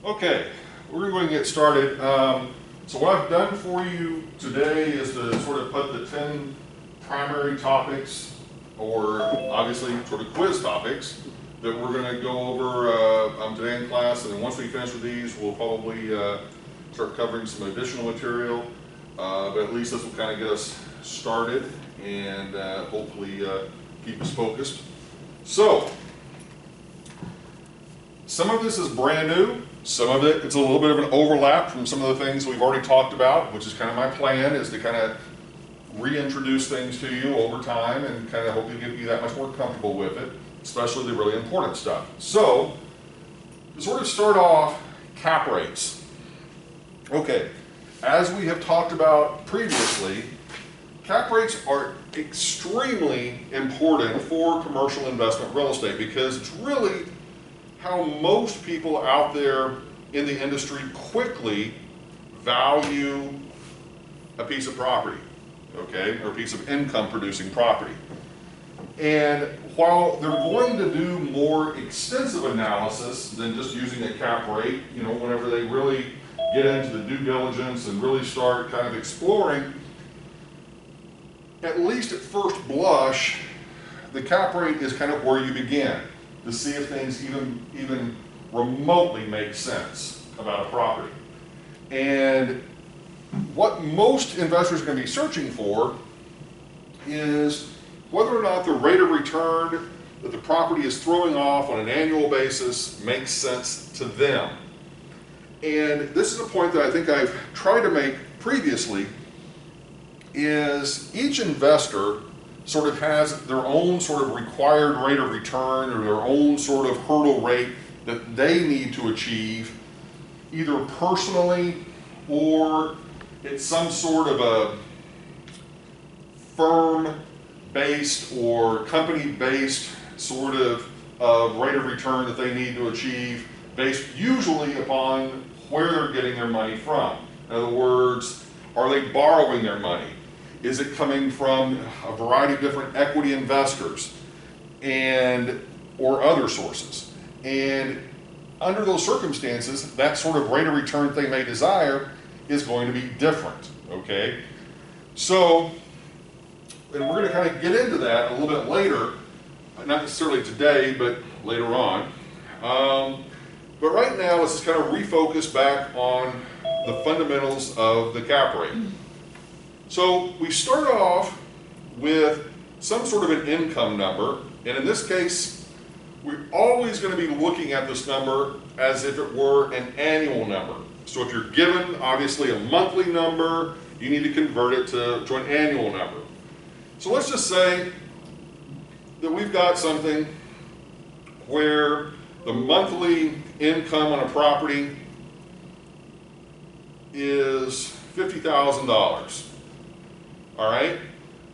Okay, we're going to get started. So what I've done for you today is to sort of put the 10 primary topics, or obviously sort of quiz topics, that we're going to go over today in class. And then once we finish with these, we'll probably start covering some additional material. But at least this will kind of get us started and hopefully keep us focused. So, some of this is brand new. Some of it's a little bit of an overlap from some of the things we've already talked about, which is kind of my plan, is to kind of reintroduce things to you over time and kind of hopefully get you that much more comfortable with it, especially the really important stuff. So, to sort of start off, cap rates. Okay, as we have talked about previously, cap rates are extremely important for commercial investment real estate because it's really how most people out there in the industry quickly value a piece of property, okay, or a piece of income producing property. And while they're going to do more extensive analysis than just using a cap rate, you know, whenever they really get into the due diligence and really start kind of exploring, at least at first blush, the cap rate is kind of where you begin to see if things even remotely make sense about a property. And what most investors are going to be searching for is whether or not the rate of return that the property is throwing off on an annual basis makes sense to them. And this is a point that I think I've tried to make previously, is each investor sort of has their own sort of required rate of return or their own sort of hurdle rate that they need to achieve, either personally or it's some sort of a firm-based or company-based sort of rate of return that they need to achieve based usually upon where they're getting their money from. In other words, are they borrowing their money? Is it coming from a variety of different equity investors or other sources? And under those circumstances, that sort of rate of return they may desire is going to be different, okay? So, and we're going to kind of get into that a little bit later, not necessarily today, but later on. But right now, let's just kind of refocus back on the fundamentals of the cap rate. So we start off with some sort of an income number, and in this case, we're always going to be looking at this number as if it were an annual number. So if you're given, obviously, a monthly number, you need to convert it to an annual number. So let's just say that we've got something where the monthly income on a property is $50,000. All right,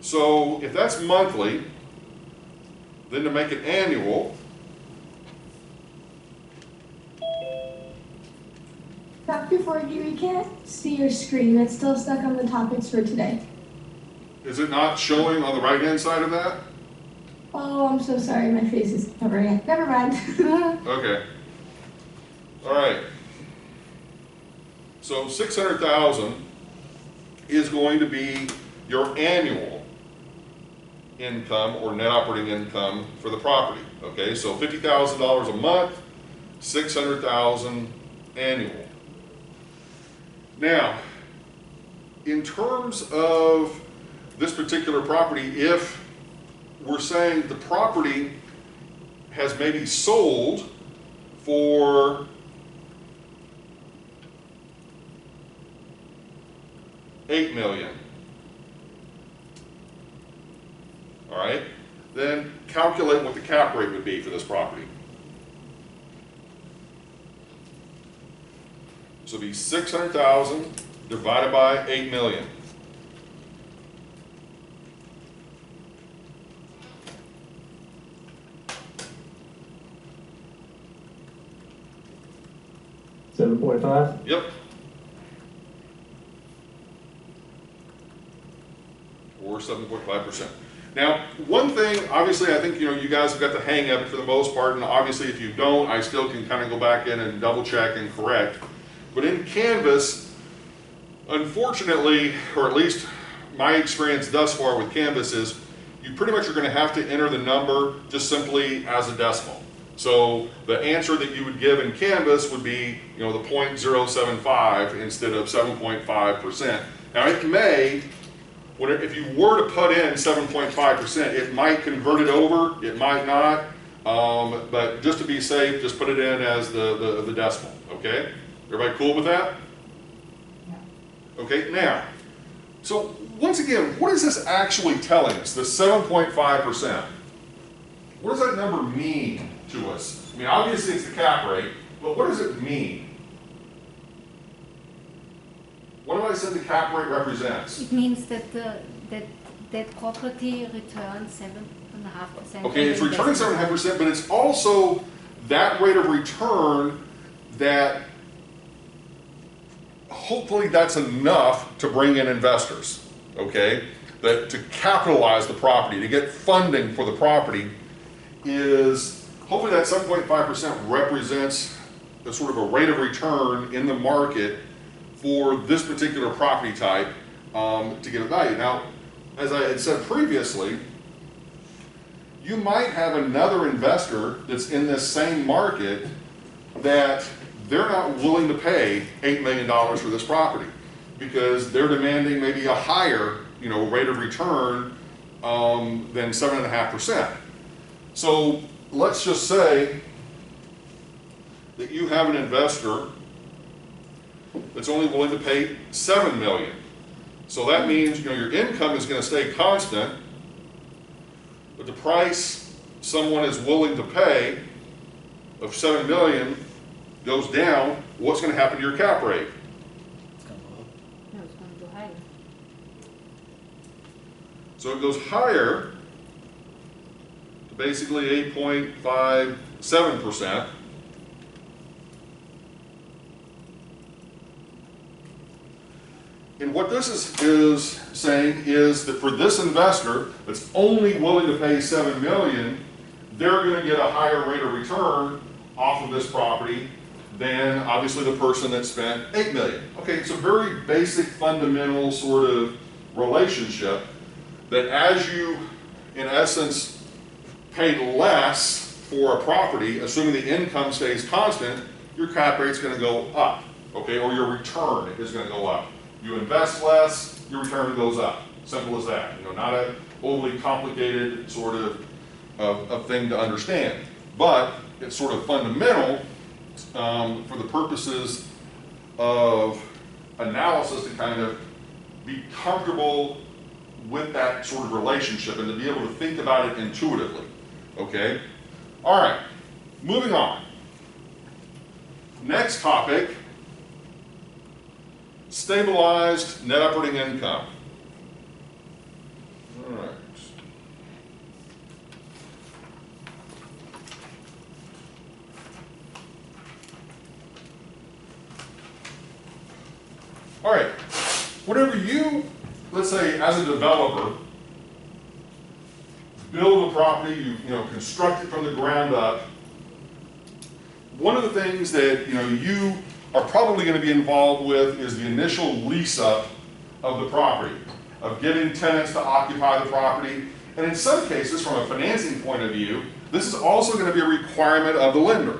so if that's monthly, then to make it annual. Dr. Ford, we can't see your screen. It's still stuck on the topics for today. Is it not showing on the right-hand side of that? Oh, I'm so sorry. My face is covering it. Never mind. Okay. All right. So 600,000 is going to be your annual income or net operating income for the property. Okay, so $50,000 a month, $600,000 annual. Now, in terms of this particular property, if we're saying the property has maybe sold for $8 million. All right, then calculate what the cap rate would be for this property. So it'd be 600,000 divided by 8 million. 7.5? Yep. Or 7.5%. Now, one thing, obviously, I think, you guys have got the hang of it for the most part, and obviously if you don't, I still can kind of go back in and double check and correct. But in Canvas, unfortunately, or at least my experience thus far with Canvas is, you pretty much are going to have to enter the number just simply as a decimal. So the answer that you would give in Canvas would be, the 0.075 instead of 7.5%. Now it may, if you were to put in 7.5%, it might convert it over, it might not, but just to be safe, just put it in as the decimal, okay? Everybody cool with that? Yeah. Okay, now, so once again, what is this actually telling us, the 7.5%? What does that number mean to us? I mean, obviously it's the cap rate, but what does it mean? What have I said the cap rate represents? It means that that property returns 7.5%. Okay, it's returning 7.5%, but it's also that rate of return that hopefully that's enough to bring in investors, okay? That to capitalize the property, to get funding for the property is, hopefully that 7.5% represents a sort of a rate of return in the market for this particular property type to get a value. Now, as I had said previously, you might have another investor that's in this same market that they're not willing to pay $8 million for this property because they're demanding maybe a higher, rate of return than 7.5%. So let's just say that you have an investor that's only willing to pay $7 million. So that means your income is going to stay constant, but the price someone is willing to pay of $7 million goes down. What's going to happen to your cap rate? It's going to go up. No, it's going to go higher. So it goes higher to basically 8.57%. And what this is saying is that for this investor that's only willing to pay $7 million, they're going to get a higher rate of return off of this property than obviously the person that spent $8 million. Okay, it's a very basic, fundamental sort of relationship that as you, in essence, pay less for a property, assuming the income stays constant, your cap rate's going to go up, okay, or your return is going to go up. You invest less, your return goes up. Simple as that. Not an overly complicated sort of thing to understand. But it's sort of fundamental for the purposes of analysis to kind of be comfortable with that sort of relationship and to be able to think about it intuitively. Okay? All right. Moving on. Next topic. Stabilized net operating income. All right. All right. Whenever you, let's say as a developer, build a property, you construct it from the ground up, one of the things that you are probably going to be involved with is the initial lease up of the property, of getting tenants to occupy the property. And in some cases, from a financing point of view, this is also going to be a requirement of the lender,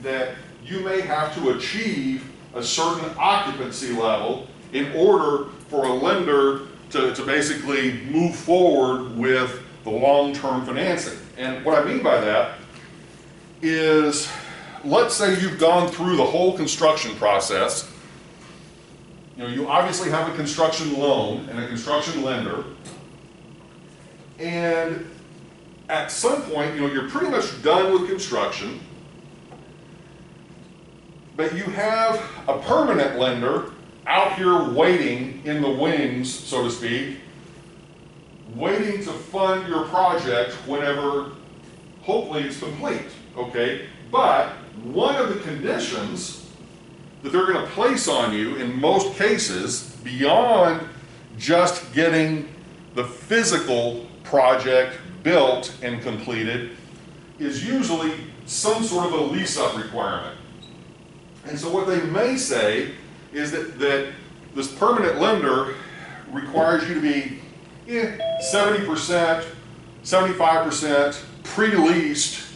that you may have to achieve a certain occupancy level in order for a lender to basically move forward with the long-term financing. And what I mean by that is, let's say you've gone through the whole construction process. You obviously have a construction loan and a construction lender. And at some point, you're pretty much done with construction. But you have a permanent lender out here waiting in the wings, so to speak, waiting to fund your project whenever hopefully it's complete, okay? But one of the conditions that they're going to place on you in most cases, beyond just getting the physical project built and completed, is usually some sort of a lease-up requirement. And so what they may say is that this permanent lender requires you to be 70%, 75% pre-leased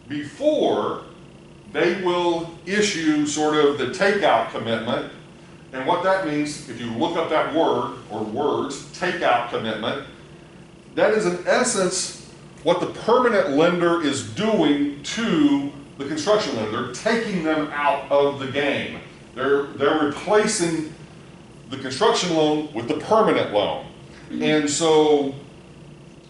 before they will issue sort of the takeout commitment. And what that means, if you look up that word or words, takeout commitment, that is in essence what the permanent lender is doing to the construction lender. They're taking them out of the game. They're replacing the construction loan with the permanent loan. And so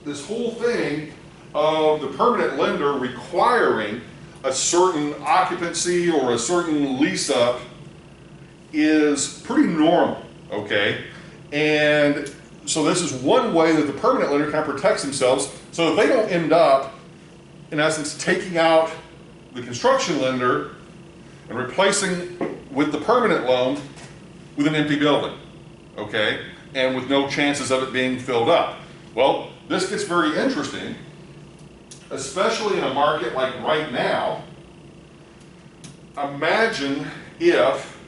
this whole thing of the permanent lender requiring a certain occupancy or a certain lease up is pretty normal, okay? And so this is one way that the permanent lender kind of protects themselves so that they don't end up, in essence, taking out the construction lender and replacing with the permanent loan with an empty building, okay? And with no chances of it being filled up. Well, this gets very interesting, especially in a market like right now. Imagine if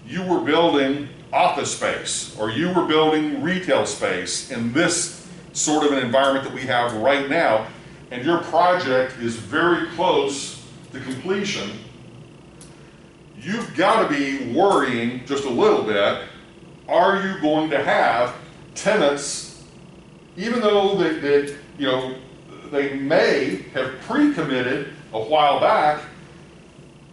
you were building office space or you were building retail space in this sort of an environment that we have right now, and your project is very close to completion. You've got to be worrying just a little bit, are you going to have tenants, even though they may have pre-committed a while back,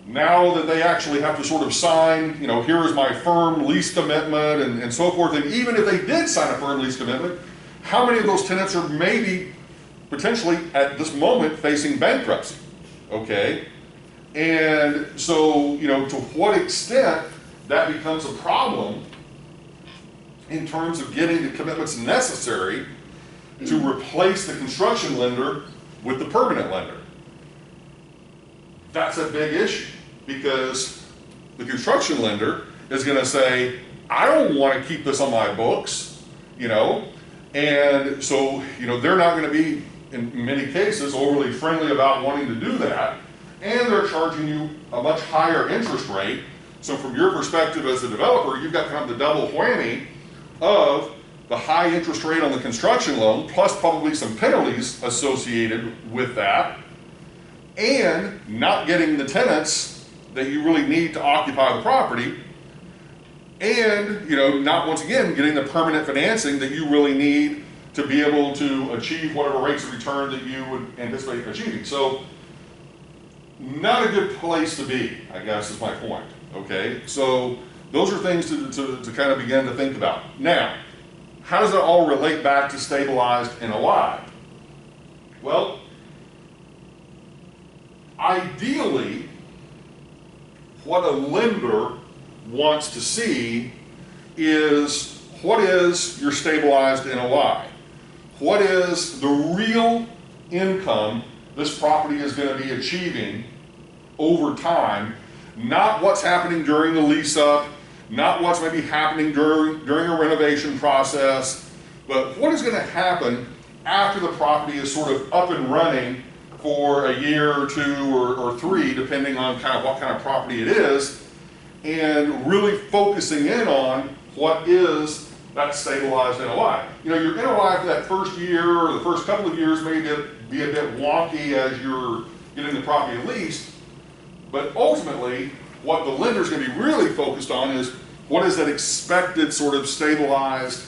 now that they actually have to sort of sign, here is my firm lease commitment and so forth. And even if they did sign a firm lease commitment, how many of those tenants are maybe potentially at this moment facing bankruptcy, okay? And so, to what extent that becomes a problem in terms of getting the commitments necessary to replace the construction lender with the permanent lender. That's a big issue, because the construction lender is going to say, I don't want to keep this on my books, and so, they're not going to be, in many cases, overly friendly about wanting to do that, and they're charging you a much higher interest rate. So from your perspective as a developer, you've got kind of the double whammy of the high interest rate on the construction loan, plus probably some penalties associated with that, and not getting the tenants that you really need to occupy the property, and not once again getting the permanent financing that you really need to be able to achieve whatever rates of return that you would anticipate achieving. So not a good place to be, I guess is my point, okay? So those are things to kind of begin to think about. Now, how does it all relate back to stabilized NOI? Well, ideally, what a lender wants to see is, what is your stabilized NOI? What is the real income this property is going to be achieving over time? Not what's happening during the lease up, not what's maybe happening during a renovation process, but what is going to happen after the property is sort of up and running for a year or two or three, depending on kind of what kind of property it is, and really focusing in on what is that stabilized NOI. Your NOI for that first year or the first couple of years may be a bit wonky as you're getting the property leased, but ultimately, what the lender's going to be really focused on is, what is that expected sort of stabilized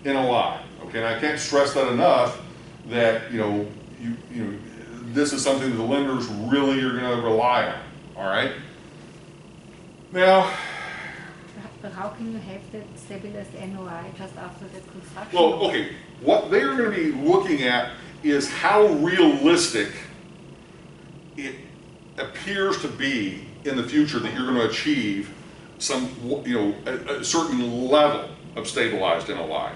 NOI? Okay, and I can't stress that enough, that this is something that the lenders really are going to rely on. All right. Now, but how can you have that stabilized NOI just after the construction? well, okay, what they're going to be looking at is how realistic it appears to be in the future that you're going to achieve some, a certain level of stabilized NOI.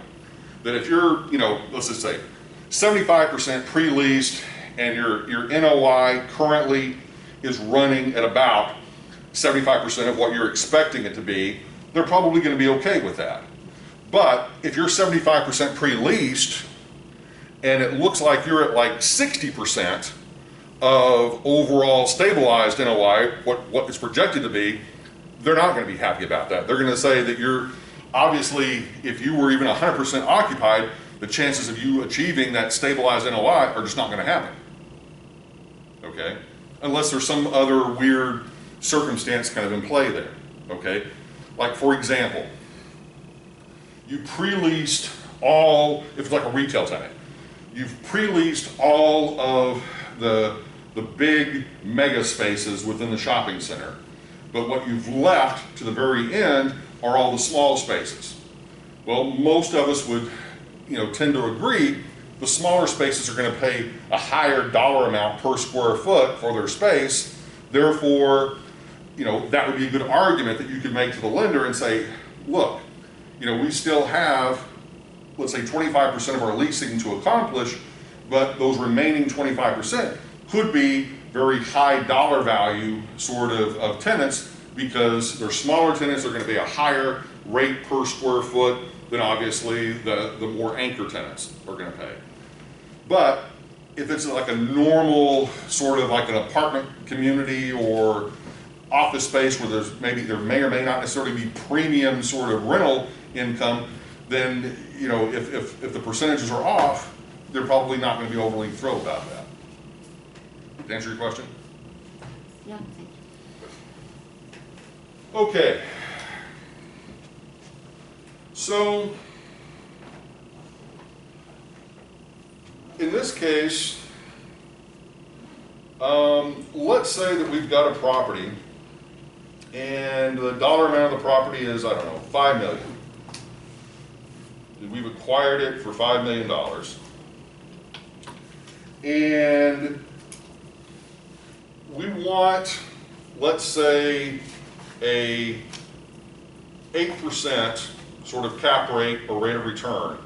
That if you're, let's just say 75% pre-leased and your NOI currently is running at about 75% of what you're expecting it to be, they're probably going to be okay with that. But if you're 75% pre-leased and it looks like you're at like 60% of overall stabilized NOI, what is projected to be, they're not going to be happy about that. They're going to say that you're, obviously, if you were even 100% occupied, the chances of you achieving that stabilized NOI are just not going to happen. Okay? Unless there's some other weird circumstance kind of in play there. Okay? Like, for example, you pre-leased all, if it's like a retail tenant, you've pre-leased all of the big mega spaces within the shopping center. But what you've left to the very end are all the small spaces. Well, most of us would, tend to agree the smaller spaces are going to pay a higher dollar amount per square foot for their space. Therefore, that would be a good argument that you could make to the lender and say, look, we still have, let's say 25% of our leasing to accomplish, but those remaining 25% could be very high dollar value sort of tenants, because they're smaller tenants, they're going to pay a higher rate per square foot than obviously the more anchor tenants are going to pay. But if it's like a normal sort of like an apartment community or office space where there may or may not necessarily be premium sort of rental income, then if the percentages are off, they're probably not going to be overly thrilled about that. To answer your question? Yeah, thank you. Okay. So, in this case, let's say that we've got a property and the dollar amount of the property is, I don't know, $5 million. We've acquired it for $5 million. And we want, let's say, a 8% sort of cap rate or rate of return.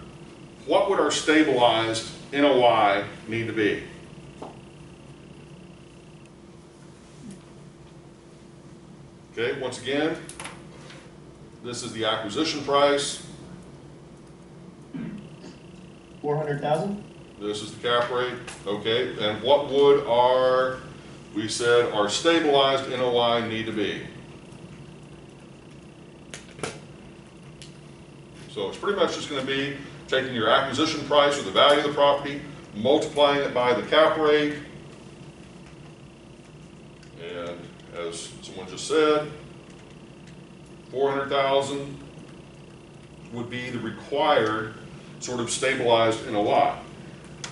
What would our stabilized NOI need to be? Okay, once again, this is the acquisition price. 400,000? This is the cap rate. Okay, and what would our stabilized NOI need to be? So it's pretty much just going to be taking your acquisition price or the value of the property, multiplying it by the cap rate, and as someone just said, 400,000 would be the required sort of stabilized NOI.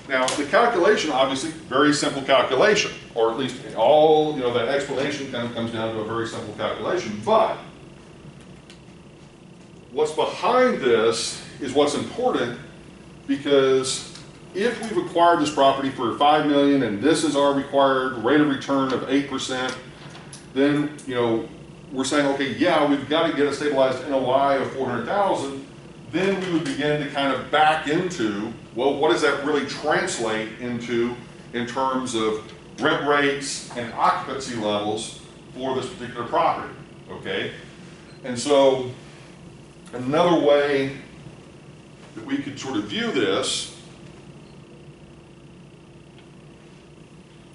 Now, the calculation, obviously, very simple calculation, or at least all, that explanation kind of comes down to a very simple calculation, but what's behind this is what's important, because if we've acquired this property for $5 million and this is our required rate of return of 8%, then, we're saying, okay, yeah, we've got to get a stabilized NOI of 400,000, then we would begin to kind of back into, well, what does that really translate into in terms of rent rates and occupancy levels for this particular property, okay? And so another way that we could sort of view this,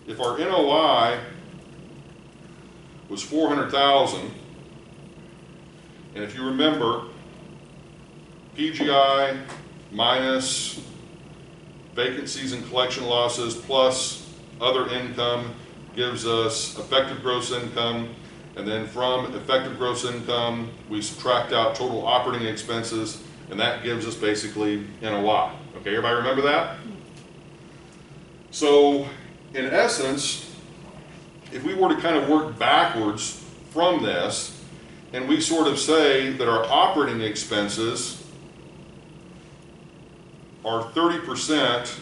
if our NOI was 400,000, and if you remember, PGI minus vacancies and collection losses plus other income gives us effective gross income, and then from effective gross income we subtract out total operating expenses, and that gives us basically NOI. Okay, everybody remember that? So in essence, if we were to kind of work backwards from this, and we sort of say that our operating expenses are 30%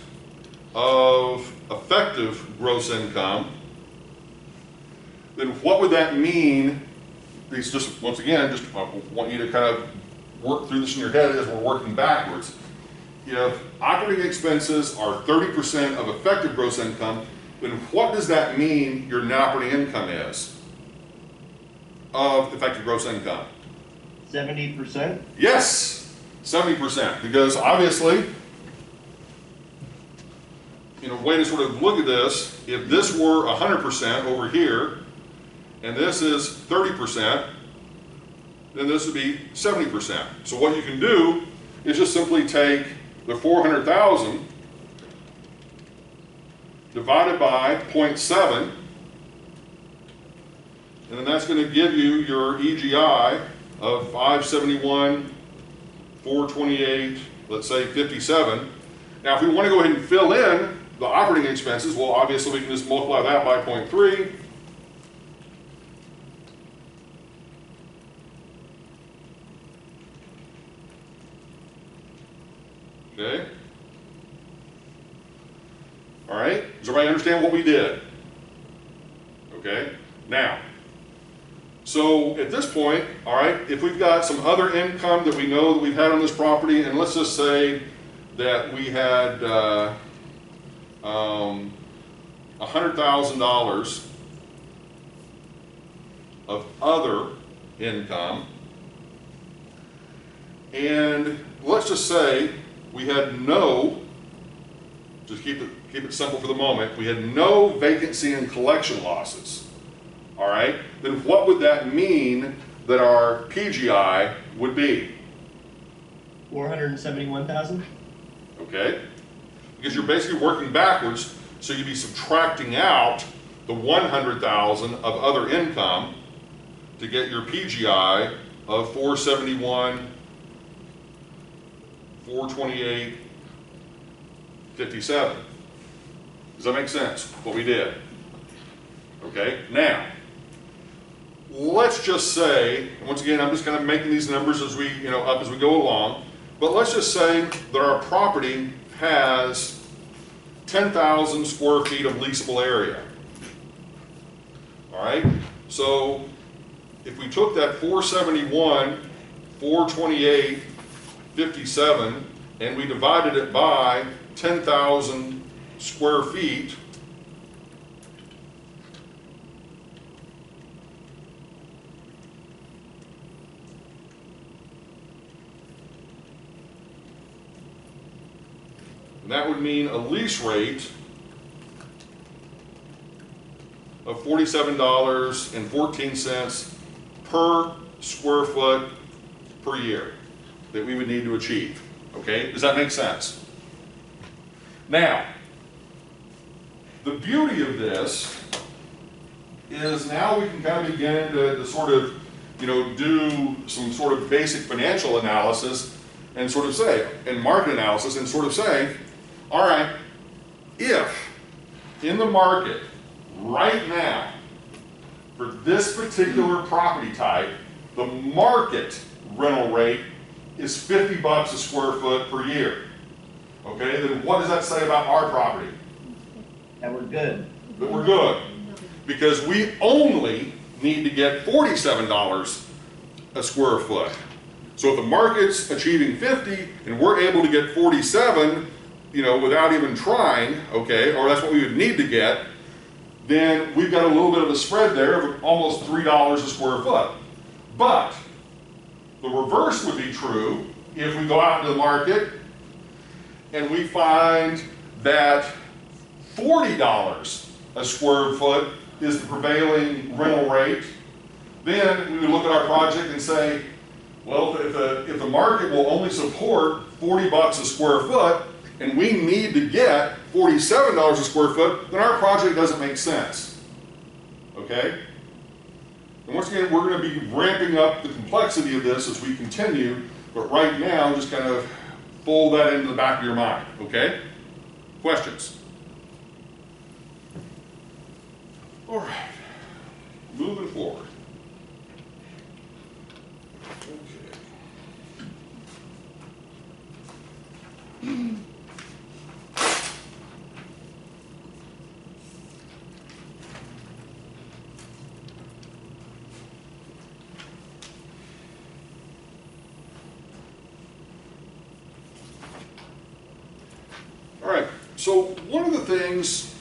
of effective gross income, then what would that mean? These just, once again, just want you to kind of work through this in your head as we're working backwards. If operating expenses are 30% of effective gross income, then what does that mean your net operating income is of effective gross income? 70%? Yes, 70%, because obviously, way to sort of look at this, if this were 100% over here, and this is 30%, then this would be 70%. So what you can do is just simply take the 400,000 divided by 0.7, and then that's going to give you your EGI of 571, 428, let's say 57. Now if we want to go ahead and fill in the operating expenses, well obviously we can just multiply that by 0.3. Okay. All right. Does everybody understand what we did? Okay. Now, so at this point, all right, if we've got some other income that we know that we've had on this property, and let's just say that we had $100,000 of other income, and let's just say we had no, just keep it simple for the moment, we had no vacancy and collection losses, all right, then what would that mean that our PGI would be? 471,000? Okay, because you're basically working backwards, so you'd be subtracting out the 100,000 of other income to get your PGI of 471, 428, 57. Does that make sense, what we did? Okay, now, let's just say, once again, I'm just kind of making these numbers as we, up as we go along, but let's just say that our property has 10,000 square feet of leasable area. All right, so if we took that 471, 428, 57, and we divided it by 10,000 square feet, that would mean a lease rate of $47.14 per square foot per year that we would need to achieve. Okay, does that make sense? Now, the beauty of this is now we can kind of begin to sort of, do some sort of basic financial analysis and sort of say, and market analysis and sort of say, all right, if in the market right now for this particular property type, the market rental rate is $50 a square foot per year. Okay, then what does that say about our property? That we're good. That we're good. Because we only need to get $47 a square foot. So if the market's achieving 50 and we're able to get 47, without even trying, okay, or that's what we would need to get, then we've got a little bit of a spread there of almost $3 a square foot. But the reverse would be true if we go out into the market and we find that $40 a square foot is the prevailing rental rate. Then we would look at our project and say, well, if the market will only support $40 a square foot and we need to get $47 a square foot, then our project doesn't make sense. Okay? And once again, we're going to be ramping up the complexity of this as we continue, but right now, just kind of fold that into the back of your mind. Okay? Questions? All right. Moving forward. Okay. All right, so one of the things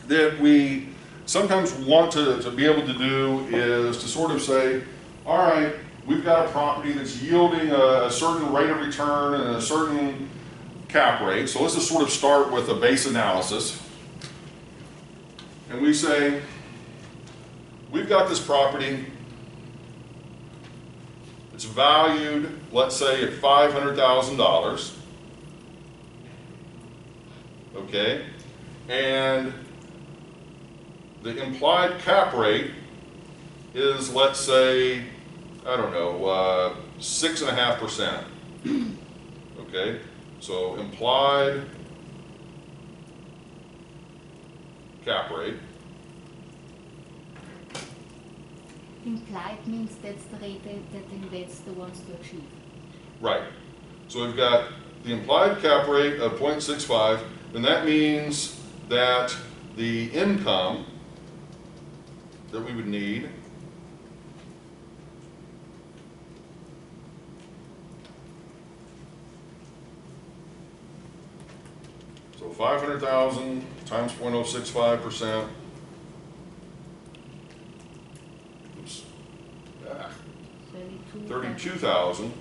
that we sometimes want to be able to do is to sort of say, all right, we've got a property that's yielding a certain rate of return and a certain cap rate. So let's just sort of start with a base analysis. And we say, we've got this property, it's valued, let's say, at $500,000. Okay, and the implied cap rate is, let's say, I don't know, 6.5%. Okay, so implied cap rate. Implied means that's the rate that the investor wants to achieve. Right. So we've got the implied cap rate of 0.65, and that means that the income that we would need so 500,000 times 0.065%. Oops. 32,000.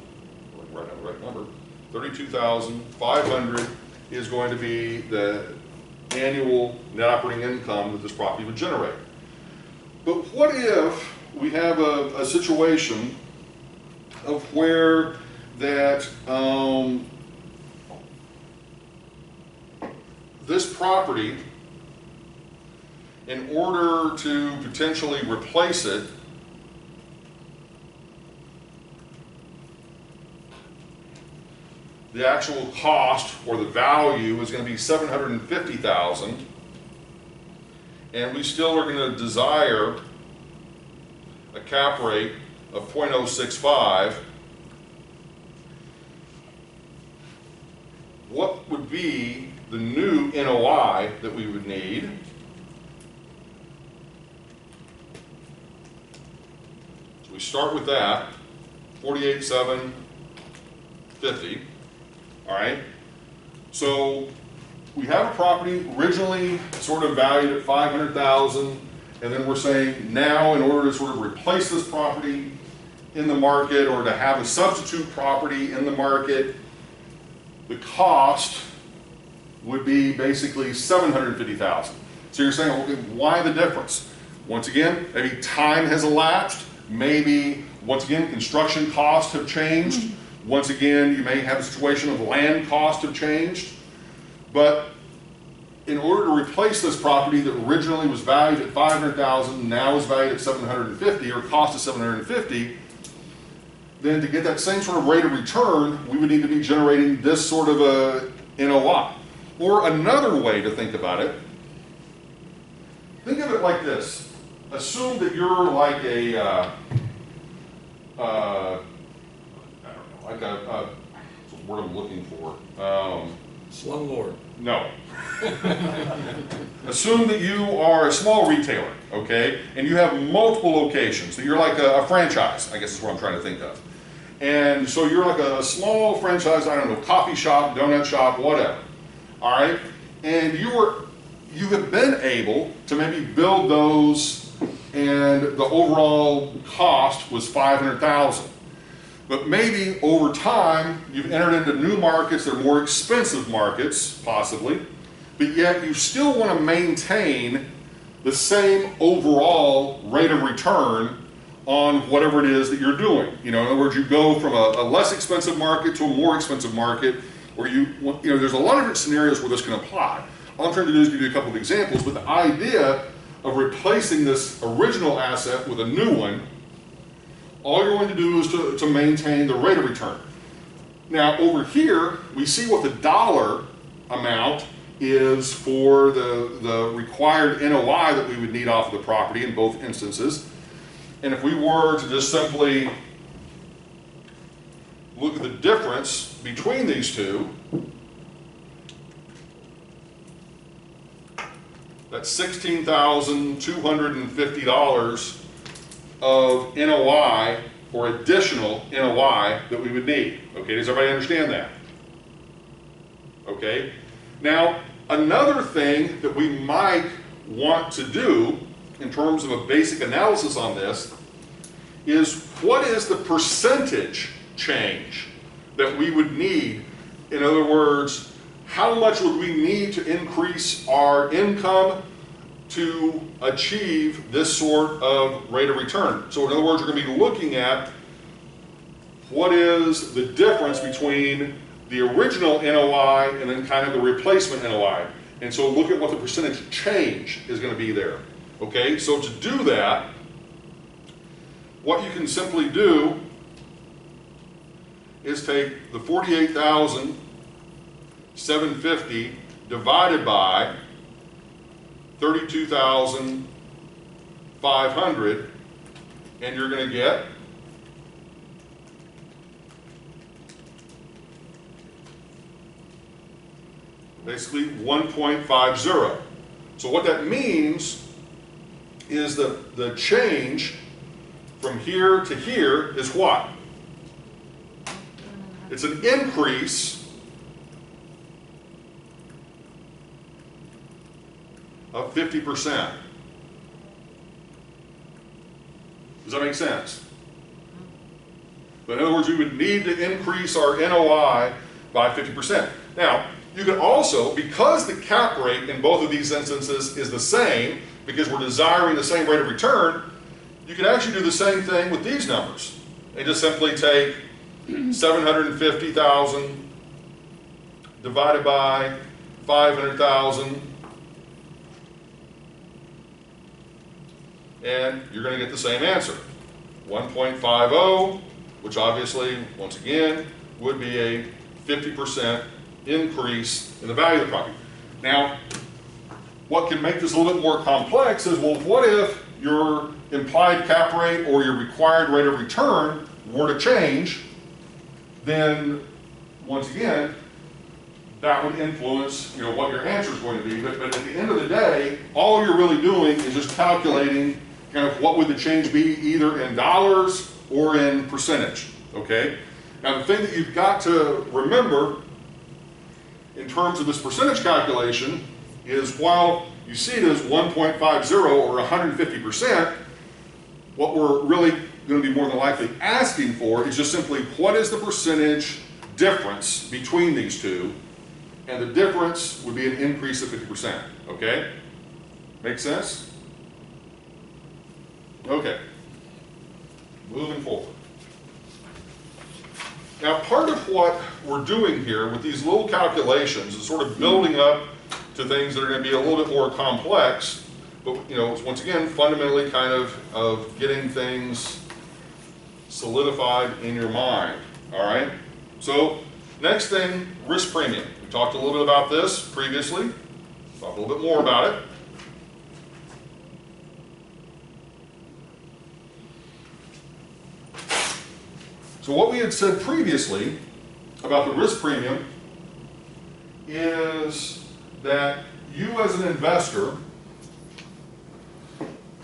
Right number. 32,500 is going to be the annual net operating income that this property would generate. But what if we have a situation of where that this property, in order to potentially replace it, the actual cost or the value is going to be $750,000, and we still are going to desire a cap rate of 0.065. What would be the new NOI that we would need? So we start with that, 48,750. All right, so we have a property originally sort of valued at 500,000, and then we're saying now, in order to sort of replace this property in the market or to have a substitute property in the market, the cost would be basically 750,000. So you're saying, okay, why the difference? Once again, maybe time has elapsed. Maybe, once again, construction costs have changed. Once again, you may have a situation of land costs have changed. But in order to replace this property that originally was valued at 500,000, now is valued at 750, or cost of 750, then to get that same sort of rate of return, we would need to be generating this sort of a NOI. Or another way to think about it, think of it like this. Assume that you're like a, I don't know, like what's the word I'm looking for? Slumlord. No. Assume that you are a small retailer, okay, and you have multiple locations, that you're like a franchise, I guess is what I'm trying to think of. And so you're like a small franchise, I don't know, coffee shop, donut shop, whatever, all right? And you have been able to maybe build those, and the overall cost was 500,000. But maybe over time, you've entered into new markets that are more expensive markets, possibly, but yet you still want to maintain the same overall rate of return on whatever it is that you're doing. You know, in other words, you go from a less expensive market to a more expensive market, or there's a lot of different scenarios where this can apply. All I'm trying to do is give you a couple of examples, but the idea of replacing this original asset with a new one, all you're going to do is to maintain the rate of return. Now over here, we see what the dollar amount is for the required NOI that we would need off of the property in both instances. And if we were to just simply look at the difference between these two, that's $16,250 of NOI or additional NOI that we would need. Okay, does everybody understand that? Okay. Now, another thing that we might want to do in terms of a basic analysis on this is what is the percentage change that we would need? In other words, how much would we need to increase our income to achieve this sort of rate of return? So in other words, we're going to be looking at what is the difference between the original NOI and then kind of the replacement NOI. And so look at what the percentage change is going to be there. Okay, so to do that, what you can simply do is take the 48,750 divided by 32,500, and you're going to get basically 1.50. So what that means is that the change from here to here is what? It's an increase of 50%. Does that make sense? But in other words, we would need to increase our NOI by 50%. Now, you can also, because the cap rate in both of these instances is the same, because we're desiring the same rate of return, you can actually do the same thing with these numbers and just simply take 750,000 divided by 500,000, and you're going to get the same answer, 1.50, which obviously, once again, would be a 50% increase in the value of the property. Now, what can make this a little bit more complex is, well, what if your implied cap rate or your required rate of return were to change? Then, once again, that would influence, what your answer is going to be. But at the end of the day, all you're really doing is just calculating kind of what would the change be, either in dollars or in percentage. Okay. Now, the thing that you've got to remember in terms of this percentage calculation is, while you see it as 1.50 or 150%, what we're really going to be more than likely asking for is just simply what is the percentage difference between these two, and the difference would be an increase of 50%. Okay? Make sense? Okay. Moving forward. Now, part of what we're doing here with these little calculations is sort of building up to things that are going to be a little bit more complex, but once again, fundamentally kind of getting things solidified in your mind. All right? So, next thing, risk premium. We talked a little bit about this previously. Talk a little bit more about it. So what we had said previously about the risk premium is that you as an investor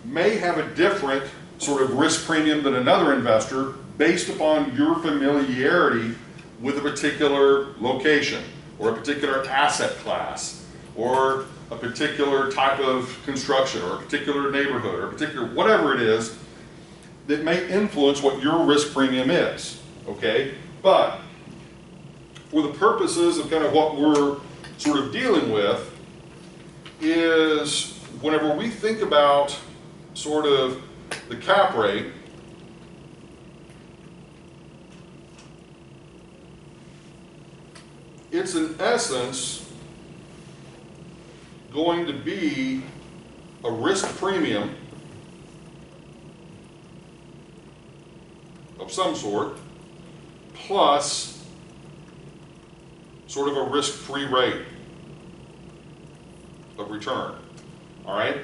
may have a different sort of risk premium than another investor based upon your familiarity with a particular location or a particular asset class or a particular type of construction or a particular neighborhood or a particular whatever it is that may influence what your risk premium is, okay? But for the purposes of kind of what we're sort of dealing with is whenever we think about sort of the cap rate, it's in essence going to be a risk premium of some sort plus sort of a risk-free rate of return. All right?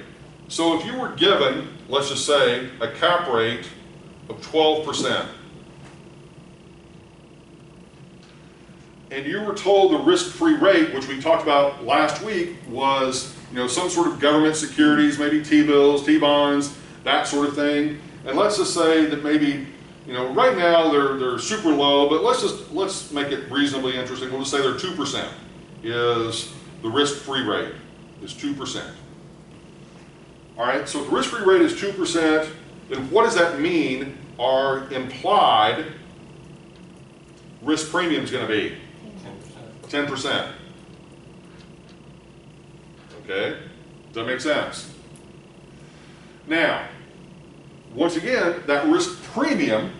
So if you were given, let's just say, a cap rate of 12%, and you were told the risk-free rate, which we talked about last week, was some sort of government securities, maybe T-bills, T-bonds, that sort of thing. And let's just say that maybe right now they're super low, but let's make it reasonably interesting. We'll just say they're 2% is the risk-free rate is 2%. All right, so if the risk-free rate is 2%, then what does that mean our implied risk premium is going to be? 10%. Okay, does that make sense? Now, once again, that risk premium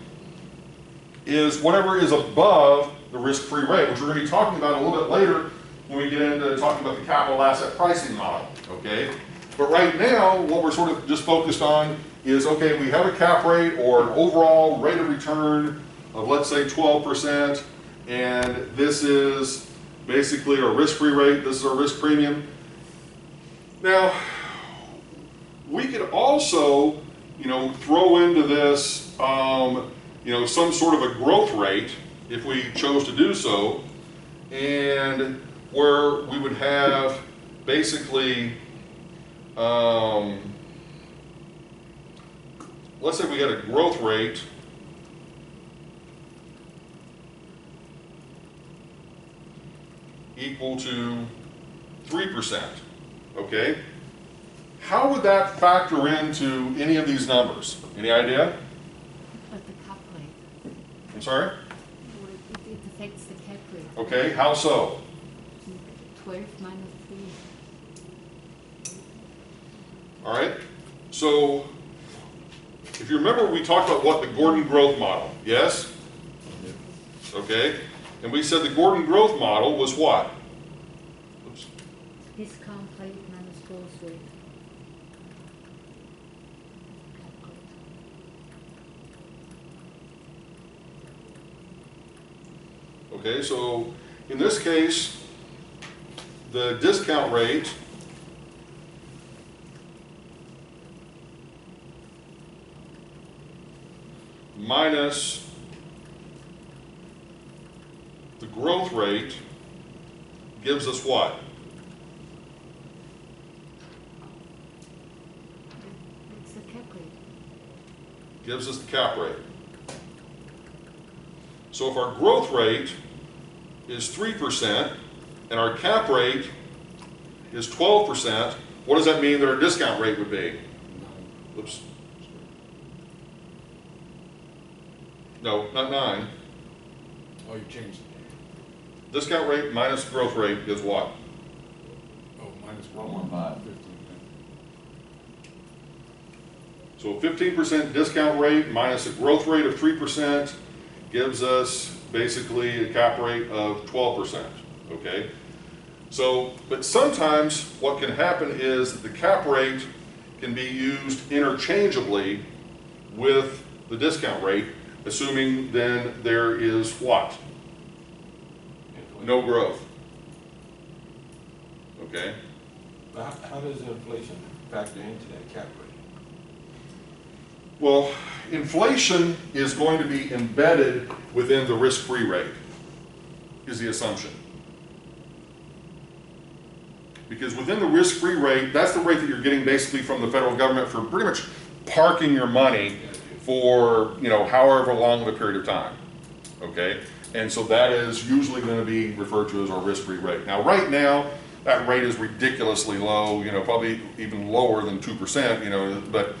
is whatever is above the risk-free rate, which we're going to be talking about a little bit later when we get into talking about the capital asset pricing model, okay? But right now, what we're sort of just focused on is, okay, we have a cap rate or an overall rate of return of, let's say, 12%, and this is basically our risk-free rate, this is our risk premium. Now, we could also, throw into this, some sort of a growth rate, if we chose to do so, and where we would have basically, let's say we got a growth rate equal to 3%, okay? How would that factor into any of these numbers? Any idea? But the cap rate, I'm sorry? it affects the cap rate. Okay, how so? 12 minus 3. All right, so if you remember, we talked about what the Gordon growth model, yes? Okay, and we said the Gordon growth model was what? Oops. Discount rate minus growth rate. Okay, so in this case, the discount rate minus the growth rate gives us what? It's the cap rate. Gives us the cap rate. So if our growth rate is 3% and our cap rate is 12%, what does that mean that our discount rate would be? Oops. No, not 9. Oh, you changed it. Discount rate minus growth rate is what? Oh, minus 115. 15. So a 15% discount rate minus a growth rate of 3% gives us basically a cap rate of 12%, okay? So, but sometimes what can happen is that the cap rate can be used interchangeably with the discount rate, assuming then there is what? No growth. Okay? How does inflation factor into that cap rate? Well, inflation is going to be embedded within the risk-free rate, is the assumption. Because within the risk-free rate, that's the rate that you're getting basically from the federal government for pretty much parking your money for, however long of a period of time, okay? And so that is usually going to be referred to as our risk-free rate. Now, right now, that rate is ridiculously low, probably even lower than 2%, but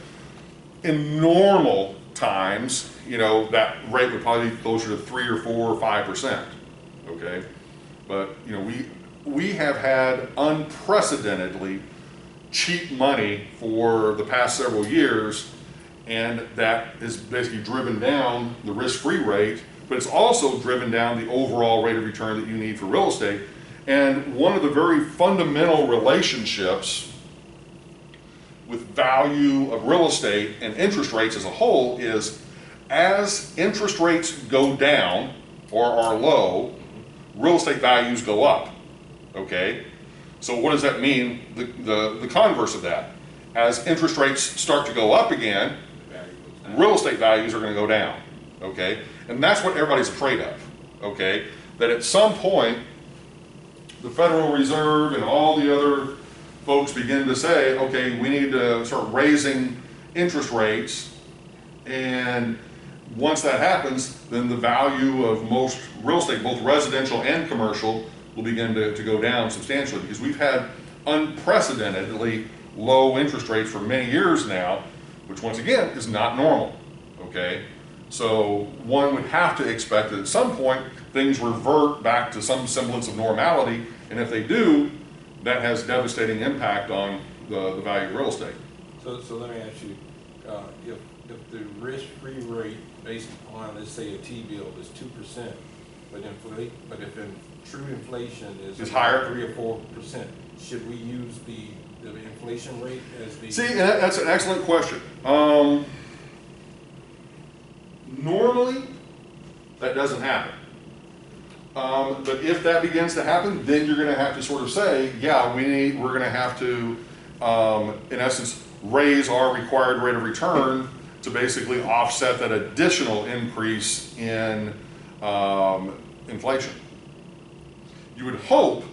in normal times, that rate would probably be closer to 3 or 4 or 5%, okay? But, we have had unprecedentedly cheap money for the past several years, and that has basically driven down the risk-free rate, but it's also driven down the overall rate of return that you need for real estate. And one of the very fundamental relationships with value of real estate and interest rates as a whole is, as interest rates go down or are low, real estate values go up, okay? So what does that mean? The converse of that. As interest rates start to go up again, real estate values are going to go down, okay? And that's what everybody's afraid of, okay? That at some point, the Federal Reserve and all the other folks begin to say, okay, we need to start raising interest rates, and once that happens, then the value of most real estate, both residential and commercial, will begin to go down substantially, because we've had unprecedentedly low interest rates for many years now, which once again is not normal, okay? So one would have to expect that at some point things revert back to some semblance of normality, and if they do, that has devastating impact on the value of real estate. So let me ask you, if the risk-free rate based on, let's say, a T-bill is 2%, but if true inflation is higher, 3 or 4%, should we use the inflation rate as the? See, and that's an excellent question. Normally, that doesn't happen. But if that begins to happen, then you're going to have to sort of say, yeah, we're going to have to, in essence, raise our required rate of return to basically offset that additional increase in inflation. You would hope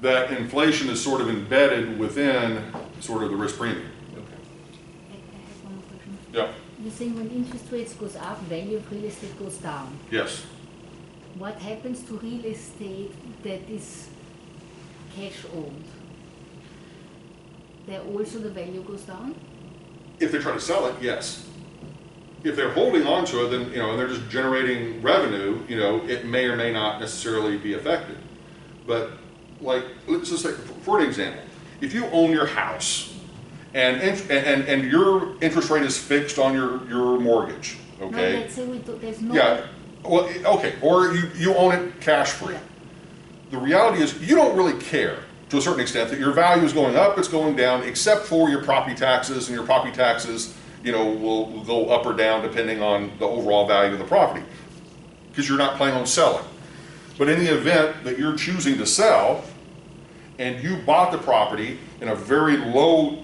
that inflation is sort of embedded within sort of the risk premium. Okay. I have one more question. Yeah. You're saying when interest rates goes up, value of real estate goes down. Yes. What happens to real estate that is cash owned? There also the value goes down? If they try to sell it, yes. If they're holding on to it, then, and they're just generating revenue, it may or may not necessarily be affected. But like, let's just say, for an example, if you own your house and your interest rate is fixed on your mortgage, okay? No, let's say there's no. Yeah, well, okay, or you own it cash free. Yeah. The reality is you don't really care to a certain extent that your value is going up, it's going down, except for your property taxes, and your property taxes, will go up or down depending on the overall value of the property, because you're not planning on selling. But in the event that you're choosing to sell, and you bought the property in a very low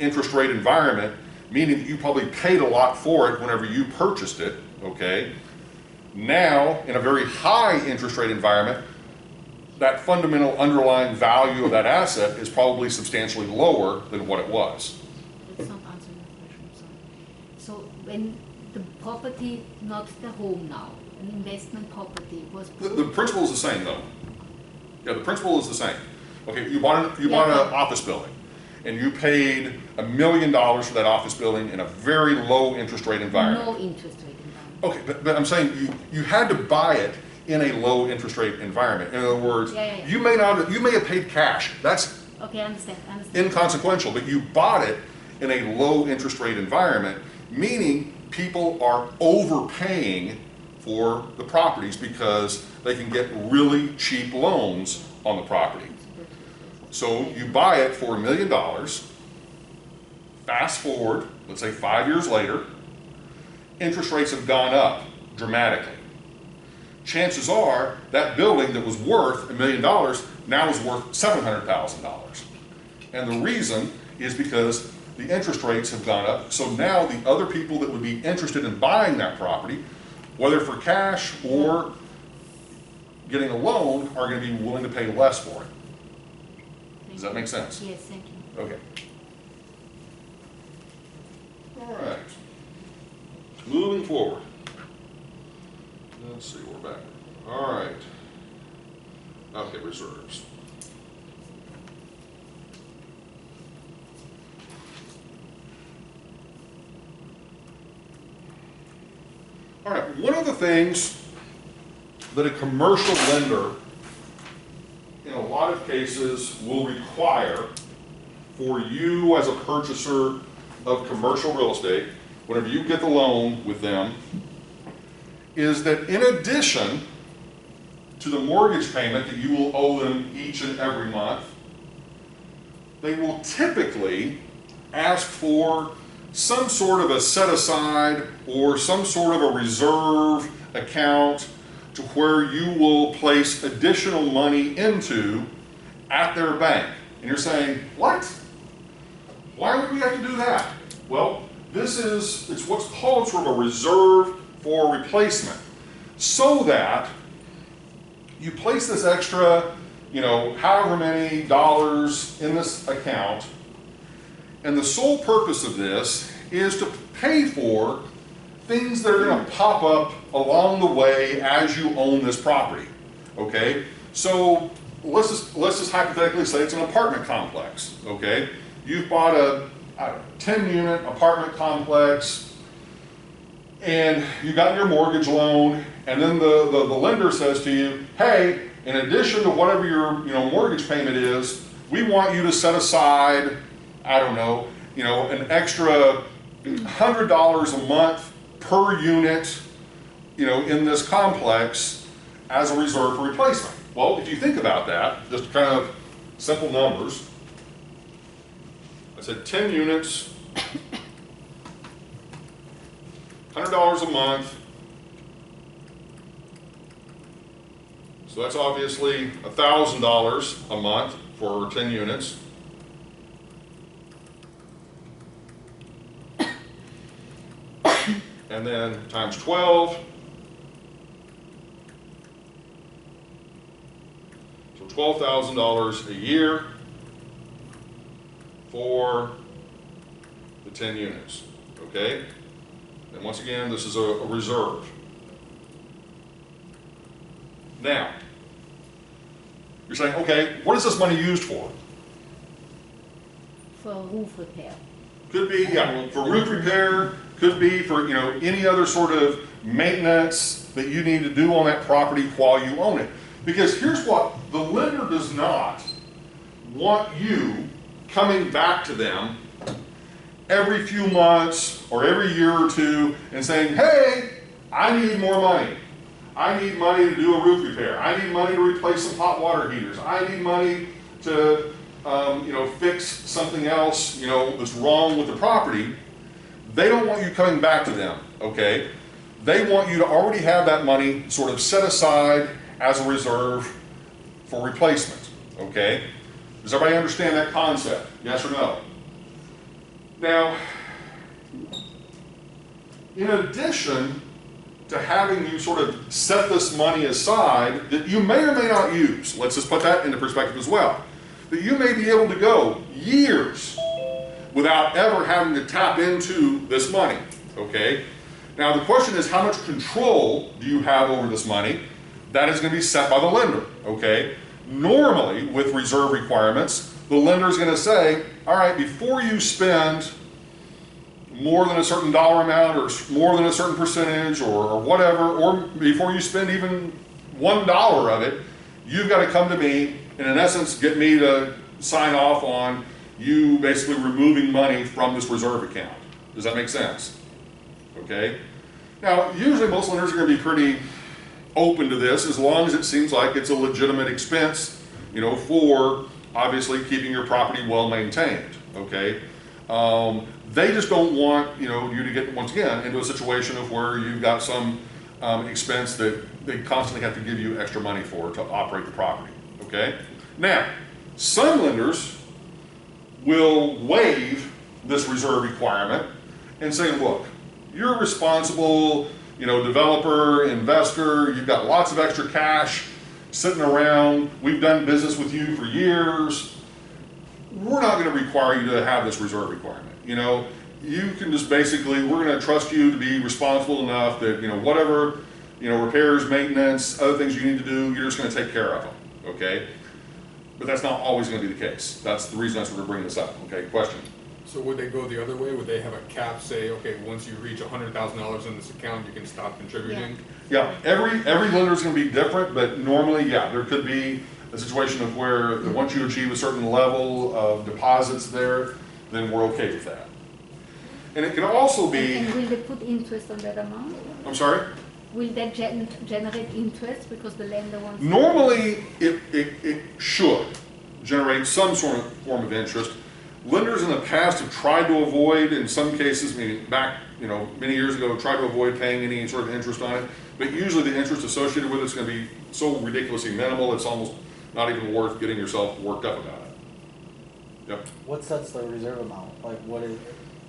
interest rate environment, meaning that you probably paid a lot for it whenever you purchased it, okay? Now, in a very high interest rate environment, that fundamental underlying value of that asset is probably substantially lower than what it was. It's not answering the question, I'm sorry. So when the property, not the home now, an investment property was The principle is the same though. Yeah, the principle is the same. Okay, you bought an office building, and you paid $1 million for that office building in a very low interest rate environment. no interest rate environment. Okay, but I'm saying you had to buy it in a low interest rate environment. In other words, Yeah. you may have paid cash. That's Okay, I understand. inconsequential, but you bought it in a low interest rate environment, meaning people are overpaying for the properties because they can get really cheap loans on the property. So you buy it for $1 million, fast forward, let's say 5 years later, interest rates have gone up dramatically. Chances are that building that was worth $1 million now is worth $700,000. And the reason is because the interest rates have gone up. So now the other people that would be interested in buying that property, whether for cash or getting a loan, are going to be willing to pay less for it. Does that make sense? Yes, thank you. Okay. All right. Moving forward. Let's see, we're back. All right. Okay, reserves. All right, one of the things that a commercial lender in a lot of cases will require for you as a purchaser of commercial real estate, whenever you get the loan with them, is that in addition to the mortgage payment that you will owe them each and every month, they will typically ask for some sort of a set aside or some sort of a reserve account to where you will place additional money into at their bank. And you're saying, what? Why would we have to do that? Well, it's what's called sort of a reserve for replacement, so that you place this extra, however many dollars in this account, and the sole purpose of this is to pay for things that are going to pop up along the way as you own this property, okay? So let's just hypothetically say it's an apartment complex, okay? You've bought a, I don't know, 10-unit apartment complex, and you got your mortgage loan, and then the lender says to you, hey, in addition to whatever your mortgage payment is, we want you to set aside, I don't know, an extra $100 a month per unit, in this complex as a reserve for replacement. Well, if you think about that, just kind of simple numbers, I said 10 units, $100 a month. So that's obviously $1,000 a month for 10 units. And then times 12. So $12,000 a year for the 10 units, okay? And once again, this is a reserve. Now, you're saying, okay, what is this money used for? For roof repair. Could be, yeah, for roof repair, could be for, any other sort of maintenance that you need to do on that property while you own it. Because here's what, the lender does not want you coming back to them every few months or every year or two and saying, hey, I need more money. I need money to do a roof repair. I need money to replace some hot water heaters. I need money to fix something else, that's wrong with the property. They don't want you coming back to them, okay? They want you to already have that money sort of set aside as a reserve for replacement, okay? Does everybody understand that concept? Yes or no? Now, in addition to having you sort of set this money aside that you may or may not use, let's just put that into perspective as well, that you may be able to go years without ever having to tap into this money, okay? Now the question is, how much control do you have over this money? That is going to be set by the lender, okay? Normally, with reserve requirements, the lender is going to say, all right, before you spend more than a certain dollar amount or more than a certain percentage or whatever, or before you spend even $1 of it, you've got to come to me and in essence get me to sign off on you basically removing money from this reserve account. Does that make sense? Okay? Now, usually most lenders are going to be pretty open to this as long as it seems like it's a legitimate expense, for obviously keeping your property well maintained, okay? They just don't want, you to get, once again, into a situation of where you've got some expense that they constantly have to give you extra money for to operate the property, okay? Now, some lenders will waive this reserve requirement and say, look, you're a responsible, developer, investor, you've got lots of extra cash sitting around, we've done business with you for years, we're not going to require you to have this reserve requirement. You can just basically, we're going to trust you to be responsible enough that, whatever, repairs, maintenance, other things you need to do, you're just going to take care of them, okay? But that's not always going to be the case. That's the reason we're bringing this up, okay? Question? So would they go the other way? Would they have a cap, say, okay, once you reach $100,000 in this account, you can stop contributing? Yeah, every lender is going to be different, but normally, yeah, there could be a situation of where once you achieve a certain level of deposits there, then we're okay with that. And it can also be... And will they put interest on that amount? I'm sorry? Will that generate interest because the lender wants... Normally, it should generate some sort of form of interest. Lenders in the past have tried to avoid, in some cases, meaning back, many years ago, tried to avoid paying any sort of interest on it. But usually the interest associated with it is going to be so ridiculously minimal, it's almost not even worth getting yourself worked up about it. Yep. What sets the reserve amount? Like what is?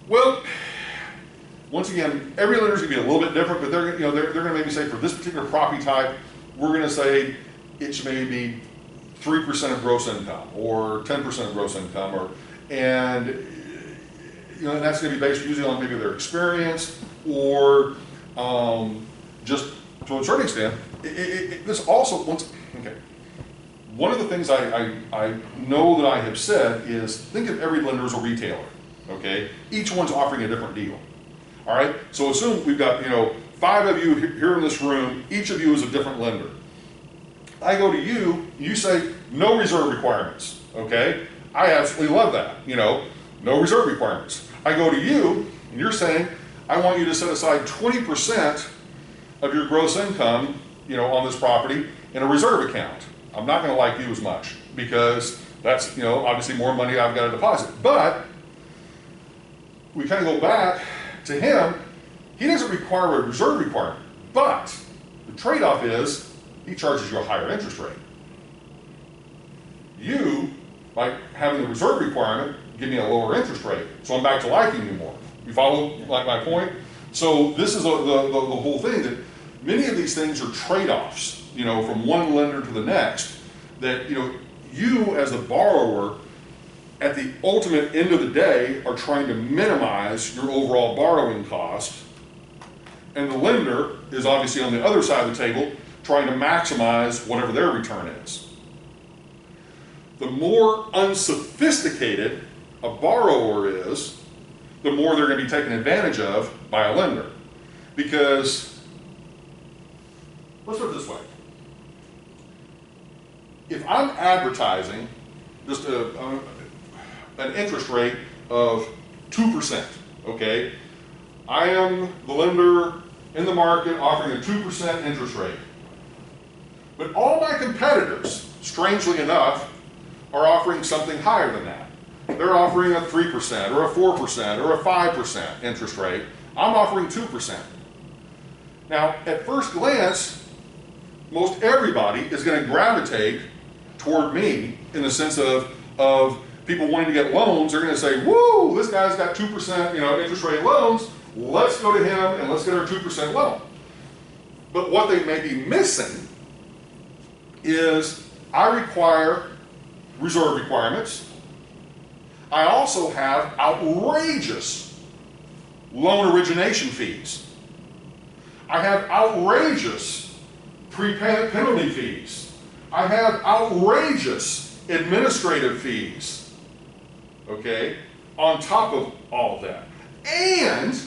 Well, once again, every lender is going to be a little bit different, but they're going to maybe say for this particular property type, we're going to say it should maybe 3% of gross income or 10% of gross income, and that's going to be based usually on maybe their experience or just to a certain extent. This also one of the things I know that I have said is think of every lender as a retailer, okay? Each one's offering a different deal, all right? So assume we've got, 5 of you here in this room, each of you is a different lender. I go to you, you say, no reserve requirements, okay? I absolutely love that, no reserve requirements. I go to you, and you're saying, I want you to set aside 20% of your gross income, on this property in a reserve account. I'm not gonna like you as much because that's, obviously more money I've got to deposit. But we kind of go back to him, he doesn't require a reserve requirement, but the trade-off is he charges you a higher interest rate. You, by having the reserve requirement, give me a lower interest rate, so I'm back to liking you more. You follow my point? So this is the whole thing, that many of these things are trade-offs, from one lender to the next, that, you as a borrower, at the ultimate end of the day, are trying to minimize your overall borrowing cost, and the lender is obviously on the other side of the table, trying to maximize whatever their return is. The more unsophisticated a borrower is, the more they're going to be taken advantage of by a lender. Because, let's put it this way. If I'm advertising just an interest rate of 2%, okay? I am the lender in the market offering a 2% interest rate. But all my competitors, strangely enough, are offering something higher than that. They're offering a 3% or a 4% or a 5% interest rate. I'm offering 2%. Now, at first glance, most everybody is going to gravitate toward me in the sense of people wanting to get loans. They're going to say, woo, this guy's got 2% interest rate loans. Let's go to him and let's get our 2% loan. But what they may be missing is I require reserve requirements. I also have outrageous loan origination fees. I have outrageous prepayment penalty fees. I have outrageous administrative fees, okay, on top of all of that. And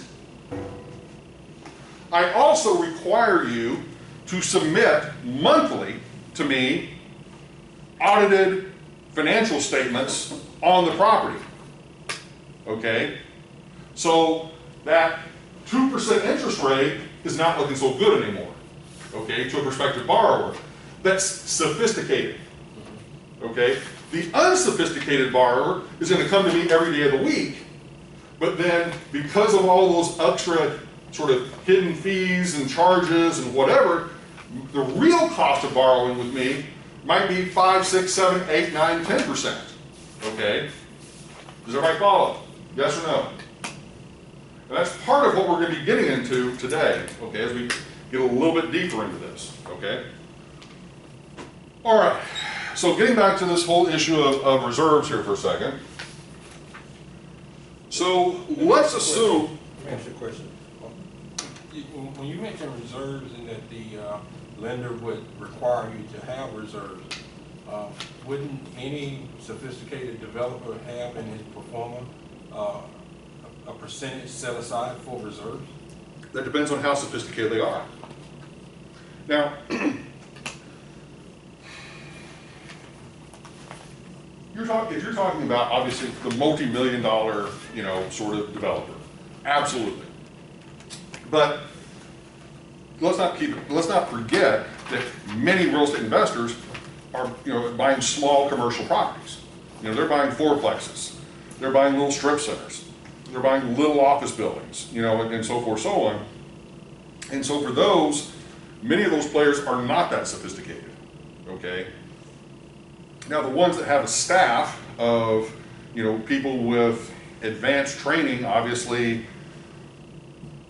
I also require you to submit monthly to me audited financial statements on the property, okay? So that 2% interest rate is not looking so good anymore, okay, to a prospective borrower. That's sophisticated, okay? The unsophisticated borrower is going to come to me every day of the week, but then because of all those extra sort of hidden fees and charges and whatever, the real cost of borrowing with me might be 5, 6, 7, 8, 9, 10%, okay? Does everybody follow? Yes or no? And that's part of what we're going to be getting into today, okay, as we get a little bit deeper into this, okay? All right, so getting back to this whole issue of reserves here for a second. So let's assume... Let me ask you a question. When you mention reserves and that the lender would require you to have reserves, wouldn't any sophisticated developer have in his pro forma a percentage set aside for reserves? That depends on how sophisticated they are. Now, if you're talking about, obviously, the multi-million-dollar, sort of developer, absolutely. But let's not forget that many real estate investors are, buying small commercial properties. They're buying fourplexes, they're buying little strip centers, they're buying little office buildings, and so forth, so on. And so for those, many of those players are not that sophisticated, okay? Now, the ones that have a staff of, people with advanced training, obviously,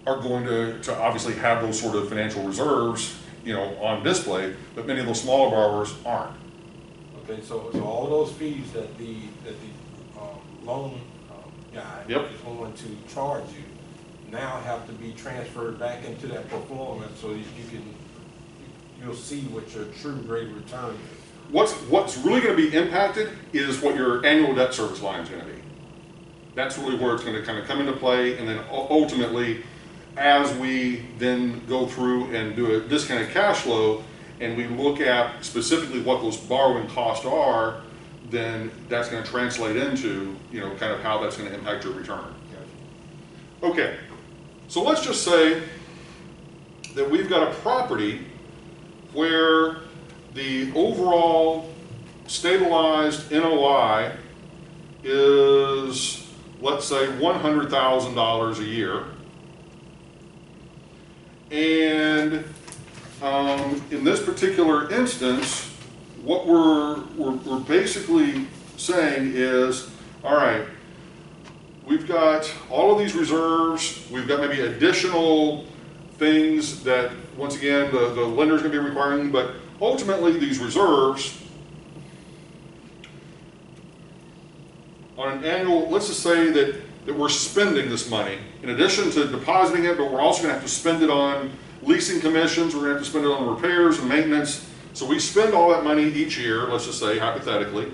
are going to obviously have those sort of financial reserves, on display, but many of those smaller borrowers aren't. Okay, so all those fees that the loan guy is going to charge you now have to be transferred back into that performance so that you'll see what your true rate of return is. what's really going to be impacted is what your annual debt service line is going to be. That's really where it's going to kind of come into play, and then ultimately, as we then go through and do a discounted cash flow, and we look at specifically what those borrowing costs are, then that's going to translate into, you know, kind of how that's going to impact your return. Okay, so let's just say that we've got a property where the overall stabilized NOI is, let's say, $100,000 a year. And in this particular instance, what we're basically saying is, all right, we've got all of these reserves, we've got maybe additional things that, once again, the lender's going to be requiring, but ultimately these reserves, on an annual, let's just say that we're spending this money, in addition to depositing it, but we're also going to have to spend it on leasing commissions, we're going to have to spend it on repairs and maintenance. So we spend all that money each year, let's just say, hypothetically.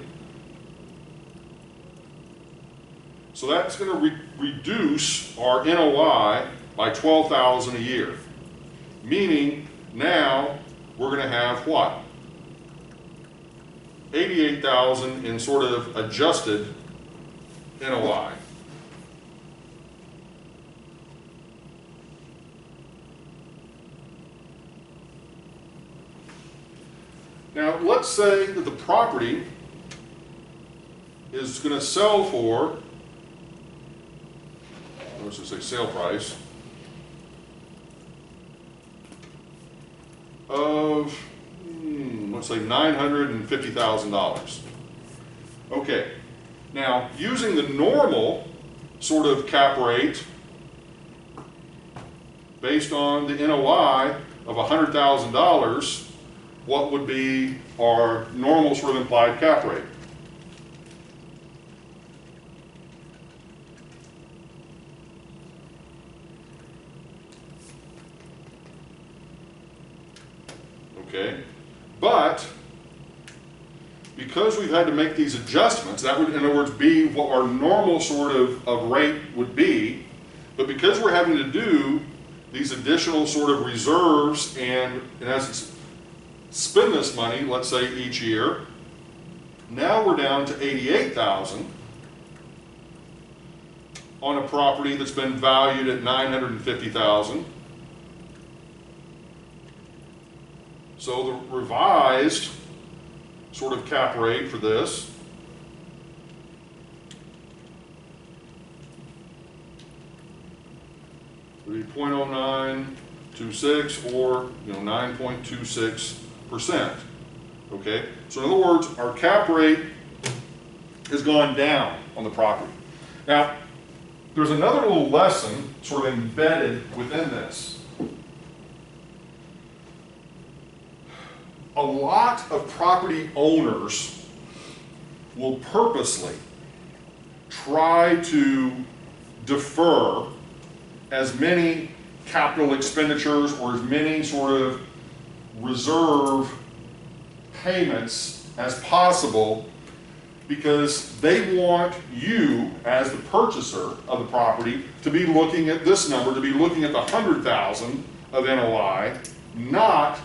So that's going to reduce our NOI by $12,000 a year. Meaning now we're going to have what? $88,000 in sort of adjusted NOI. Now, let's say that the property is going to sell for, let's just say sale price, of, let's say $950,000. Okay, now using the normal sort of cap rate based on the NOI of $100,000, what would be our normal sort of implied cap rate? Okay, but because we've had to make these adjustments, that would, in other words, be what our normal sort of rate would be, but because we're having to do these additional sort of reserves and, in essence, spend this money, let's say, each year, now we're down to $88,000 on a property that's been valued at $950,000. So the revised sort of cap rate for this would be 0.0926 or 9.26%. Okay, so in other words, our cap rate has gone down on the property. Now, there's another little lesson sort of embedded within this. A lot of property owners will purposely try to defer as many capital expenditures or as many sort of reserve payments as possible because they want you, as the purchaser of the property, to be looking at this number, to be looking at the $100,000 of NOI, not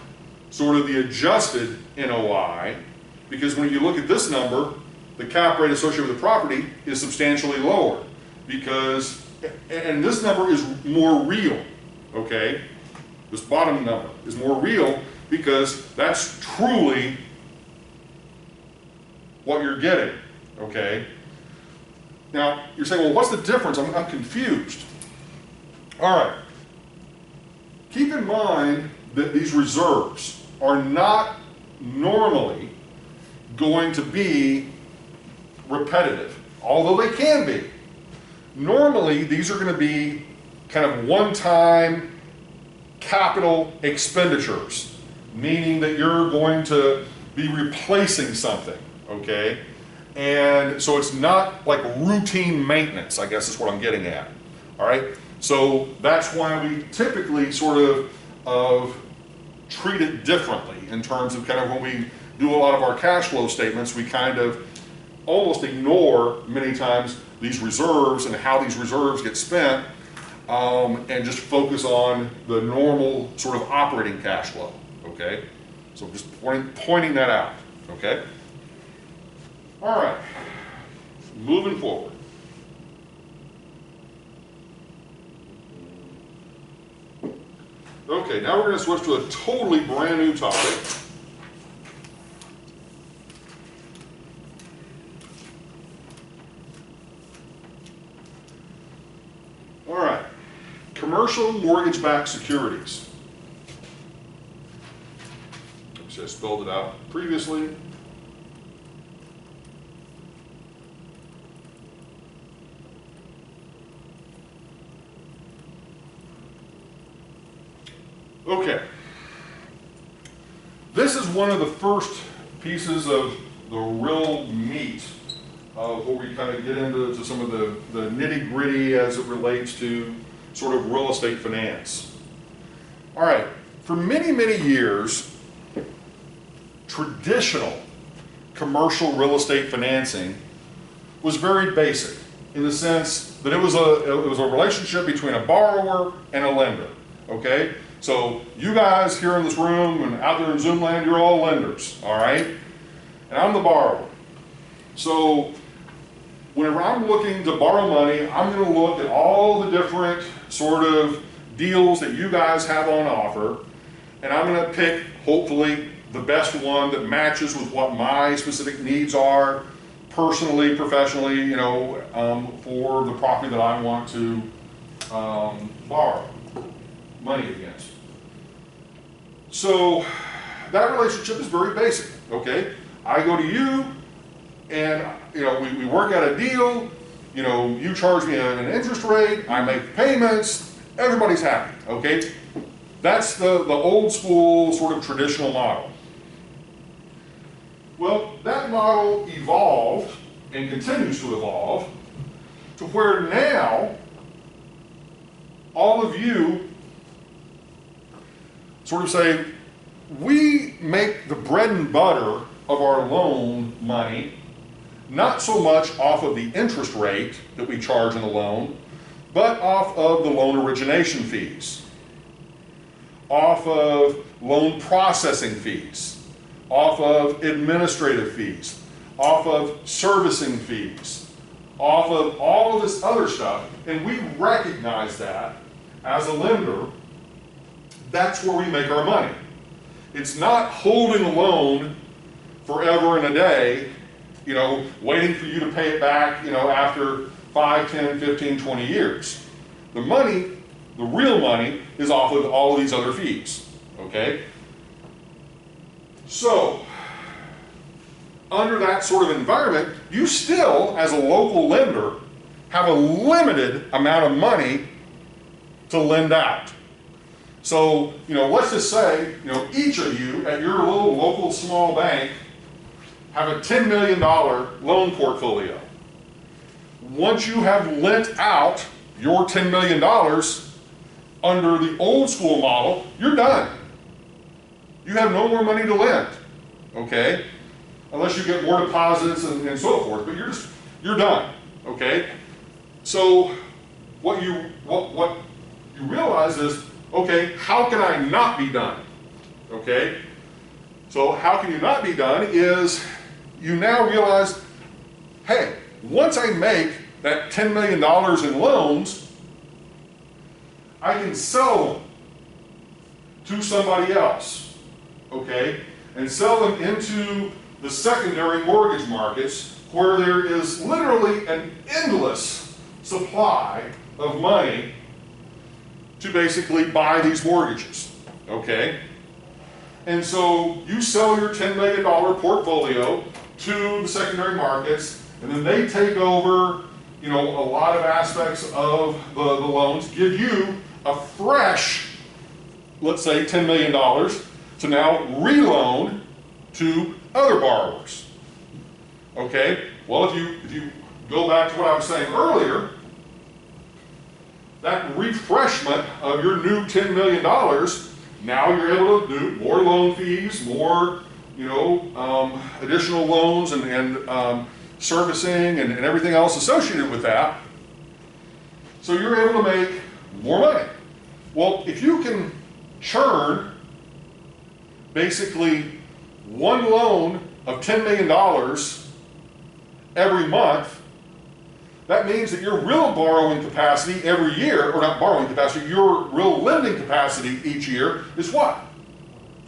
sort of the adjusted NOI, because when you look at this number, the cap rate associated with the property is substantially lower because, and this number is more real, okay? This bottom number is more real because that's truly what you're getting, okay? Now, you're saying, well, what's the difference? I'm confused. All right. Keep in mind that these reserves are not normally going to be repetitive, although they can be. Normally, these are going to be kind of one-time capital expenditures, meaning that you're going to be replacing something, okay? And so it's not like routine maintenance, I guess is what I'm getting at, all right? So that's why we typically sort of treat it differently in terms of kind of when we do a lot of our cash flow statements, we kind of almost ignore many times these reserves and how these reserves get spent, and just focus on the normal sort of operating cash flow, okay? So just pointing that out, okay? All right, moving forward. Okay, now we're going to switch to a totally brand new topic. All right, commercial mortgage-backed securities. I spelled it out previously. Okay. This is one of the first pieces of the real meat of where we kind of get into some of the nitty-gritty as it relates to sort of real estate finance. All right, for many, many years, traditional commercial real estate financing was very basic in the sense that it was a relationship between a borrower and a lender, okay? So you guys here in this room and out there in Zoom land, you're all lenders, all right? And I'm the borrower. So whenever I'm looking to borrow money, I'm going to look at all the different sort of deals that you guys have on offer, and I'm going to pick, hopefully, the best one that matches with what my specific needs are, personally, professionally, you know, for the property that I want to borrow money against. So that relationship is very basic, okay? I go to you and, you know, we work out a deal, you know, you charge me an interest rate, I make payments, everybody's happy, okay? That's the old school sort of traditional model. Well, that model evolved and continues to evolve to where now all of you sort of say, we make the bread and butter of our loan money not so much off of the interest rate that we charge on the loan, but off of the loan origination fees, off of loan processing fees, off of administrative fees, off of servicing fees, off of all of this other stuff, and we recognize that as a lender. That's where we make our money. It's not holding a loan forever and a day, you know, waiting for you to pay it back, you know, after 5, 10, 15, 20 years. The money, the real money, is off of all of these other fees, okay? So, under that sort of environment, you still, as a local lender, have a limited amount of money to lend out. So, you know, let's just say, you know, each of you at your little local small bank have a $10 million loan portfolio. Once you have lent out your $10 million under the old school model, you're done. You have no more money to lend, okay? Unless you get more deposits and so forth, but you're done, okay? So what you realize is, okay, how can I not be done? Okay? So how can you not be done is you now realize, hey, once I make that $10 million in loans, I can sell them to somebody else, okay? And sell them into the secondary mortgage markets where there is literally an endless supply of money to basically buy these mortgages, okay? And so you sell your $10 million portfolio to the secondary markets, and then they take over, you know, a lot of aspects of the loans, give you a fresh, let's say, $10 million to now reloan to other borrowers, okay? Well, if you go back to what I was saying earlier, that refreshment of your new $10 million Now you're able to do more loan fees, more, additional loans and servicing and everything else associated with that. So you're able to make more money. Well, if you can churn basically one loan of $10 million every month, that means that your real borrowing capacity every year, or not borrowing capacity, your real lending capacity each year is what?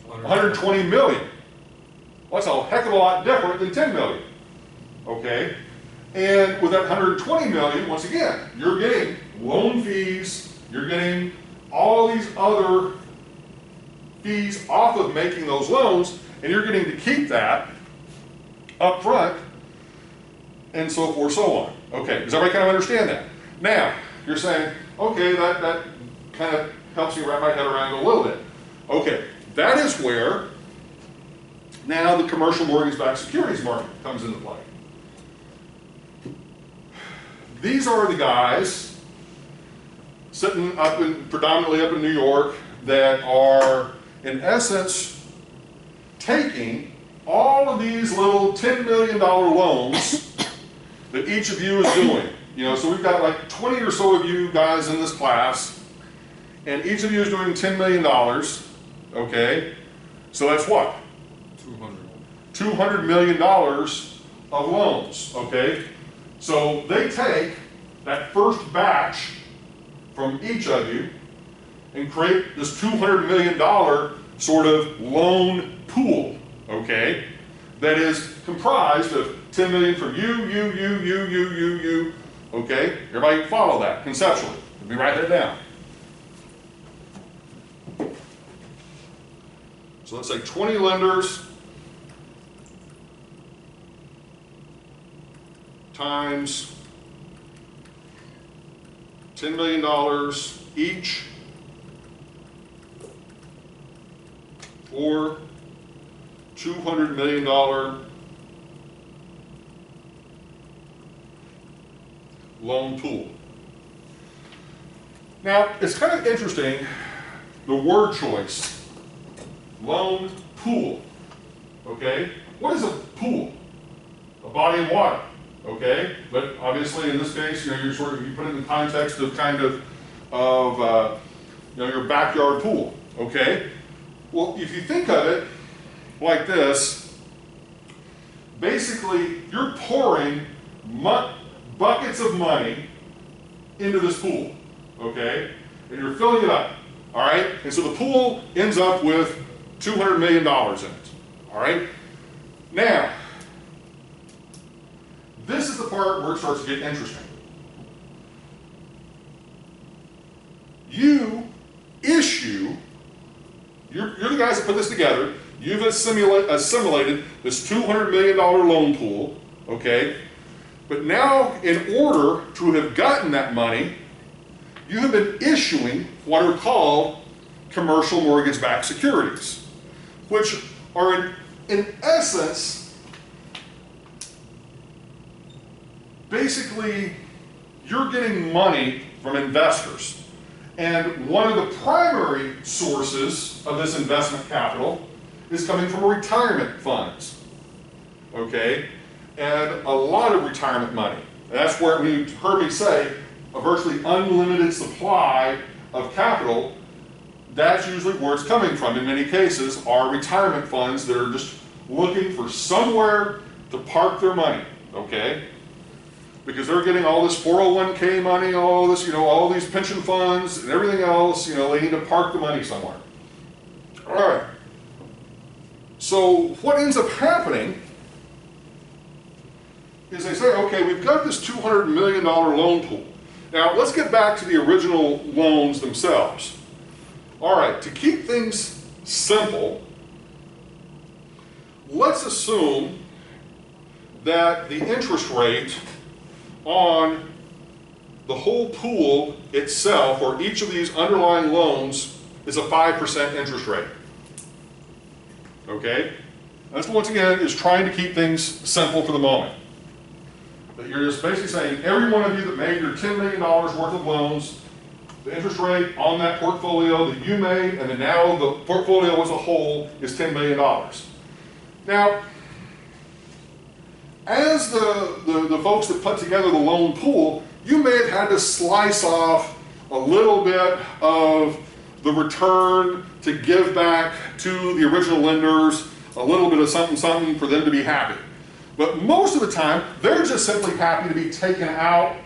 120 million. Well, that's a heck of a lot different than 10 million. Okay? And with that 120 million, once again, you're getting loan fees, you're getting all these other fees off of making those loans, and you're getting to keep that up front, and so forth, so on. Okay, does everybody kind of understand that? Now, you're saying, okay, that kind of helps me wrap my head around it a little bit. Okay, that is where now the commercial mortgage-backed securities market comes into play. These are the guys sitting predominantly up in New York that are, in essence, taking all of these little $10 million loans that each of you is doing. So we've got like 20 or so of you guys in this class, and each of you is doing $10 million, okay? So that's what? 200. $200 million of loans, okay? So they take that first batch from each of you and create this $200 million sort of loan pool, okay? That is comprised of 10 million from you, okay? Everybody follow that conceptually. Let me write that down. So let's say 20 lenders times $10 million each for $200 million loan pool. Now, it's kind of interesting, the word choice, loan pool, okay? What is a pool? A body of water, okay? But obviously in this case, you put it in the context of your backyard pool, okay? Well, if you think of it like this, basically you're pouring buckets of money into this pool, okay? And you're filling it up, all right? And so the pool ends up with $200 million in it, all right? Now, this is the part where it starts to get interesting. You issue, you're the guys that put this together, you've assimilated this $200 million loan pool, okay? But now, in order to have gotten that money, you have been issuing what are called commercial mortgage-backed securities, which are in essence, basically, you're getting money from investors. And one of the primary sources of this investment capital is coming from retirement funds, okay? And a lot of retirement money. That's where you heard me say a virtually unlimited supply of capital. That's usually where it's coming from in many cases, are retirement funds that are just looking for somewhere to park their money, okay? Because they're getting all this 401k money, all this, all these pension funds and everything else, they need to park the money somewhere. All right. So what ends up happening is they say, okay, we've got this $200 million loan pool. Now, let's get back to the original loans themselves. All right, to keep things simple, let's assume that the interest rate on the whole pool itself, or each of these underlying loans, is a 5% interest rate. Okay? That's, once again, is trying to keep things simple for the moment. But you're just basically saying every one of you that made your $10 million worth of loans the interest rate on that portfolio that you made, and then now the portfolio as a whole is $10 million. Now, as the folks that put together the loan pool, you may have had to slice off a little bit of the return to give back to the original lenders, a little bit of something, something for them to be happy. But most of the time, they're just simply happy to be taken out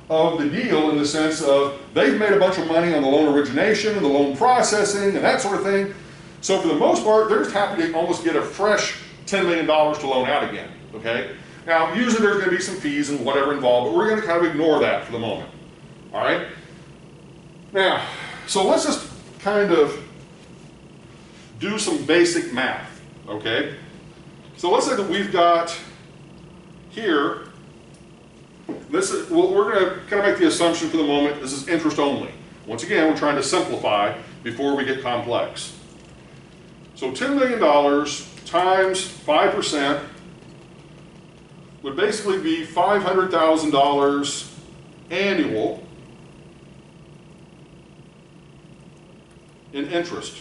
of the deal in the sense of they've made a bunch of money on the loan origination and the loan processing and that sort of thing. So for the most part, they're just happy to almost get a fresh $10 million to loan out again, okay? Now, usually there's going to be some fees and whatever involved, but we're going to kind of ignore that for the moment, all right? Now, so let's just kind of do some basic math, okay? So let's say that we've got here, this is, well, we're going to kind of make the assumption for the moment this is interest only. Once again, we're trying to simplify before we get complex. So $10 million times 5% would basically be $500,000 annual in interest,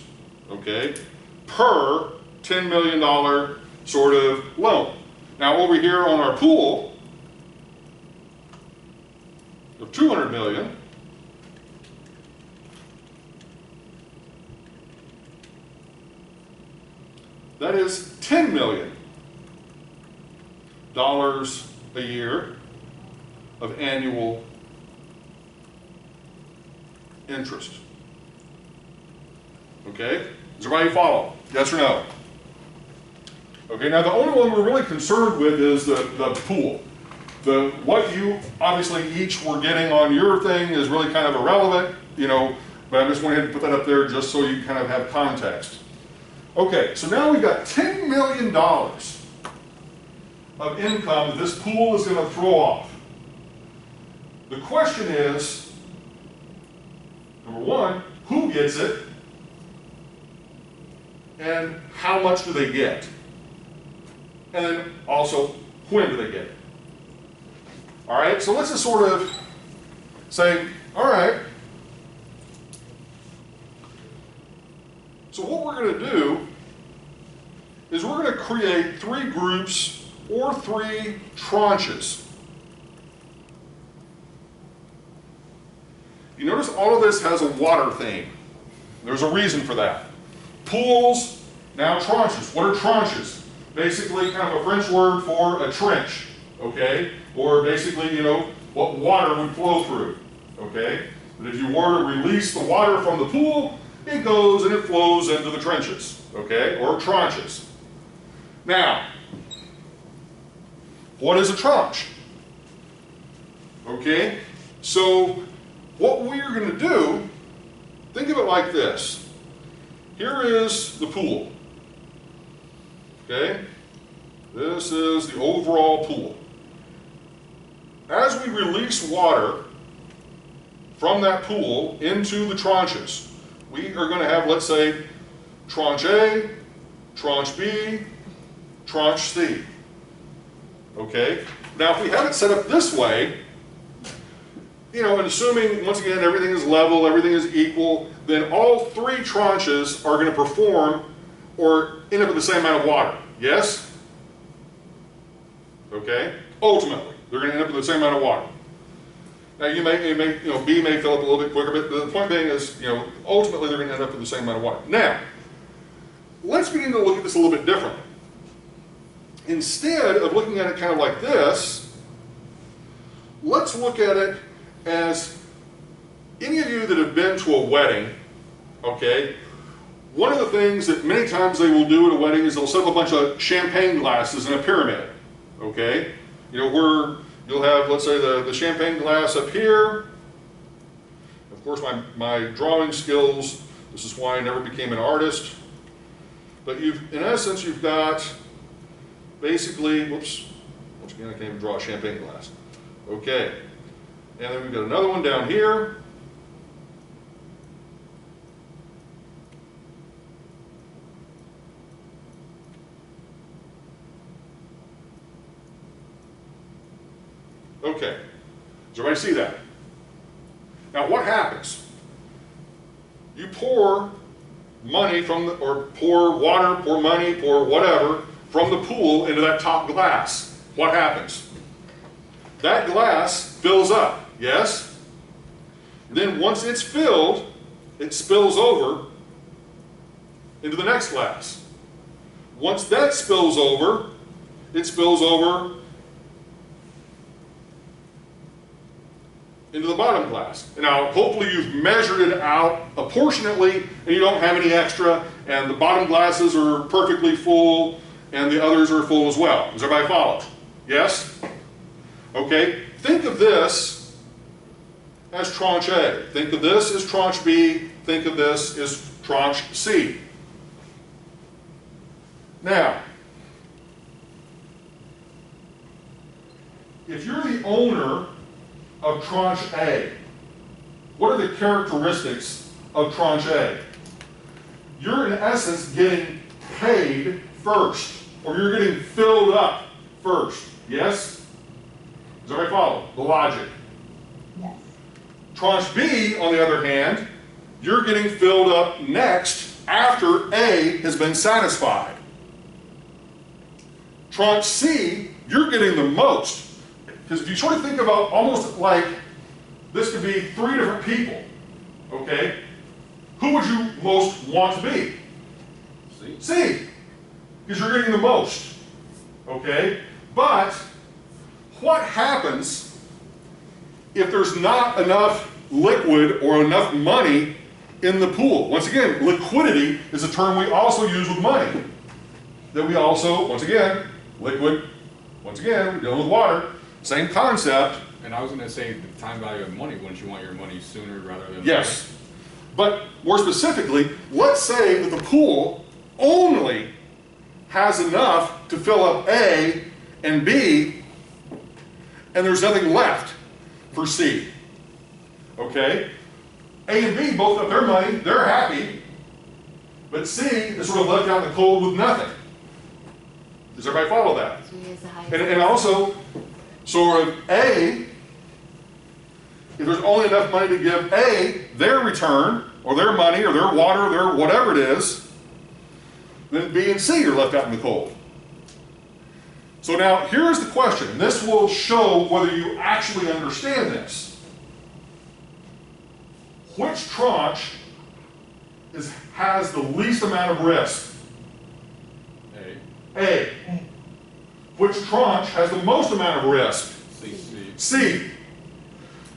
okay, per $10 million sort of loan. Now over here on our pool of $200 million, that is $10 million a year of annual interest. Okay? Does everybody follow? Yes or no? Okay, now the only one we're really concerned with is the pool. What you obviously each were getting on your thing is really kind of irrelevant, you know, but I just went ahead and put that up there just so you kind of have context. Okay, so now we've got $10 million of income that this pool is going to throw off. The question is, number one, who gets it? And how much do they get? And then also, when do they get it? All right, so let's just sort of say, all right, so what we're going to do is we're going to create 3 groups or 3 tranches. You notice all of this has a water theme. There's a reason for that. Pools, now tranches. What are tranches? Basically kind of a French word for a trench, okay? Or basically, you know, what water would flow through, okay? But if you were to release the water from the pool, it goes and it flows into the trenches, okay? Or tranches. Now, what is a tranche? Okay, so what we're going to do, think of it like this. Here is the pool. Okay, this is the overall pool. As we release water from that pool into the tranches, we are going to have, let's say, tranche A, tranche B, tranche C. Okay, now if we have it set up this way, you know, and assuming, once again, everything is level, everything is equal, then all 3 tranches are going to perform or end up with the same amount of water. Yes? Okay? Ultimately, they're going to end up with the same amount of water. Now, you know, B may fill up a little bit quicker, but the point being is, you know, ultimately they're going to end up with the same amount of water. Now, let's begin to look at this a little bit differently. Instead of looking at it kind of like this, let's look at it as any of you that have been to a wedding, okay, one of the things that many times they will do at a wedding is they'll set up a bunch of champagne glasses in a pyramid, okay? You know, where you'll have, let's say, the champagne glass up here. Of course, my drawing skills, this is why I never became an artist. But in essence, you've got basically, whoops, once again, I can't even draw a champagne glass. Okay, and then we've got another one down here. Okay, does everybody see that? Now what happens? you pour money from the, or pour water, pour money, pour whatever from the pool into that top glass. What happens? That glass fills up, yes? Then once it's filled, it spills over into the next glass. Once that spills over, it spills over into the bottom glass. Now, hopefully you've measured it out apportionately and you don't have any extra, and the bottom glasses are perfectly full and the others are full as well. Does everybody follow? Yes? Okay, think of this as tranche A. Think of this as tranche B. Think of this as tranche C. Now, if you're the owner of tranche A, what are the characteristics of tranche A? You're in essence getting paid first, or you're getting filled up first. Yes? Does everybody follow the logic? Yes. Tranche B, on the other hand, you're getting filled up next after A has been satisfied. Tranche C, you're getting the most. Because if you sort of think about almost like this could be three different people, okay? Who would you most want to be? See? C, because you're getting the most, okay? But what happens if there's not enough liquid or enough money in the pool? Once again, liquidity is a term we also use with money. That we also, once again, liquid, once again, we're dealing with water, same concept. And I was gonna say the time value of money, wouldn't you want your money sooner rather than later? Yes. But more specifically, let's say that the pool only has enough to fill up A and B, and there's nothing left for C. Okay? A and B both got their money, they're happy, but C is sort of left out in the cold with nothing. Does everybody follow that? So he has the highest. And also, sort of A, if there's only enough money to give A their return, or their money, or their water, or their whatever it is, then B and C are left out in the cold. So now, here's the question, and this will show whether you actually understand this. Which tranche has the least amount of risk? A. Which tranche has the most amount of risk? C. C.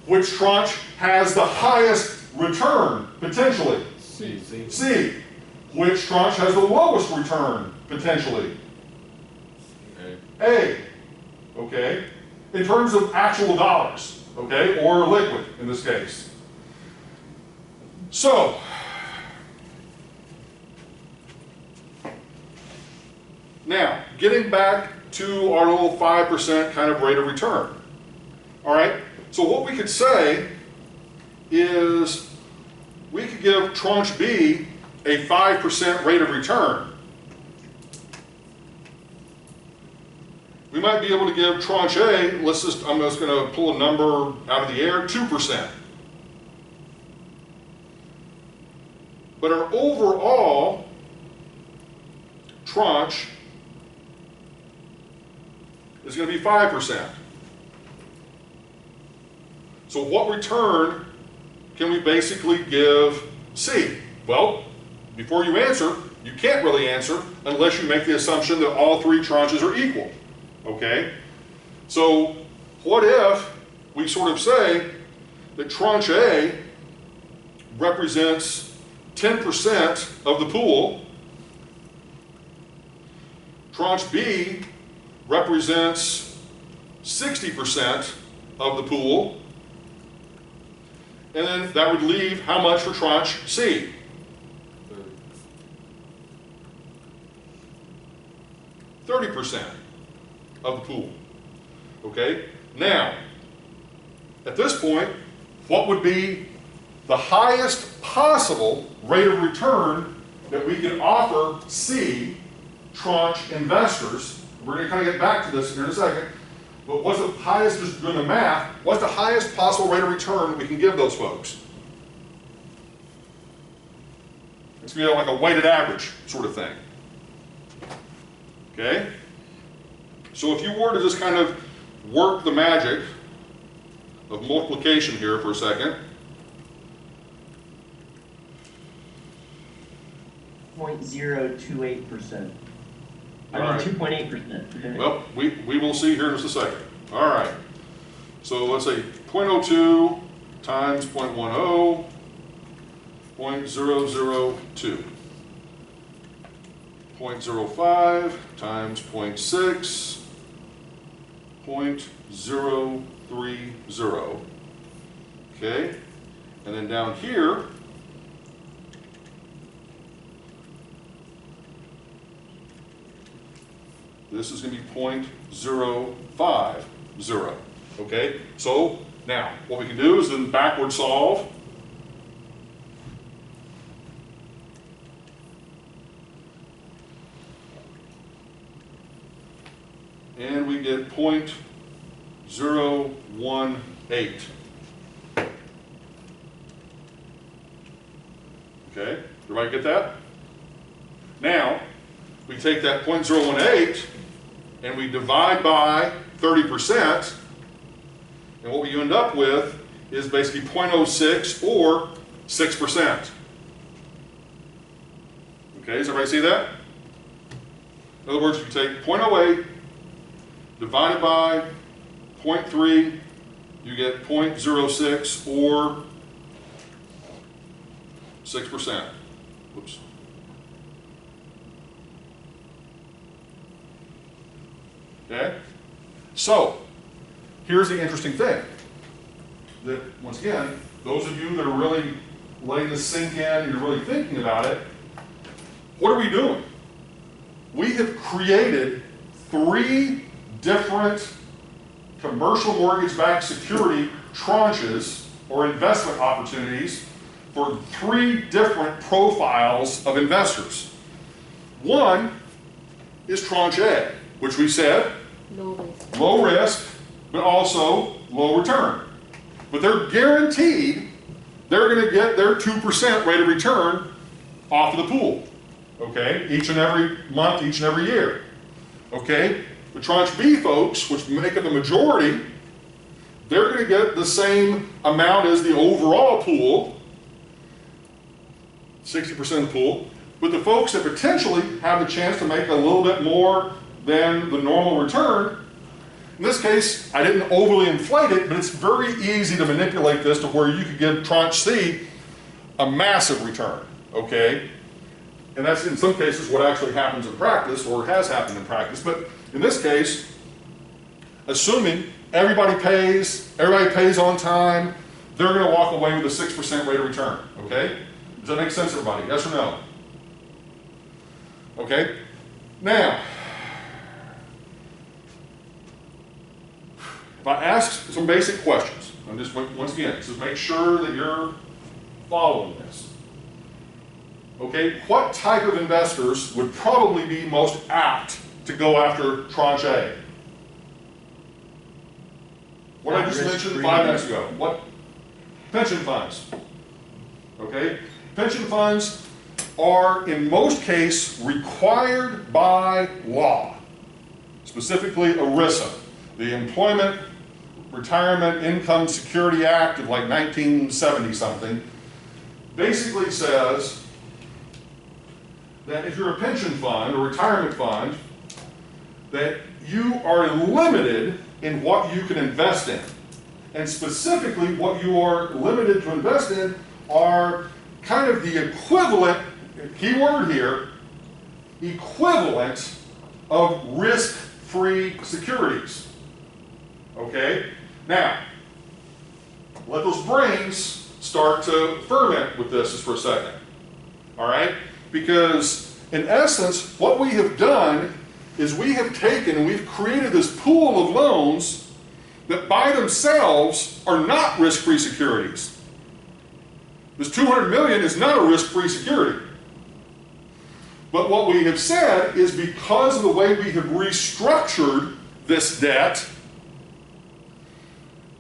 Which tranche has the highest return, potentially? C. C. Which tranche has the lowest return, potentially? A. Okay? In terms of actual dollars, okay? Or liquid, in this case. So, now, getting back to our little 5% kind of rate of return. All right? So what we could say is we could give tranche B a 5% rate of return. We might be able to give tranche A, I'm just going to pull a number out of the air, 2%. But our overall tranche is going to be 5%. So what return can we basically give C? Well, before you answer, you can't really answer unless you make the assumption that all three tranches are equal. Okay? So what if we sort of say that tranche A represents 10% of the pool, tranche B represents 60% of the pool, and then that would leave how much for tranche C? 30% of the pool. Okay? Now, at this point, what would be the highest possible rate of return that we can offer C tranche investors? We're going to kind of get back to this here in a second. But what's the highest, just doing the math, what's the highest possible rate of return we can give those folks? It's going to be like a weighted average sort of thing. Okay? So if you were to just kind of work the magic of multiplication here for a second. 0.028%. I All mean, right. 2.8%. Well, we will see here in just a second. All right. So let's say 0.02 times 0.10, 0.002. 0.05 times 0.6, 0.030. Okay? And then down here, this is going to be 0.050. Okay? So now, what we can do is then backward solve. And we get 0.018. Okay? Everybody get that? Now, we take that 0.018 and we divide by 30%, and what we end up with is basically 0.06 or 6%. Okay, does everybody see that? In other words, if you take 0.08 divided by 0.3, you get 0.06 or 6%. Whoops. Okay? So, here's the interesting thing. That, once again, those of you that are really letting this sink in and you're really thinking about it, what are we doing? We have created 3 different commercial mortgage-backed security tranches or investment opportunities for 3 different profiles of investors. One is tranche A, which we said, low risk, but also low return. But they're guaranteed they're going to get their 2% rate of return off of the pool. Okay, each and every month, each and every year. Okay, the tranche B folks, which make up the majority, they're going to get the same amount as the overall pool, 60% of the pool, but the folks that potentially have the chance to make a little bit more than the normal return, in this case, I didn't overly inflate it, but it's very easy to manipulate this to where you could give tranche C a massive return, okay? And that's in some cases what actually happens in practice, or has happened in practice. But in this case, assuming everybody pays on time, they're going to walk away with a 6% rate of return. Okay? Does that make sense, everybody? Yes or no? Okay? Now, if I ask some basic questions, I'm just, once again, just make sure that you're following this. Okay, what type of investors would probably be most apt to go after tranche A? What I just mentioned 5 minutes ago. What? Pension funds. Okay, pension funds are in most cases required by law, specifically ERISA, the Employment Retirement Income Security Act of like 1970 something, basically says that if you're a pension fund or retirement fund, that you are limited in what you can invest in. And specifically, what you are limited to invest in are kind of the equivalent, key word here, equivalent of risk-free securities. Okay? Now, let those brains start to ferment with this just for a second. All right? Because in essence, what we have done is we have taken and we've created this pool of loans that by themselves are not risk-free securities. This $200 million is not a risk-free security. But what we have said is because of the way we have restructured this debt,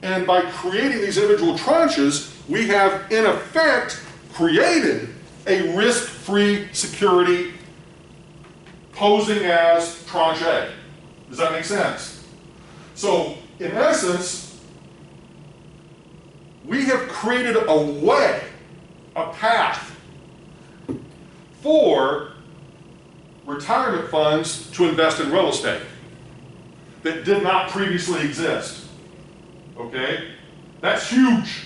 and by creating these individual tranches, we have in effect created a risk-free security posing as tranche A. Does that make sense? So, in essence, we have created a way, a path for retirement funds to invest in real estate that did not previously exist. Okay? That's huge.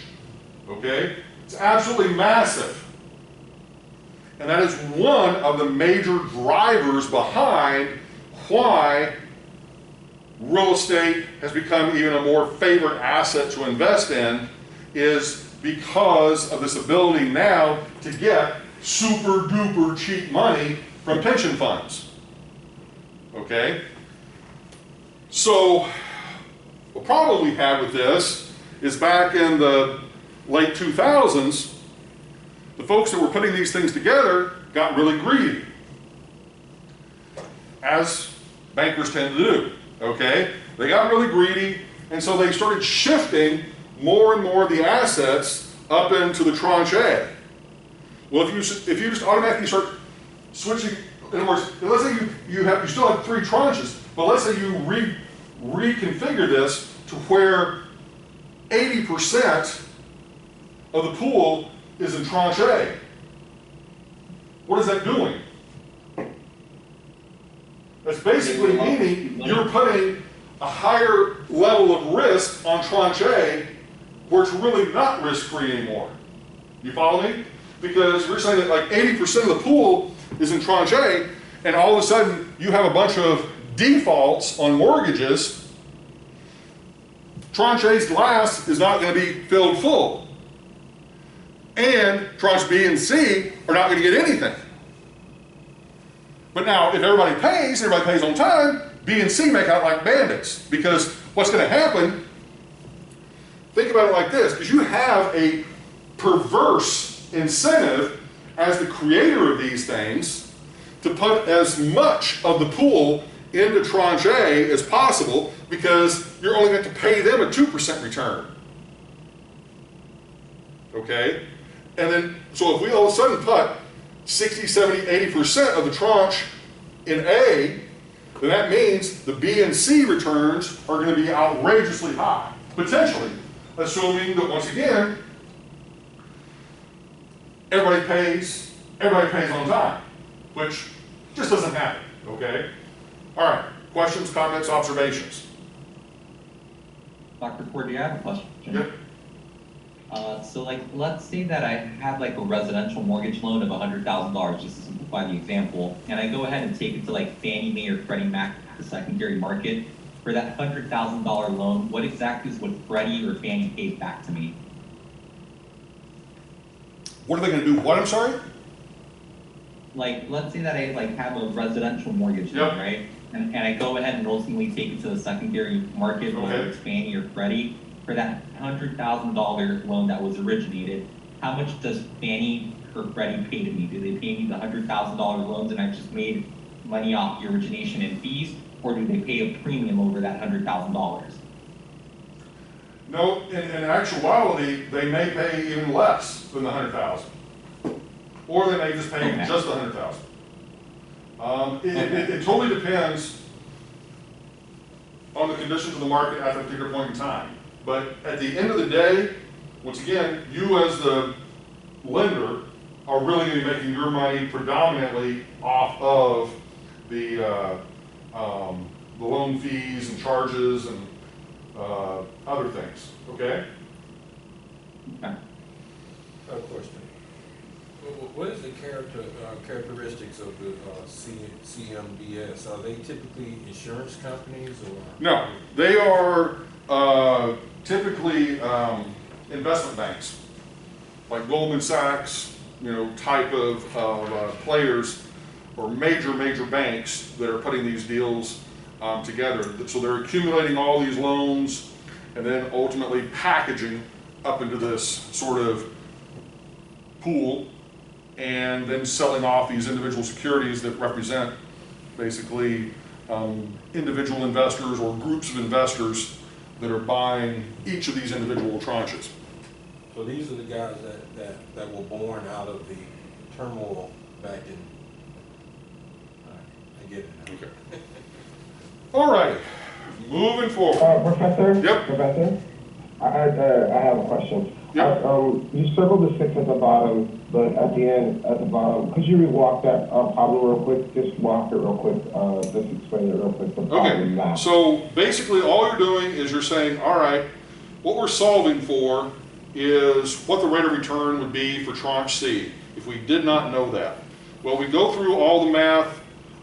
Okay? It's absolutely massive. And that is one of the major drivers behind why real estate has become even a more favored asset to invest in, is because of this ability now to get super duper cheap money from pension funds. Okay? So, the problem we had with this is back in the late 2000s, the folks that were putting these things together got really greedy, as bankers tend to do, okay? They got really greedy, and so they started shifting more and more of the assets up into the tranche A. Well, if you just automatically start switching, in other words, let's say you still have 3 tranches, but let's say you reconfigure this to where 80% of the pool is in tranche A. What is that doing? That's basically meaning you're putting a higher level of risk on tranche A where it's really not risk-free anymore. You follow me? Because we're saying that like 80% of the pool is in tranche A, and all of a sudden you have a bunch of defaults on mortgages. Tranche A's glass is not going to be filled full. And tranche B and C are not going to get anything. But now, if everybody pays on time, B and C make out like bandits. Because what's going to happen, think about it like this, because you have a perverse incentive as the creator of these things to put as much of the pool into tranche A as possible, because you're only going to pay them a 2% return. Okay? And then, so if we all of a sudden put 60, 70, 80% of the tranche in A, then that means the B and C returns are going to be outrageously high, potentially, assuming that once again, everybody pays on time, which just doesn't happen, okay? All right, questions, comments, observations? Dr. Ford, do you have a question? Yep. So like, let's say that I have like a residential mortgage loan of $100,000, just to simplify the example, and I go ahead and take it to like Fannie Mae or Freddie Mac, the secondary market. For that $100,000 loan, what exactly is what Freddie or Fannie paid back to me? What are they going to do? What, I'm sorry? Like, let's say that I like have a residential mortgage loan, Yep. right? And I go ahead and ultimately take it to the secondary market, whether Okay. it's Fannie or Freddie. For that $100,000 loan that was originated, how much does Fannie or Freddie pay to me? Do they pay me the $100,000 loans and I just made money off the origination and fees, or do they pay a premium over that $100,000? No, in actuality, they may pay even less than the $100,000, or they may just pay Okay. just the $100,000. It totally depends on the conditions of the market at that particular point in time. But at the end of the day, once again, you as the lender are really going to be making your money predominantly off of the loan fees and charges and other things, okay? Okay. I have a question. What is the characteristics of the CMBS? Are they typically insurance companies or? No, they are typically investment banks, like Goldman Sachs, type of players, or major banks that are putting these deals together. So they're accumulating all these loans and then ultimately packaging up into this sort of pool, and then selling off these individual securities that represent basically individual investors or groups of investors that are buying each of these individual tranches. So these are the guys that were born out of the turmoil back in, I get it now. Okay. All right, moving forward. Professor? Yep. Professor? I have a question. Yep. You circled the 6 at the bottom, but at the end, at the bottom, could you rewalk that, Pablo, real quick? Just walk it real quick, just explain it real quick. The bottom Okay, map. so basically all you're doing is you're saying, all right, what we're solving for is what the rate of return would be for tranche C, if we did not know that. Well, we go through all the math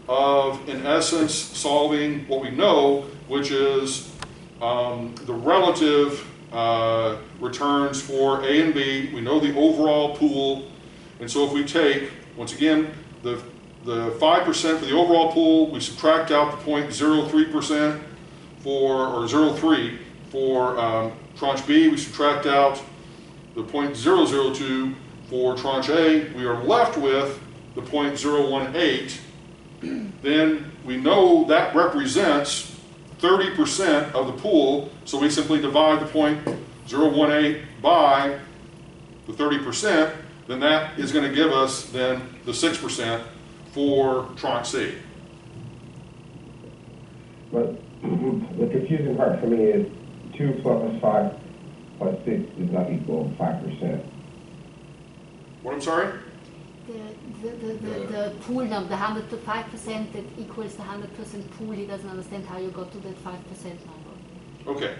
of, in essence, solving what we know, which is the relative returns for A and B. We know the overall pool, and so if we take, once again, the 5% for the overall pool, we subtract out the 0.03% for, or 0.03 for tranche B, we subtract out the 0.002 for tranche A, we are left with the 0.018. Then we know that represents 30% of the pool, so we simply divide the 0.018 by the 30%, then that is going to give us then the 6% for tranche C. But the confusing part for me is 2 plus 5 plus 6 is not equal 5%. What, I'm sorry? The pool number, the 105% that equals the 100% pool, he doesn't understand how you got to that 5% number. Okay.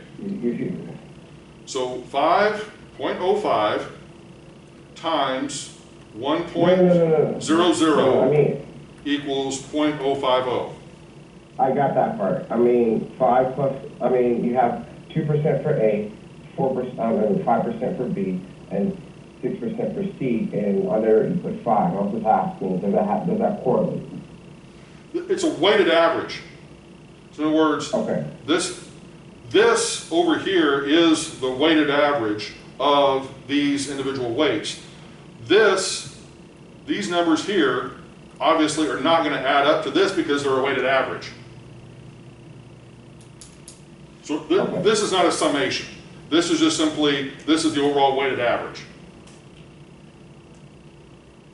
So 5.05 times 1.00 equals 0.050. I got that part. I mean, 5 plus, I mean, you have 2% for A, 4%, 5% for B, and 6% for C, and on there you put 5. I was just asking, does that correlate? It's a weighted average. So in other words, okay. This over here is the weighted average of these individual weights. These numbers here obviously are not going to add up to this because they're a weighted average. So this is not a summation. This is just simply, this is the overall weighted average.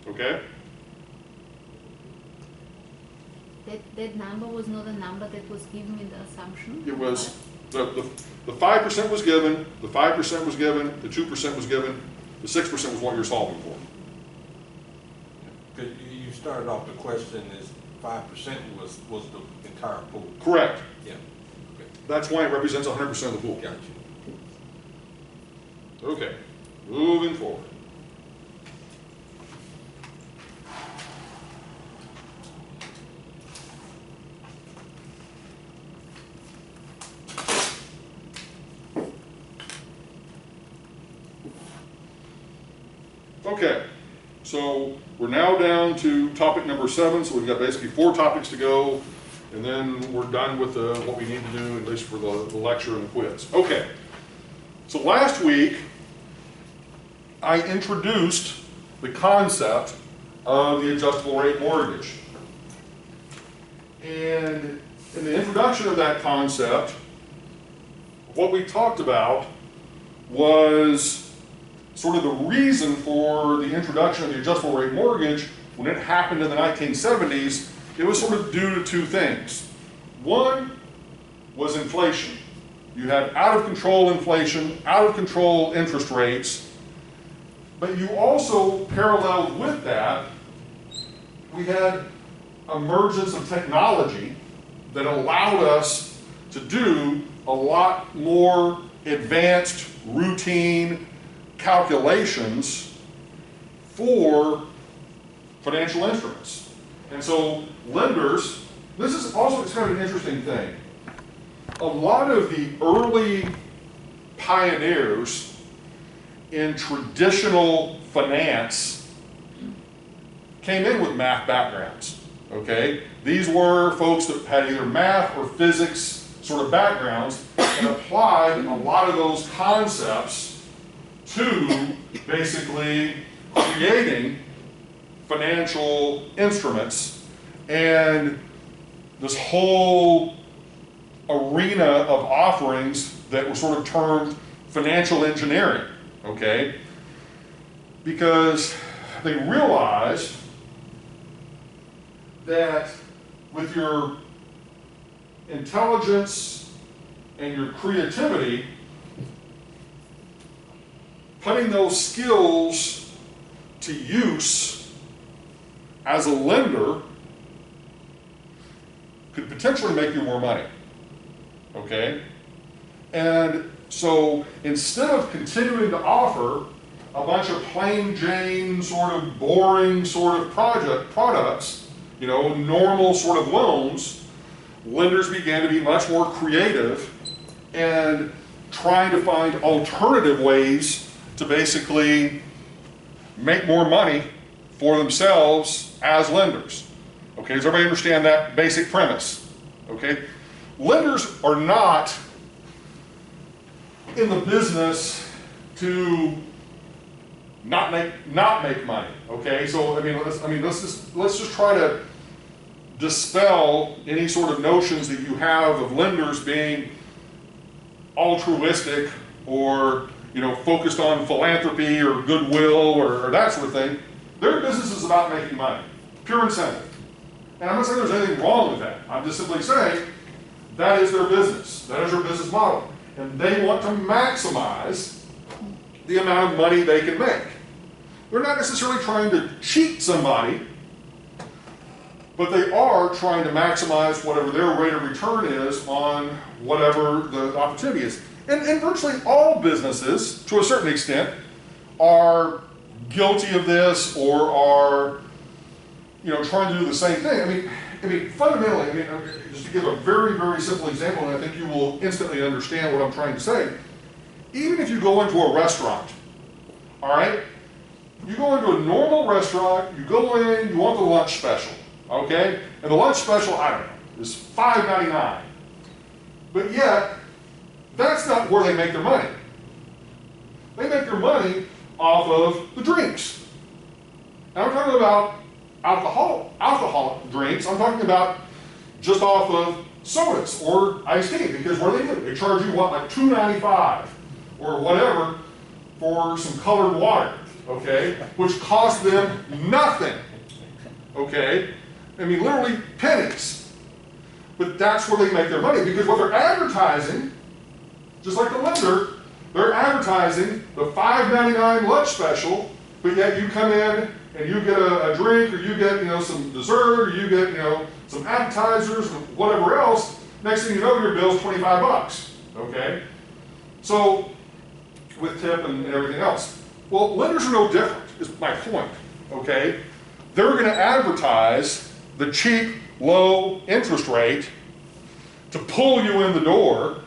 Okay? That number was not a number that was given in the assumption? It was, the 5% was given, the 5% was given, the 2% was given, the 6% was what you're solving for. Because you started off the question as 5% was the entire pool. Correct. Yeah. Okay. That's why it represents 100% of the pool. Gotcha. Okay, moving forward. Okay, so we're now down to topic number 7, so we've got basically 4 topics to go, and then we're done with what we need to do, at least for the lecture and the quiz. Okay, so last week, I introduced the concept of the adjustable rate mortgage. And in the introduction of that concept, what we talked about was sort of the reason for the introduction of the adjustable rate mortgage. When it happened in the 1970s, it was sort of due to 2 things. One was inflation. You had out of control inflation, out of control interest rates, but you also, paralleled with that, we had emergence of technology that allowed us to do a lot more advanced routine calculations for financial instruments. And so lenders, this is also, it's kind of an interesting thing. A lot of the early pioneers in traditional finance came in with math backgrounds, okay? These were folks that had either math or physics sort of backgrounds and applied a lot of those concepts to basically creating financial instruments and this whole arena of offerings that were sort of termed financial engineering, okay? Because they realized that with your intelligence and your creativity, putting those skills to use as a lender could potentially make you more money, okay? And so instead of continuing to offer a bunch of plain Jane, sort of boring sort of products, you know, normal sort of loans, lenders began to be much more creative and trying to find alternative ways to basically make more money for themselves as lenders. Okay, does everybody understand that basic premise? Okay, lenders are not in the business to not make money. Okay, so let's just try to dispel any sort of notions that you have of lenders being altruistic or, you know, focused on philanthropy or goodwill or that sort of thing. Their business is about making money, pure and simple. And I'm not saying there's anything wrong with that. I'm just simply saying that is their business. That is their business model. And they want to maximize the amount of money they can make. They're not necessarily trying to cheat somebody, but they are trying to maximize whatever their rate of return is on whatever the opportunity is. And virtually all businesses, to a certain extent, are guilty of this or are, you know, trying to do the same thing. I mean, fundamentally, just to give a very, very simple example, and I think you will instantly understand what I'm trying to say. Even if you go into a restaurant, all right? You go into a normal restaurant, you go in, you want the lunch special, okay? And the lunch special, I don't know, is $5.99. But yet, that's not where they make their money. They make their money off of the drinks. And I'm talking about alcoholic drinks. I'm talking about just off of sodas or iced tea, because what do? They charge you, what, like $2.95 or whatever for some colored water, okay, which costs them nothing, okay? I mean, literally pennies. But that's where they make their money, because what they're advertising, just like the lender, they're advertising the $5.99 lunch special, but yet you come in and you get a drink, or you get, you know, some dessert, or you get, you know, some appetizers, or whatever else. Next thing you know, your bill's $25, okay? So, with tip and everything else. Well, lenders are no different, is my point, okay? They're going to advertise the cheap, low interest rate to pull you in the door,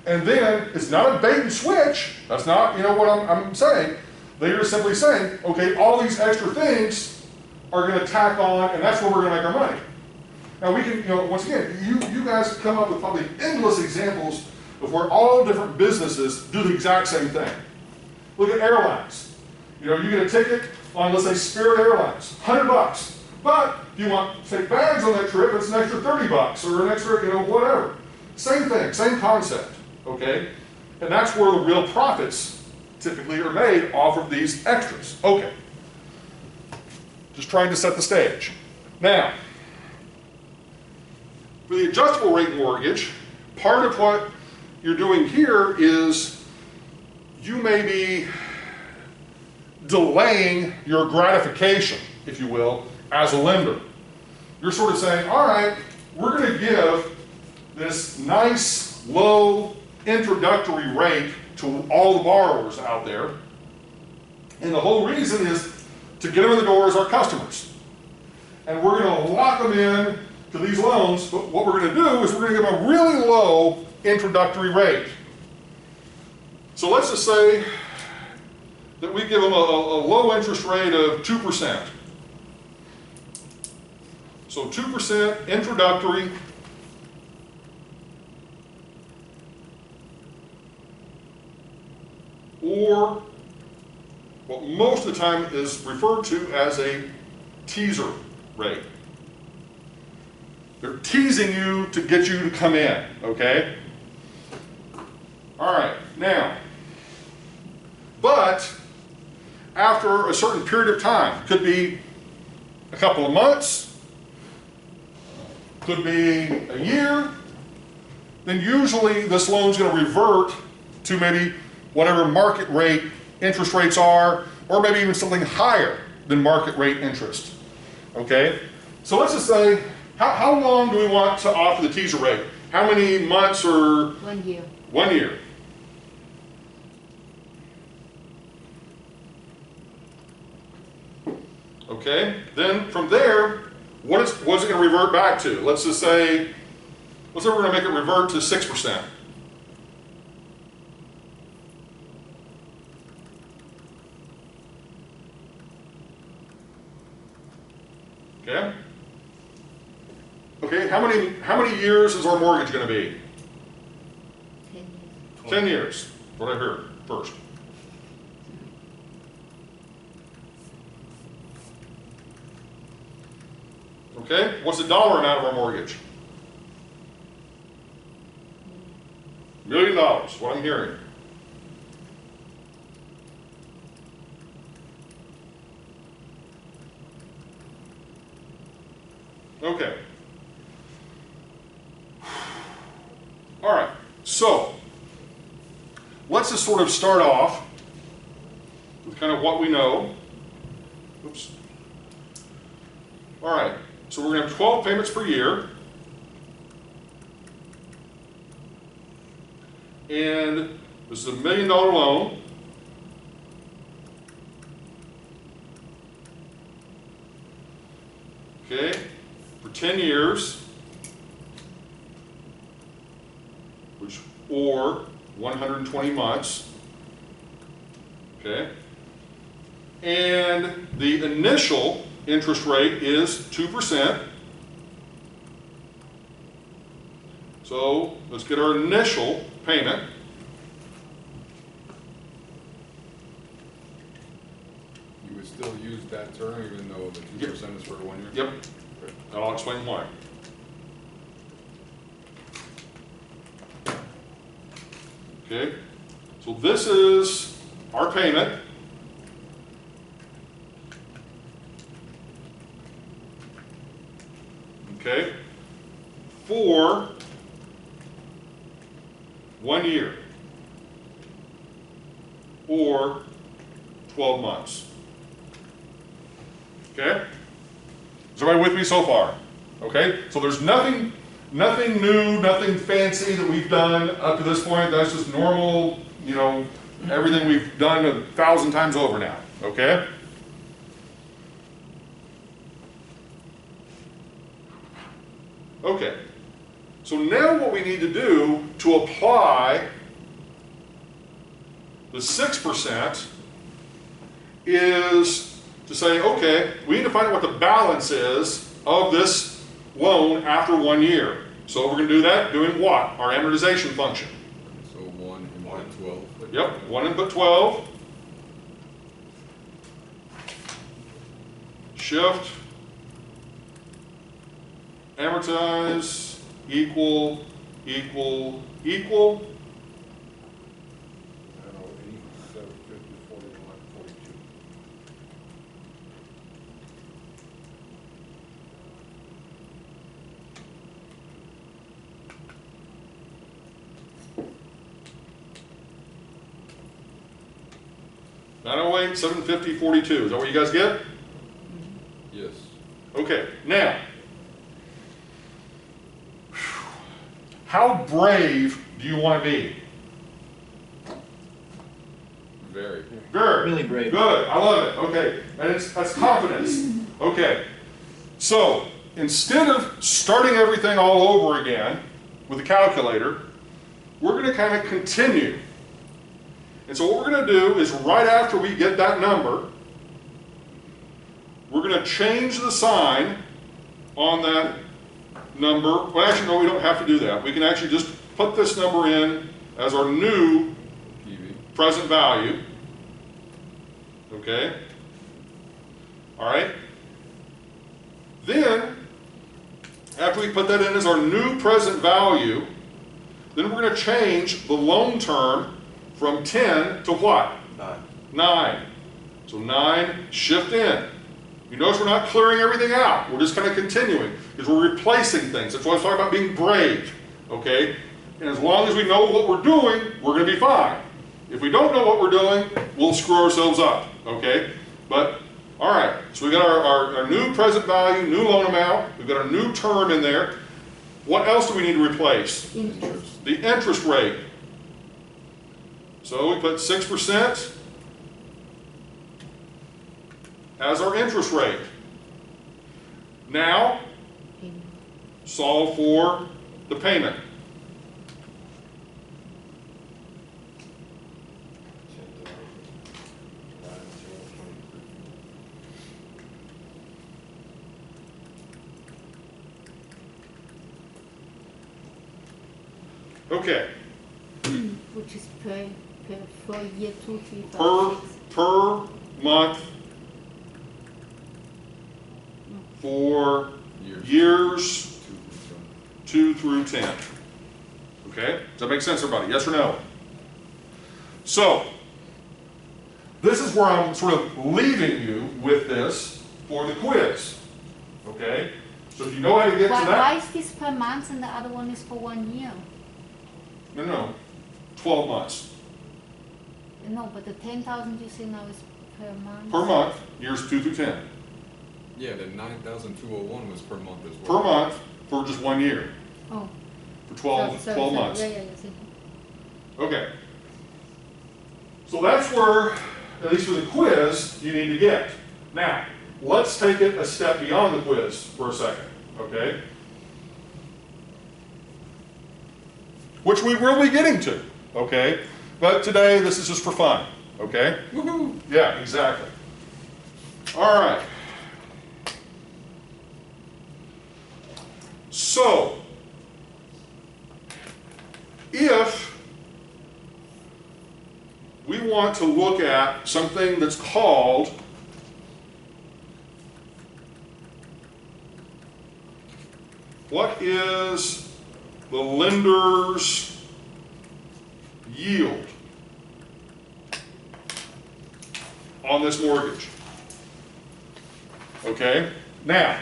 and then it's not a bait and switch. That's not, you know, what I'm saying. They're simply saying, okay, all these extra things are going to tack on, and that's where we're going to make our money. Now we can, you know, once again, you guys come up with probably endless examples of where all different businesses do the exact same thing. Look at airlines. You know, you get a ticket on, let's say, Spirit Airlines, $100. But if you want to take bags on that trip, it's an extra $30 or an extra, you know, whatever. Same thing, same concept, okay? And that's where the real profits typically are made off of these extras. Okay. Just trying to set the stage. Now, for the adjustable rate mortgage, part of what you're doing here is you may be delaying your gratification, if you will, as a lender. You're sort of saying, all right, we're going to give this nice, low, introductory rate to all the borrowers out there. And the whole reason is to get them in the door as our customers. And we're going to lock them in to these loans, but what we're going to do is we're going to give them a really low introductory rate. So let's just say that we give them a low interest rate of 2%. So 2% introductory. Or what most of the time is referred to as a teaser rate. They're teasing you to get you to come in, okay? All right, now, but after a certain period of time. Could be a couple of months, could be a year, then usually this loan's going to revert to maybe whatever market rate interest rates are, or maybe even something higher than market rate interest. Okay? So let's just say, how long do we want to offer the teaser rate? How many months or? 1 year. 1 year. Okay, then from there, what's it going to revert back to? Let's just say, let's say we're going to make it revert to 6%. Okay. Okay, how many years is our mortgage going to be? 10 years. 10 years. What I heard first. Okay, what's the dollar amount of our mortgage? $1 million, what I'm hearing. Okay. All right, so let's just sort of start off with kind of what we know. Oops. All right, so we're going to have 12 payments per year. And this is a $1 million loan. Okay, for 10 years, or 120 months. Okay, and the initial interest rate is 2%. So let's get our initial payment. You would still use that term even though the 2% is for 1 year? Yep, Okay. and I'll explain why. Okay, so this is our payment. Okay, for 1 year or 12 months. Okay, is everybody with me so far? Okay, so there's nothing new, nothing fancy that we've done up to this point. That's just normal, you know, everything we've done 1,000 times over now. Okay. Okay, so now what we need to do to apply the 6% is to say, okay, we need to find out what the balance is of this loan after 1 year. So we're going to do that doing what? Our amortization function. So 1 input 12. Yep, 1 input 12. Shift. Amortize, equal. I don't know, 87, 50, 41, 42. $908, $750, $42. Is that what you guys get? Yes. Okay, now, how brave do you want to be? Very. Good. Really brave. Good. I love it. Okay. And that's confidence. Okay. So instead of starting everything all over again with a calculator, we're going to kind of continue. And so what we're going to do is right after we get that number, we're going to change the sign on that number. Well, actually, no, we don't have to do that. We can actually just put this number in as our new PV. present value. Okay? All right? Then, after we put that in as our new present value, then we're going to change the loan term from 10 to what? 9. 9. So 9, shift in. You notice we're not clearing everything out. We're just kind of continuing because we're replacing things. That's why I was talking about being brave, okay? And as long as we know what we're doing, we're going to be fine. If we don't know what we're doing, we'll screw ourselves up, okay? But, all right, so we got our new present value, new loan amount. We've got our new term in there. What else do we need to replace? Interest. The interest rate. So we put 6% as our interest rate. Now, solve for the payment. Okay. Which is per year 2, 3, 5, Per 6. month for years 2 through 10. Okay? Does that make sense, everybody? Yes or no? So, this is where I'm sort of leaving you with this for the quiz. Okay? So if you know how to get to Why that. is this per month and the other one is for 1 year? No. 12 months. No, but the 10,000 you say now is per month. Per month, years 2 through 10. Yeah, the 9,201 was per month as well. Per month for just 1 year. Oh. For 12 Sorry. months. Yeah, see. Okay. So that's where, at least for the quiz, you need to get. Now, let's take it a step beyond the quiz for a second, okay? Which we will be getting to, okay? But today, this is just for fun, okay? Woohoo! Yeah, exactly. All right. So, if we want to look at something that's called what is the lender's yield on this mortgage. Okay? Now,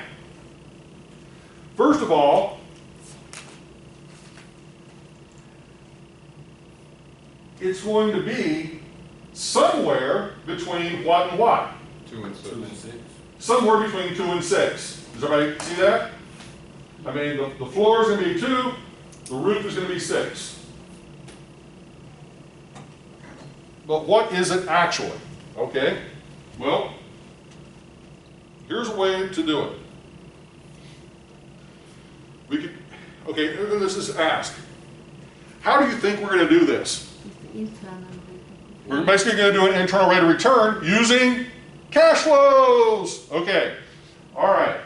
first of all, it's going to be somewhere between what and what? 2 and 6. 2 and 6. Somewhere between 2 and 6. Does everybody see that? I mean, the floor is going to be 2, the roof is going to be 6. But what is it actually? Okay, well, here's a way to do it. We could, okay, let's just ask, how do you think we're going to do this? Internal. We're basically going to do an internal rate of return using cash flows. Okay, all right.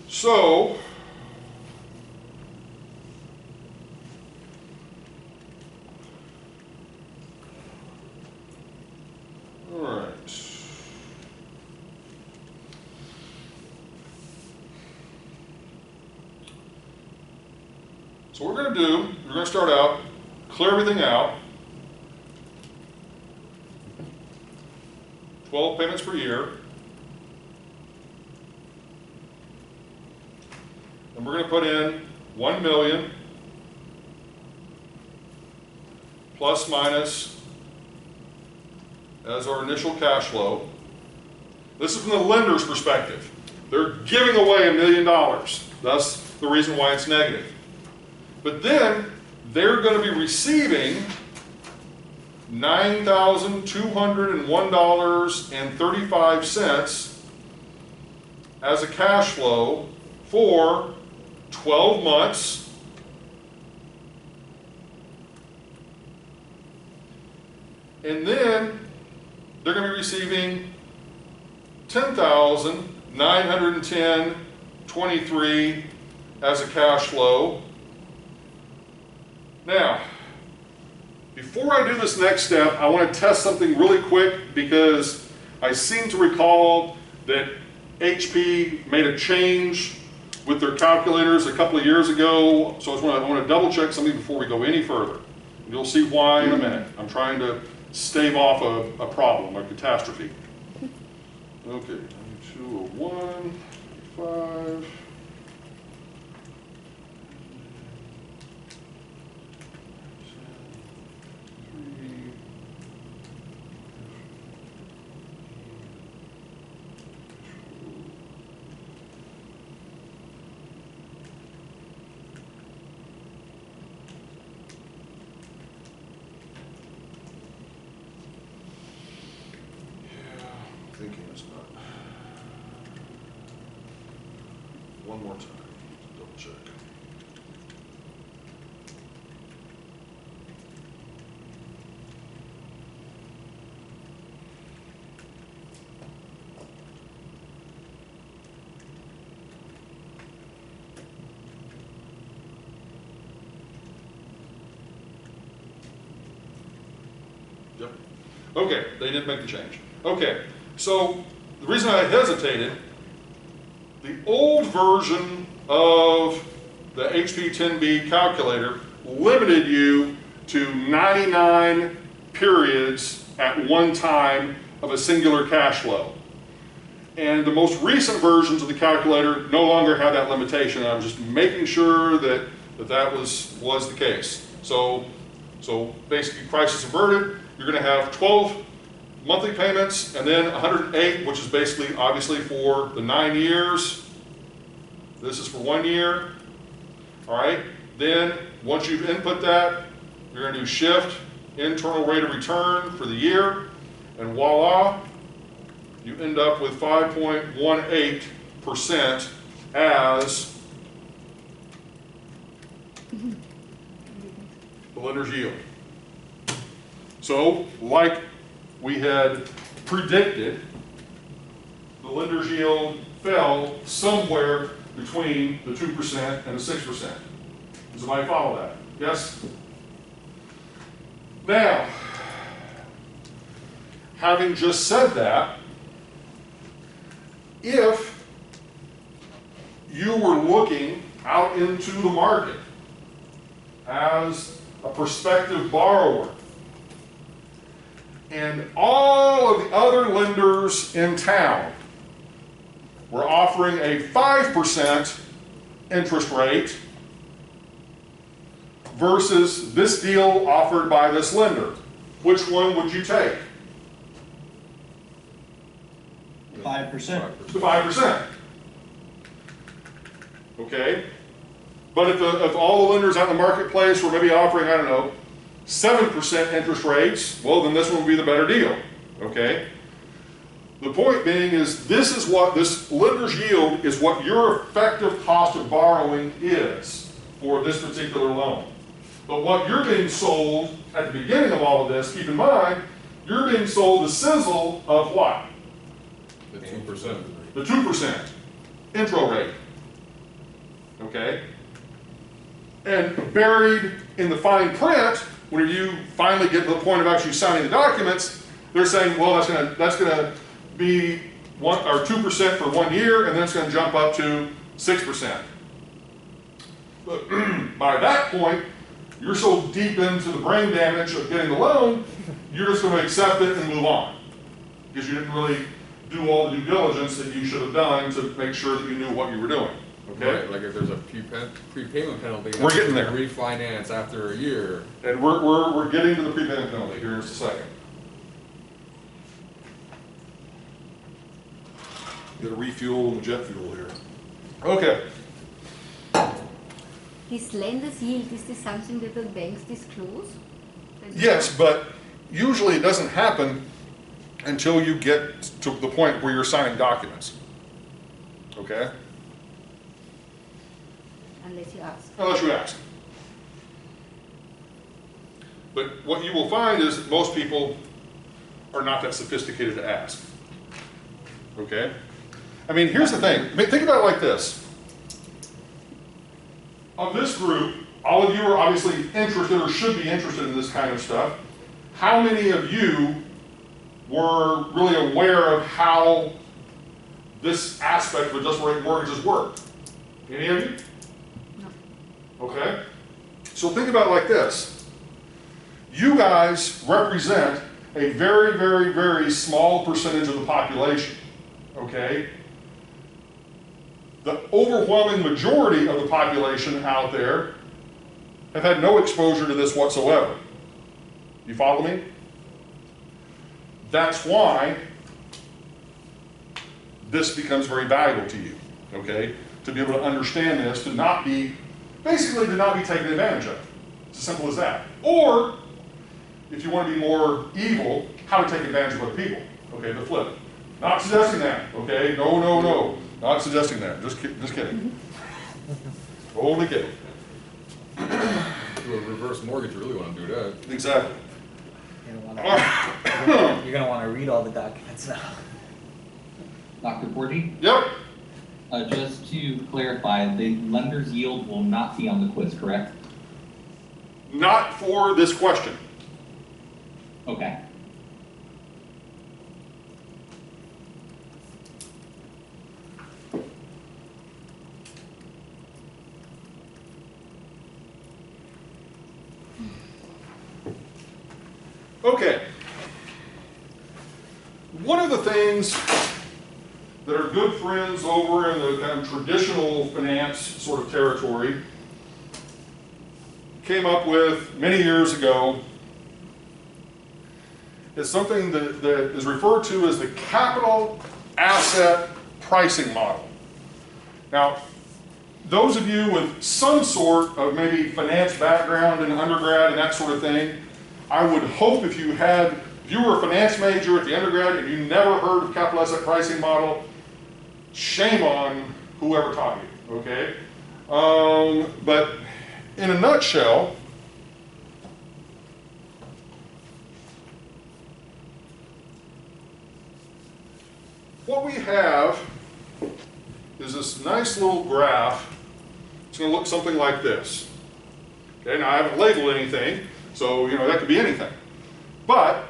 So, all right. So what we're going to do, we're going to start out, clear everything out. 12 payments per year. And we're going to put in 1 million plus minus as our initial cash flow. This is from the lender's perspective. They're giving away $1 million. That's the reason why it's negative. But then they're going to be receiving $9,201.35 as a cash flow for 12 months. And then they're going to be receiving $10,910.23 as a cash flow. Now, before I do this next step, I want to test something really quick because I seem to recall that HP made a change with their calculators a couple of years ago. So I want to double check something before we go any further. You'll see why in a minute. I'm trying to stave off a problem, a catastrophe. Okay, 9201, 5. Thinking it's not. One more time, double check. Yep. Okay, they did make the change. Okay. So the reason I hesitated, the old version of the HP 10B calculator limited you to 99 periods at one time of a singular cash flow. And the most recent versions of the calculator no longer have that limitation. I'm just making sure that was the case. So basically crisis averted, you're going to have 12 monthly payments, and then 108, which is basically, obviously, for the 9 years. This is for 1 year. All right. Then, once you've input that, you're going to do shift, internal rate of return for the year, and voila, you end up with 5.18% as the lender's yield. So, like we had predicted, the lender's yield fell somewhere between the 2% and the 6%. Does somebody follow that? Yes? Now, having just said that, if you were looking out into the market as a prospective borrower, and all of the other lenders in town were offering a 5% interest rate versus this deal offered by this lender, which one would you take? 5%. The 5%. Okay? But if all the lenders out in the marketplace were maybe offering, I don't know, 7% interest rates, well, then this one would be the better deal. Okay? The point being is this lender's yield is what your effective cost of borrowing is for this particular loan. But what you're being sold at the beginning of all of this, keep in mind, you're being sold the sizzle of what? The 2%. The 2% intro rate. Okay? And buried in the fine print, when you finally get to the point of actually signing the documents, they're saying, well, that's gonna be 1 or 2% for 1 year, and then it's gonna jump up to 6%. But by that point, you're so deep into the brain damage of getting the loan, you're just gonna accept it and move on. Because you didn't really do all the due diligence that you should have done to make sure that you knew what you were doing. Okay? Right, like if there's a prepayment penalty, We're getting there. Refinance after a year. And we're getting to the prepayment penalty here in just a second. Get a refuel and jet fuel here. Okay. This lender's yield, is this something that the banks disclose? Yes, but usually it doesn't happen until you get to the point where you're signing documents. Okay? Unless you ask. Unless you ask. But what you will find is that most people are not that sophisticated to ask. Okay? I mean, here's the thing. I mean, think about it like this. Of this group, all of you are obviously interested or should be interested in this kind of stuff. How many of you were really aware of how this aspect of adjustable rate mortgages work? Any of you? No. Okay? So think about it like this. You guys represent a very, very, very small percentage of the population, okay? The overwhelming majority of the population out there have had no exposure to this whatsoever. You follow me? That's why this becomes very valuable to you, okay? To be able to understand this, to not be, basically to not be taken advantage of. It's as simple as that. Or, if you want to be more evil, how to take advantage of other people. Okay, the flip. Not suggesting that, okay? No, no, no. Not suggesting that. Just kidding. Totally kidding. Do a reverse mortgage, you really want to do that. Exactly. You're gonna want to read all the documents now. Dr. Porty? Yep. Just to clarify, the lender's yield will not be on the quiz, correct? Not for this question. Okay. Okay. One of the things that are good friends over in the kind of traditional finance sort of territory came up with many years ago is something that is referred to as the capital asset pricing model. Now, those of you with some sort of maybe finance background in undergrad and that sort of thing, I would hope if you were a finance major at the undergrad and you never heard of capital asset pricing model, shame on whoever taught you, okay? But in a nutshell, what we have is this nice little graph. It's going to look something like this. Okay, now I haven't labeled anything, so that could be anything. But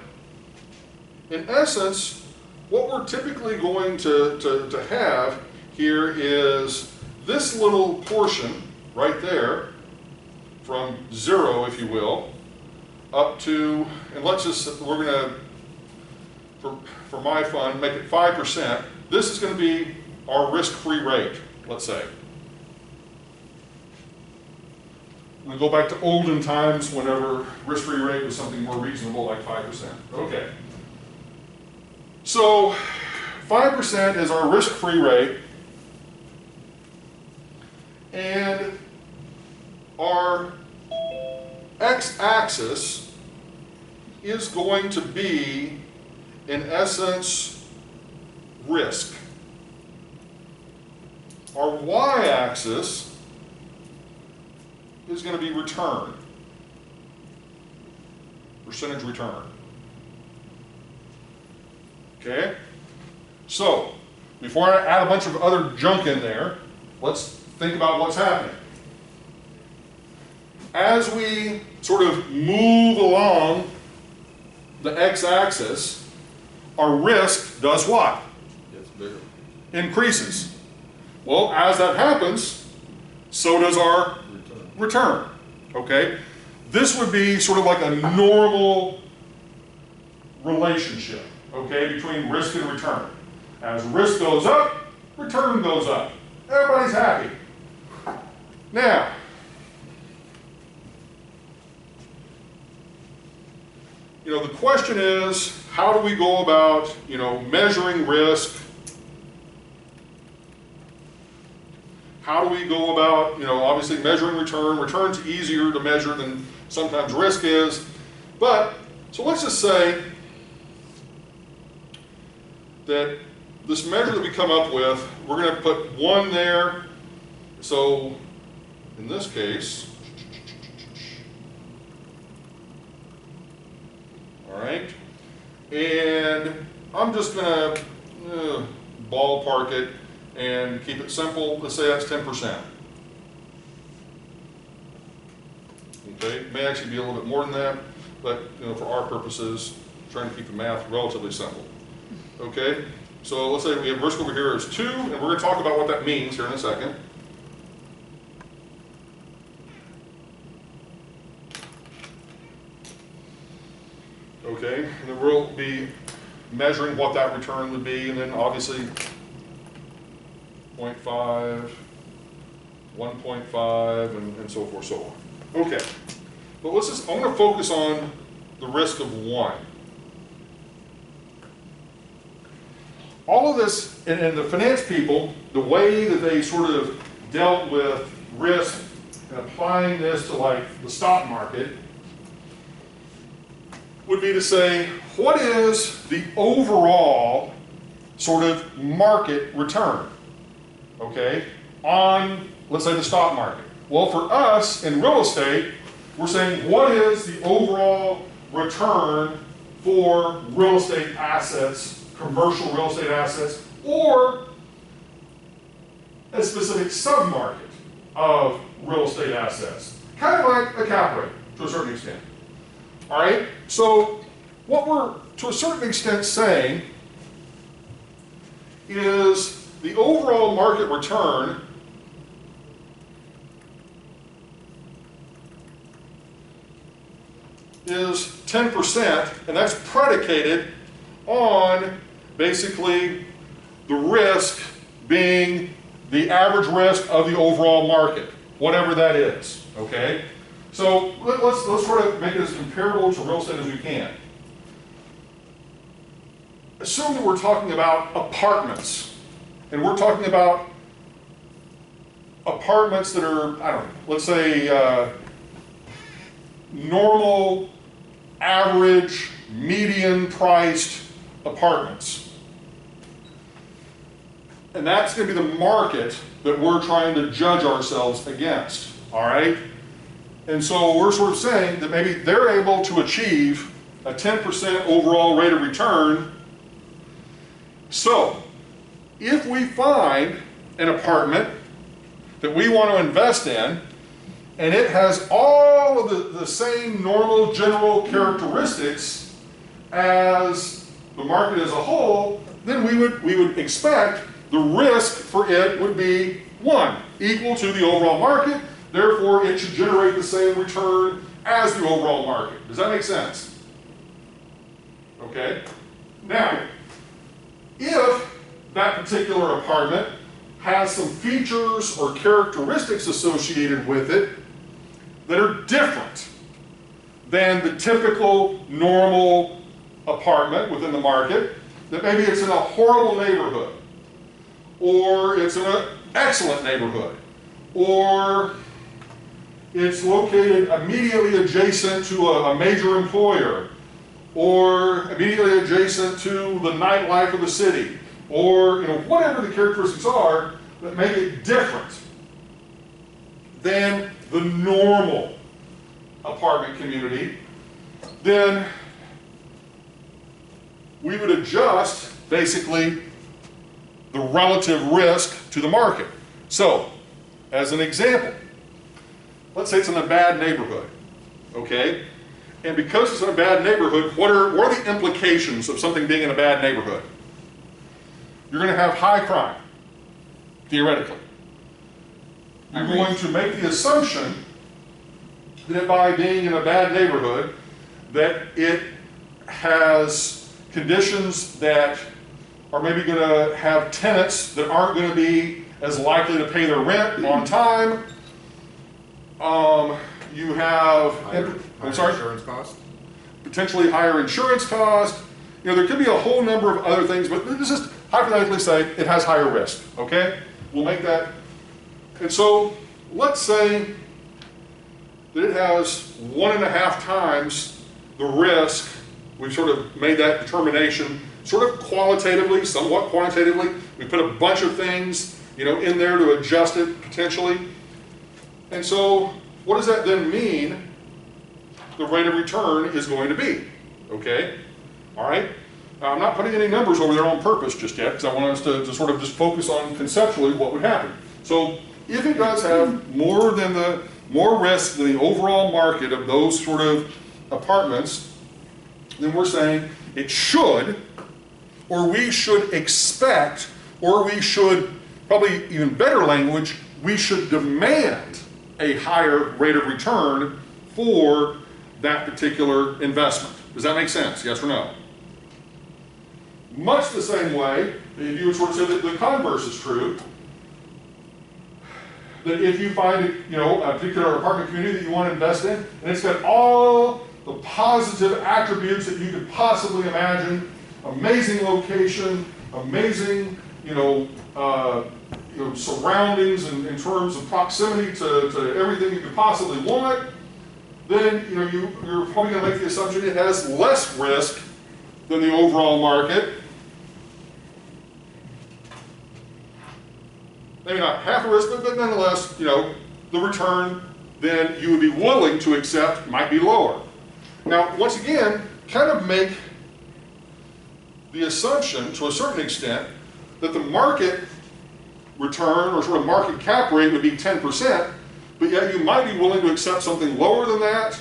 in essence, what we're typically going to have here is this little portion right there, from 0, if you will, up to, and we're going to, for my fun, make it 5%. This is going to be our risk-free rate, let's say. We go back to olden times whenever risk-free rate was something more reasonable, like 5%. Okay. So 5% is our risk-free rate, and our x-axis is going to be, in essence, risk. Our y-axis is going to be return, percentage return. Okay? So, before I add a bunch of other junk in there, let's think about what's happening. As we sort of move along the x-axis, our risk does what? Gets bigger. Increases. Well, as that happens, so does our return. Okay? This would be sort of like a normal relationship, okay, between risk and return. As risk goes up, return goes up. Everybody's happy. Now, the question is, how do we go about, measuring risk? How do we go about, obviously measuring return? Return's easier to measure than sometimes risk is. But, so let's just say that this measure that we come up with, we're going to put 1 there. So, in this case, all right, and I'm just going to ballpark it and keep it simple. Let's say that's 10%. Okay, it may actually be a little bit more than that, but for our purposes, trying to keep the math relatively simple. Okay, so let's say we have risk over here is 2, and we're going to talk about what that means here in a second. Okay, and then we'll be measuring what that return would be, and then obviously 0.5, 1.5, and so forth, so on. Okay, but let's just, I'm going to focus on the risk of 1. All of this, and the finance people, the way that they sort of dealt with risk and applying this to like the stock market would be to say, what is the overall sort of market return, okay, on, let's say, the stock market? Well, for us in real estate, we're saying, what is the overall return for real estate assets, commercial real estate assets, or a specific submarket of real estate assets? Kind of like a cap rate, to a certain extent. All right, so what we're to a certain extent saying is the overall market return is 10%, and that's predicated on basically the risk being the average risk of the overall market, whatever that is, okay? So let's try to make it as comparable to real estate as we can. Assume that we're talking about apartments, and we're talking about apartments that are, I don't know, let's say normal, average, median-priced apartments. And that's going to be the market that we're trying to judge ourselves against, all right? And so we're sort of saying that maybe they're able to achieve a 10% overall rate of return. So if we find an apartment that we want to invest in, and it has all of the same normal general characteristics as the market as a whole, then we would expect the risk for it would be 1, equal to the overall market. Therefore, it should generate the same return as the overall market. Does that make sense? Okay. Now, if that particular apartment has some features or characteristics associated with it that are different than the typical normal apartment within the market, that maybe it's in a horrible neighborhood, or it's in an excellent neighborhood, or it's located immediately adjacent to a major employer, or immediately adjacent to the nightlife of the city, or whatever the characteristics are that make it different than the normal apartment community, then we would adjust basically the relative risk to the market. So, as an example, let's say it's in a bad neighborhood, okay? And because it's in a bad neighborhood, what are the implications of something being in a bad neighborhood? You're going to have high crime, theoretically. You're going to make the assumption that by being in a bad neighborhood, that it has conditions that are maybe going to have tenants that aren't going to be as likely to pay their rent on time. You have Higher insurance cost? Potentially higher insurance cost. There could be a whole number of other things, but let's just hypothetically say it has higher risk, okay? We'll make that. And so let's say that it has 1.5 times the risk. We've sort of made that determination sort of qualitatively, somewhat quantitatively. We put a bunch of things, in there to adjust it potentially. And so what does that then mean the rate of return is going to be? Okay? All right? Now, I'm not putting any numbers over there on purpose just yet, because I want us to sort of just focus on conceptually what would happen. So if it does have more risk than the overall market of those sort of apartments, then we're saying it should, or we should expect, or we should, probably even better language, we should demand a higher rate of return for that particular investment. Does that make sense? Yes or no? Much the same way, if you would sort of say that the converse is true, that if you find a particular apartment community that you want to invest in, and it's got all the positive attributes that you could possibly imagine, amazing location, amazing surroundings in terms of proximity to everything you could possibly want, then you're probably going to make the assumption it has less risk than the overall market. Maybe not half the risk, but nonetheless, the return then you would be willing to accept might be lower. Now, once again, kind of make the assumption to a certain extent that the market return or sort of market cap rate would be 10%, but yet you might be willing to accept something lower than that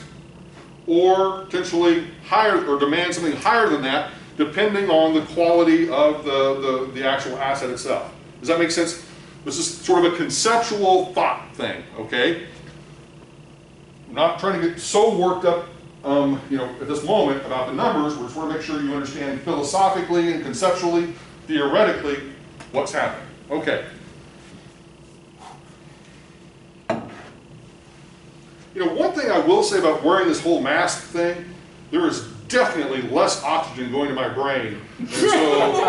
or potentially higher or demand something higher than that depending on the quality of the actual asset itself. Does that make sense? This is sort of a conceptual thought thing, okay? I'm not trying to get so worked up at this moment about the numbers. We're trying to make sure you understand philosophically and conceptually, theoretically, what's happening. Okay. One thing I will say about wearing this whole mask thing, there is definitely less oxygen going to my brain. And so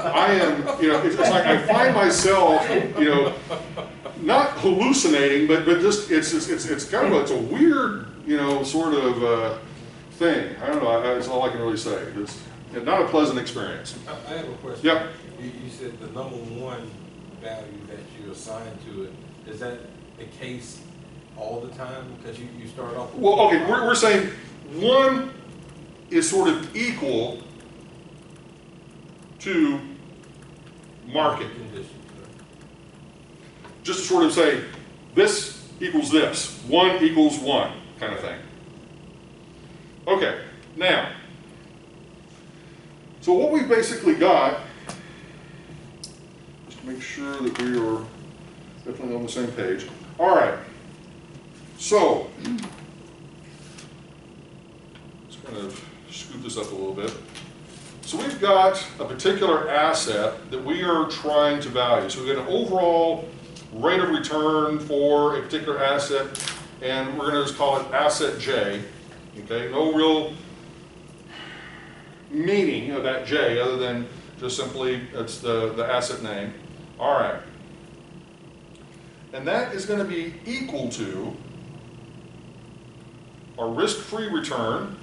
I am, it's like I find myself, not hallucinating, but just, it's kind of, it's a weird, sort of thing. I don't know, that's all I can really say. It's not a pleasant experience. I have a question. Yep. You said the number one value that you assign to it, is that the case all the time? Because you start off with... Well, okay, we're saying one is sort of equal to market. Conditions. Just to sort of say, this equals this, 1 equals 1 kind of thing. Okay, now, so what we've basically got, just to make sure that we are definitely on the same page. All right, so, let's kind of scoop this up a little bit. So we've got a particular asset that we are trying to value. So we've got an overall rate of return for a particular asset, and we're going to just call it asset J. Okay, no real meaning of that J other than just simply it's the asset name. All right. And that is going to be equal to our risk-free return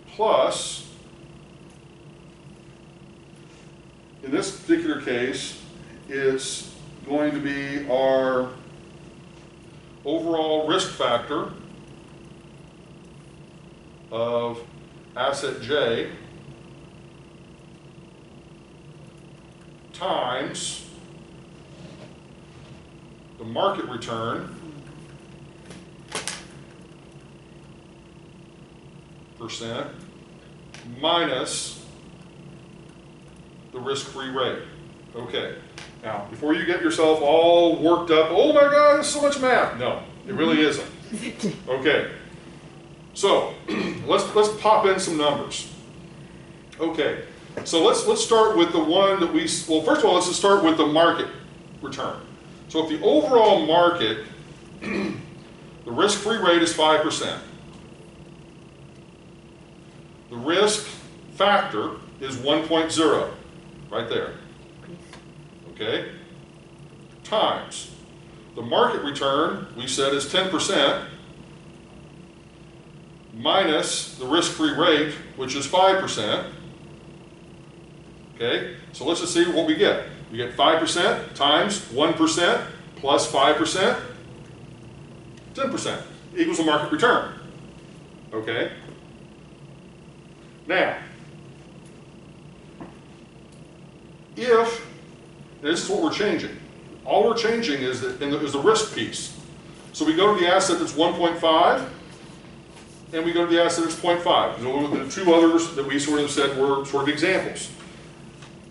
plus, in this particular case, it's going to be our overall risk factor of asset J times the market return percent minus the risk-free rate. Okay. Now, before you get yourself all worked up, oh my God, there's so much math. No, it really isn't. Okay. So, let's pop in some numbers. Okay. So let's start with the one that well, first of all, let's just start with the market return. So if the overall market, the risk-free rate is 5%. The risk factor is 1.0, right there. Okay? Times the market return, we said, is 10%, minus the risk-free rate, which is 5%. Okay? So let's just see what we get. We get 5% times 1% plus 5%, 10% equals a market return. Okay? Now, if, this is what we're changing. All we're changing is the risk piece. So we go to the asset that's 1.5, and we go to the asset that's 0.5. So the two others that we sort of said were sort of examples.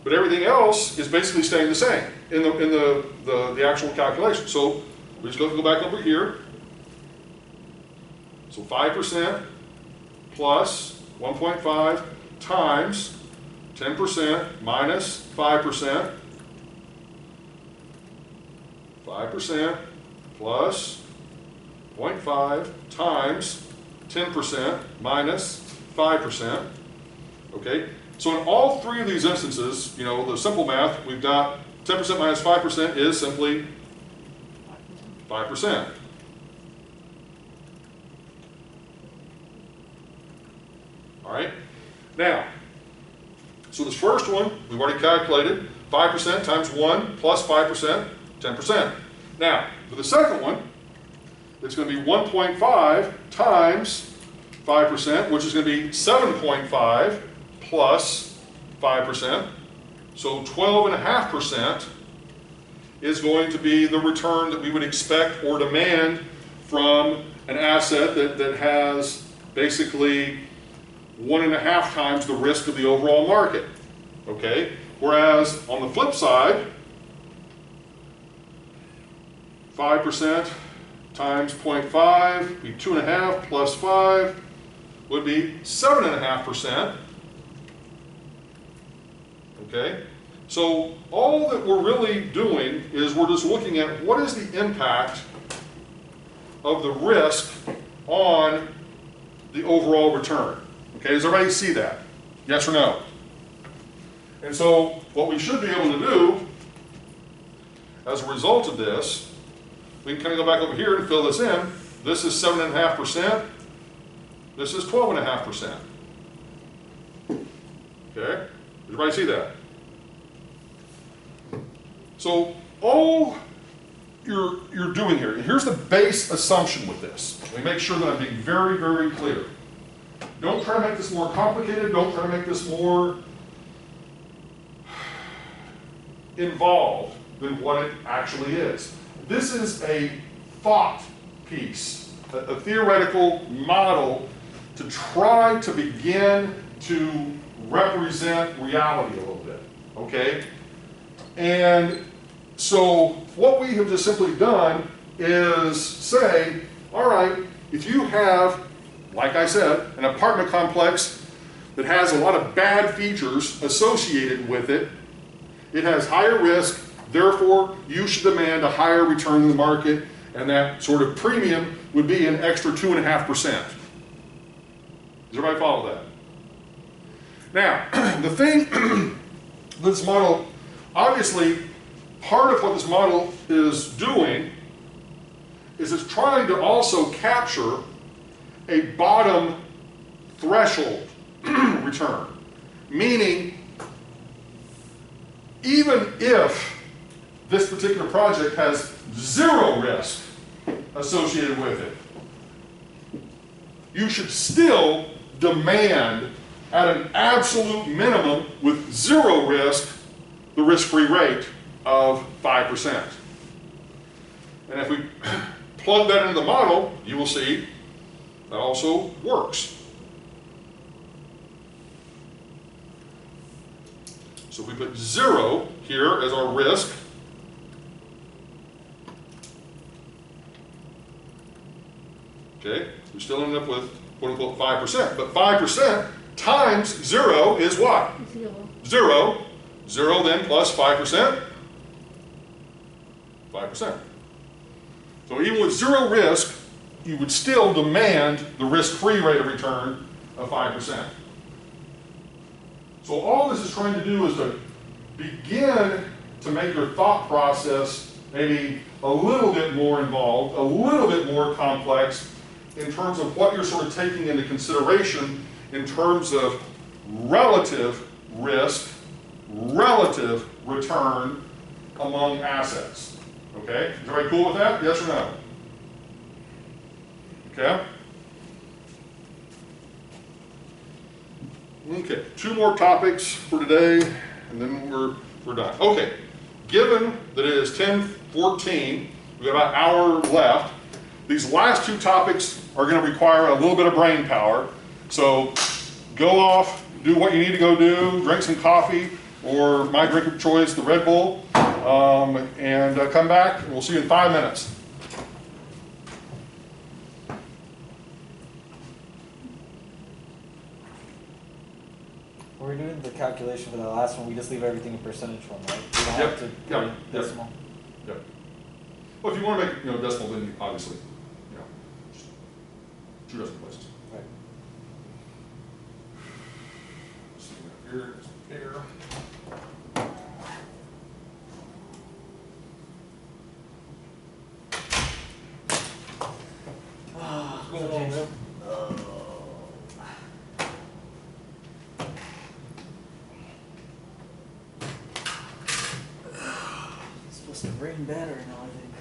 But everything else is basically staying the same in the actual calculation. So we just go back over here. So 5% plus 1.5 times 10% minus 5%. 5% plus 0.5 times 10% minus 5%. Okay, so in all three of these instances, you know, the simple math, we've got 10% minus 5% is simply 5%. All right, now, so this first one, we've already calculated 5% times 1 plus 5%, 10%. Now, for the second one, it's going to be 1.5 times 5%, which is going to be 7.5 plus 5%. So 12.5% is going to be the return that we would expect or demand from an asset that has basically 1.5 times the risk of the overall market. Okay? Whereas on the flip side, 5% times 0.5 would be 2.5 plus 5 would be 7.5%. Okay? So all that we're really doing is we're just looking at what is the impact of the risk on the overall return. Okay, does everybody see that? Yes or no? And so what we should be able to do as a result of this, we can kind of go back over here and fill this in. This is 7.5%. This is 12.5%. Okay, does everybody see that? So all you're doing here, and here's the base assumption with this. Let me make sure that I'm being very, very clear. Don't try to make this more complicated. Don't try to make this more involved than what it actually is. This is a thought piece, a theoretical model to try to begin to represent reality a little bit, okay? And so what we have just simply done is say, all right, if you have, like I said, an apartment complex that has a lot of bad features associated with it, it has higher risk, therefore you should demand a higher return in the market, and that sort of premium would be an extra 2.5%. Does everybody follow that? Now, the thing, this model, obviously, part of what this model is doing is it's trying to also capture a bottom threshold return. Meaning, even if this particular project has zero risk associated with it, you should still demand at an absolute minimum with zero risk the risk-free rate of 5%. And if we plug that into the model, you will see that also works. So if we put 0 here as our risk, okay, we still end up with quote-unquote 5%. But 5% times 0 is what? 0. 0 then plus 5%. 5%. So even with 0 risk, you would still demand the risk-free rate of return of 5%. So all this is trying to do is to begin to make your thought process maybe a little bit more involved, a little bit more complex in terms of what you're sort of taking into consideration in terms of relative risk, relative return among assets. Okay? Is everybody cool with that? Yes or no? Okay? Okay, 2 more topics for today, and then we're done. Okay, given that it is 10:14, we've got about an hour left. These last 2 topics are going to require a little bit of brain power. So go off, do what you need to go do, drink some coffee, or my drink of choice, the Red Bull, and come back, and we'll see you in 5 minutes. When we're doing the calculation for the last one, we just leave everything in percentage form, right? We don't Yep, have to yep, put yep. decimal. Yep. Well, if you want to make it, decimal, then obviously, just 2 decimal places. Right. So here, here. What's going on, man? It's supposed to rain better now, I think.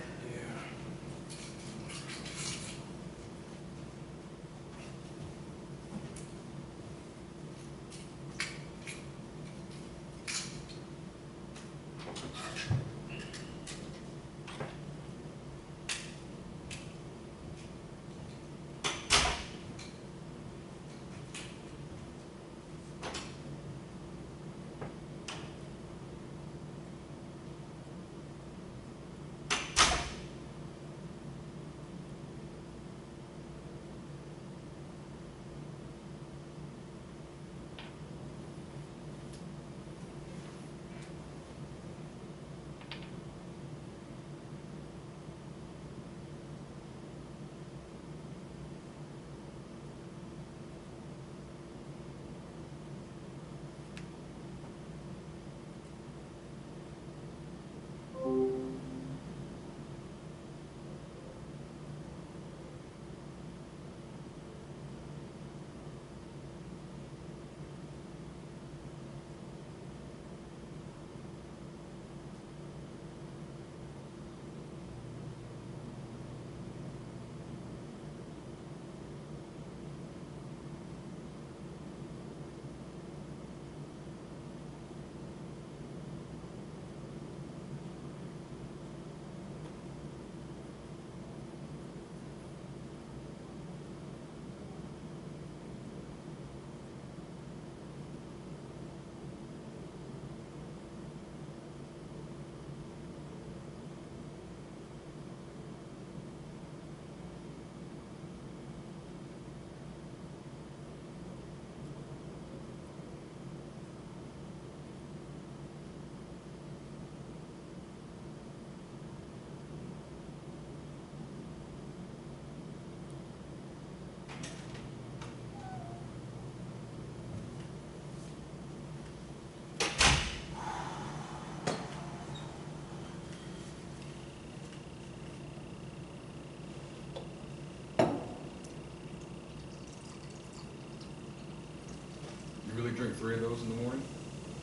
You really drink 3 of those in the morning?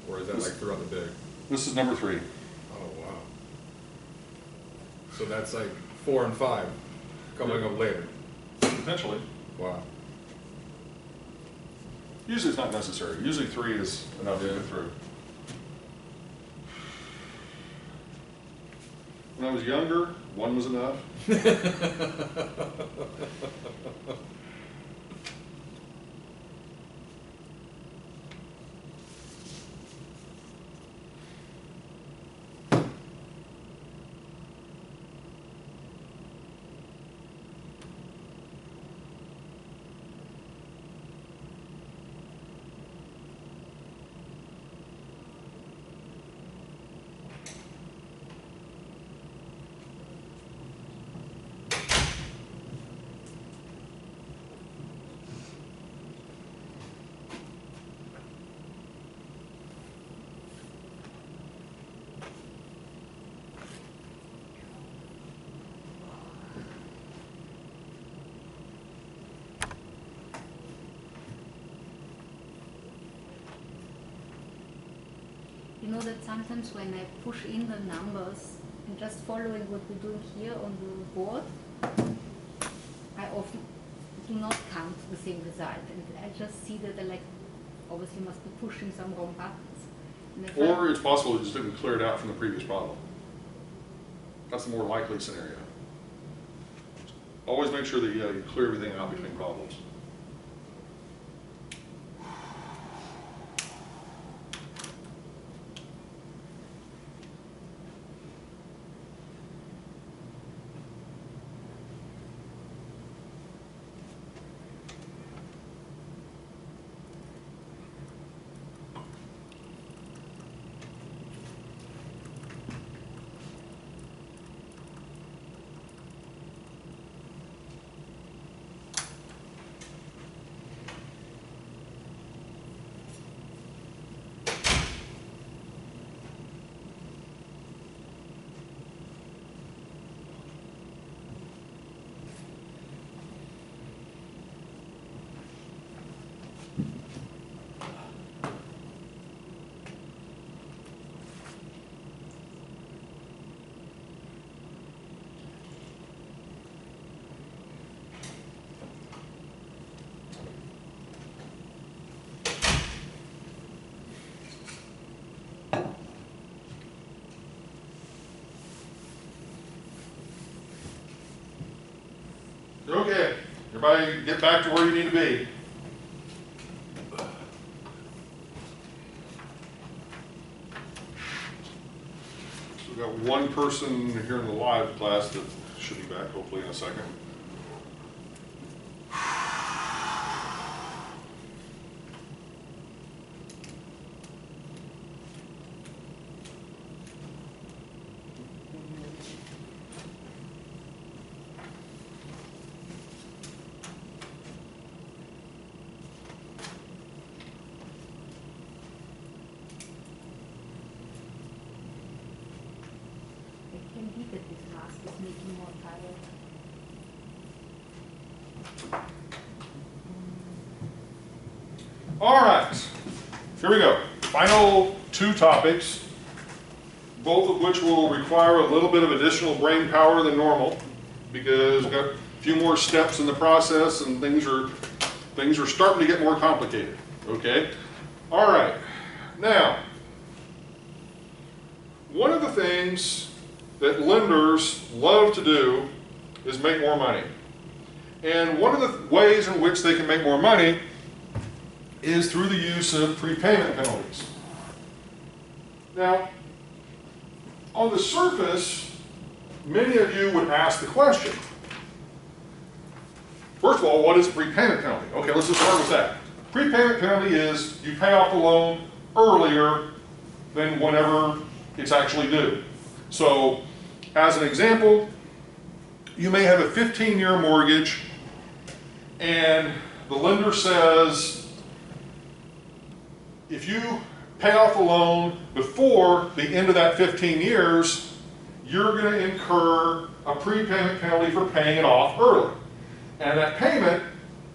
Or is that like throughout the day? This is number 3. Oh, wow. So that's like 4 and 5 coming up later. Potentially. Wow. Usually it's not necessary. Usually 3 is enough to get through. When I was younger, 1 was enough. You know that sometimes when I push in the numbers and just following what we're doing here on the board, I often do not come to the same result. And I just see that I obviously must be pushing some wrong buttons. And I Or find- it's possible it just didn't clear it out from the previous problem. That's the more likely scenario. Always make sure that you clear everything out between problems. Everybody get back to where you need to be. So we've got one person here in the live class that should be back hopefully in a second. All right, here we go. Final two topics, both of which will require a little bit of additional brain power than normal because we've got a few more steps in the process and things are starting to get more complicated, okay? All right, now, one of the things that lenders love to do is make more money. And one of the ways in which they can make more money is through the use of prepayment penalties. Now, on the surface, many of you would ask the question, first of all, what is a prepayment penalty? Okay, let's just start with that. Prepayment penalty is you pay off the loan earlier than whenever it's actually due. So, as an example, you may have a 15-year mortgage and the lender says, if you pay off the loan before the end of that 15 years, you're going to incur a prepayment penalty for paying it off early. And that payment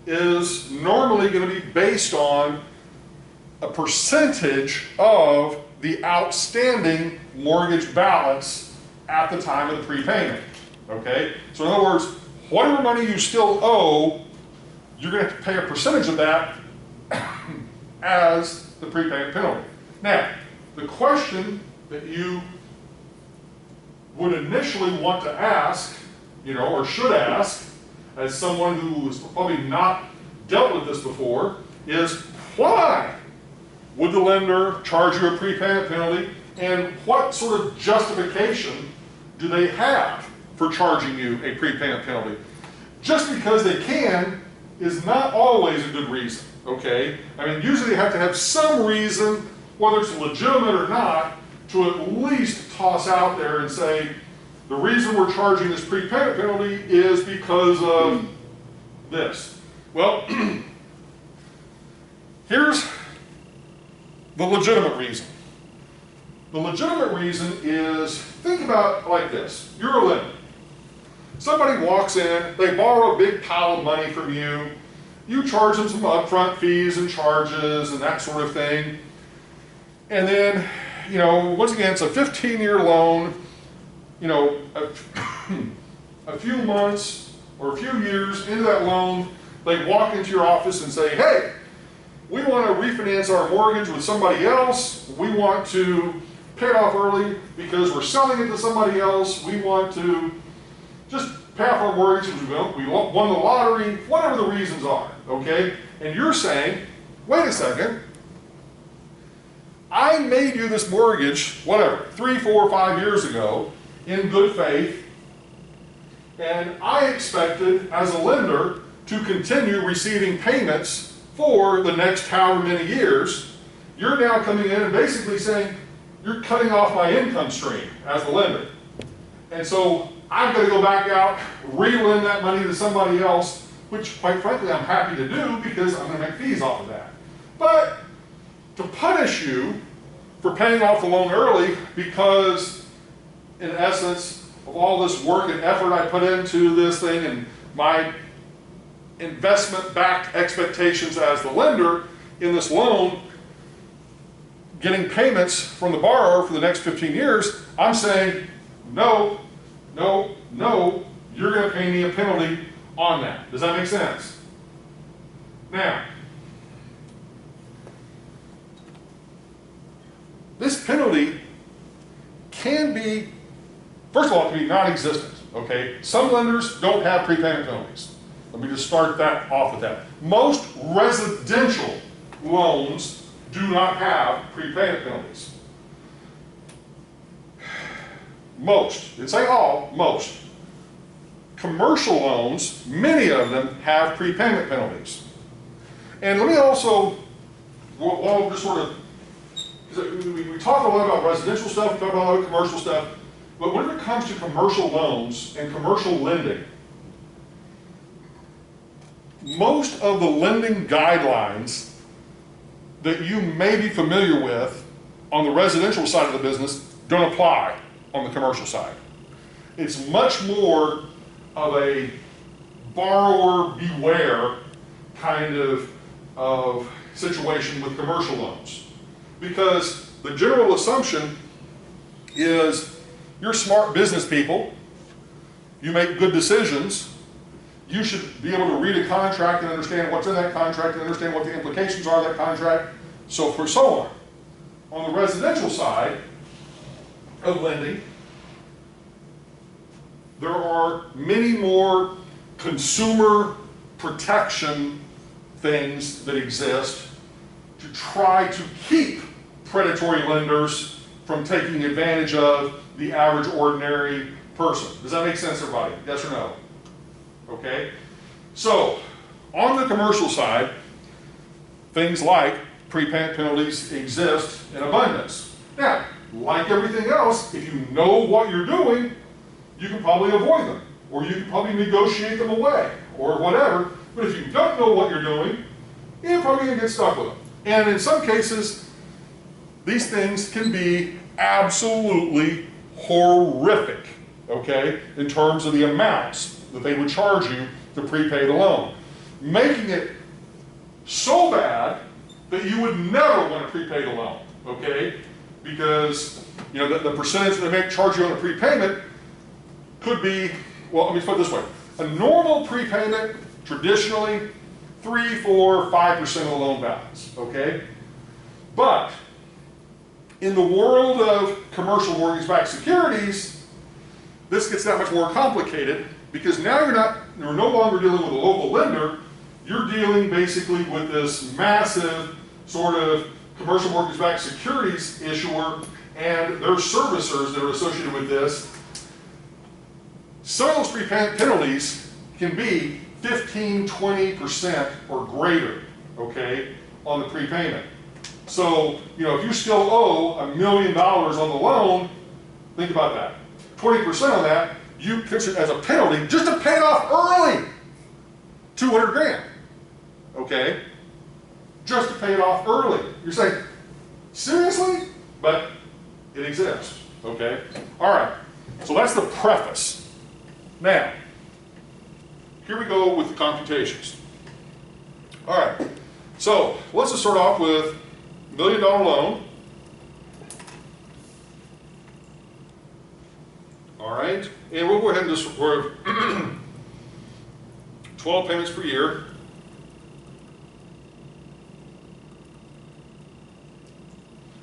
is normally going to be based on a percentage of the outstanding mortgage balance at the time of the prepayment. Okay? So in other words, whatever money you still owe, you're going to have to pay a percentage of that as the prepayment penalty. Now, the question that you would initially want to ask, or should ask, as someone who has probably not dealt with this before, is why would the lender charge you a prepayment penalty, and what sort of justification do they have for charging you a prepayment penalty? Just because they can is not always a good reason. Okay? I mean, usually you have to have some reason, whether it's legitimate or not, to at least toss out there and say, the reason we're charging this prepayment penalty is because of this. Well, here's the legitimate reason. The legitimate reason is, think about it like this. You're a lender. Somebody walks in, they borrow a big pile of money from you, you charge them some upfront fees and charges and that sort of thing. And then, once again, it's a 15-year loan, a few months or a few years into that loan, they walk into your office and say, hey, we want to refinance our mortgage with somebody else. We want to pay it off early because we're selling it to somebody else. We want to just pay off our mortgage because we won the lottery, whatever the reasons are, okay? And you're saying, wait a second, I made you this mortgage, whatever, 3, 4, 5 years ago, in good faith, and I expected, as a lender, to continue receiving payments for the next however many years. You're now coming in and basically saying, you're cutting off my income stream as the lender. And so I've got to go back out, re-lend that money to somebody else, which quite frankly I'm happy to do because I'm going to make fees off of that. But to punish you for paying off the loan early because, in essence, of all this work and effort I put into this thing and my investment-backed expectations as the lender in this loan, getting payments from the borrower for the next 15 years, I'm saying, no, no, no, you're going to pay me a penalty on that. Does that make sense? Now, this penalty can be, first of all, it can be non-existent, okay? Some lenders don't have prepayment penalties, Let me just start that off with that. Most residential loans do not have prepayment penalties. Most, didn't say all, most. Commercial loans, many of them have prepayment penalties. And let me also, we'll just sort of, we talk a lot about residential stuff, we talk about a lot of commercial stuff, but when it comes to commercial loans and commercial lending, most of the lending guidelines that you may be familiar with on the residential side of the business don't apply on the commercial side. It's much more of a borrower beware kind of situation with commercial loans. Because the general assumption is you're smart business people, you make good decisions, you should be able to read a contract and understand what's in that contract and understand what the implications are of that contract, so forth, so on. On the residential side of lending, there are many more consumer protection things that exist to try to keep predatory lenders from taking advantage of the average ordinary person. Does that make sense, everybody? Yes or no? Okay? So, on the commercial side, things like prepayment penalties exist in abundance. Now, like everything else, if you know what you're doing, you can probably avoid them, or you can probably negotiate them away, or whatever. But if you don't know what you're doing, you're probably going to get stuck with them. And in some cases, these things can be absolutely horrific, okay, in terms of the amounts that they would charge you to prepay the loan. Making it so bad that you would never want to prepay the loan, okay? Because, you know, the percentage they may charge you on a prepayment could be, well, let me put it this way. A normal prepayment, traditionally, 3, 4, 5% of the loan balance, okay? But in the world of commercial mortgage-backed securities, this gets that much more complicated because now you're no longer dealing with a local lender, you're dealing basically with this massive sort of commercial mortgage-backed securities issuer and their servicers that are associated with this. Some of those prepayment penalties can be 15, 20% or greater, okay, on the prepayment. So, you know, if you still owe $1 million on the loan, think about that. 20% of that, you fix it as a penalty just to pay it off early. 200 grand, okay? Just to pay it off early. You're saying, seriously? But it exists, okay? All right, so that's the preface. Now, here we go with the computations. All right, so let's just start off with $1 million loan. All right, and we'll go ahead and just, we're 12 payments per year.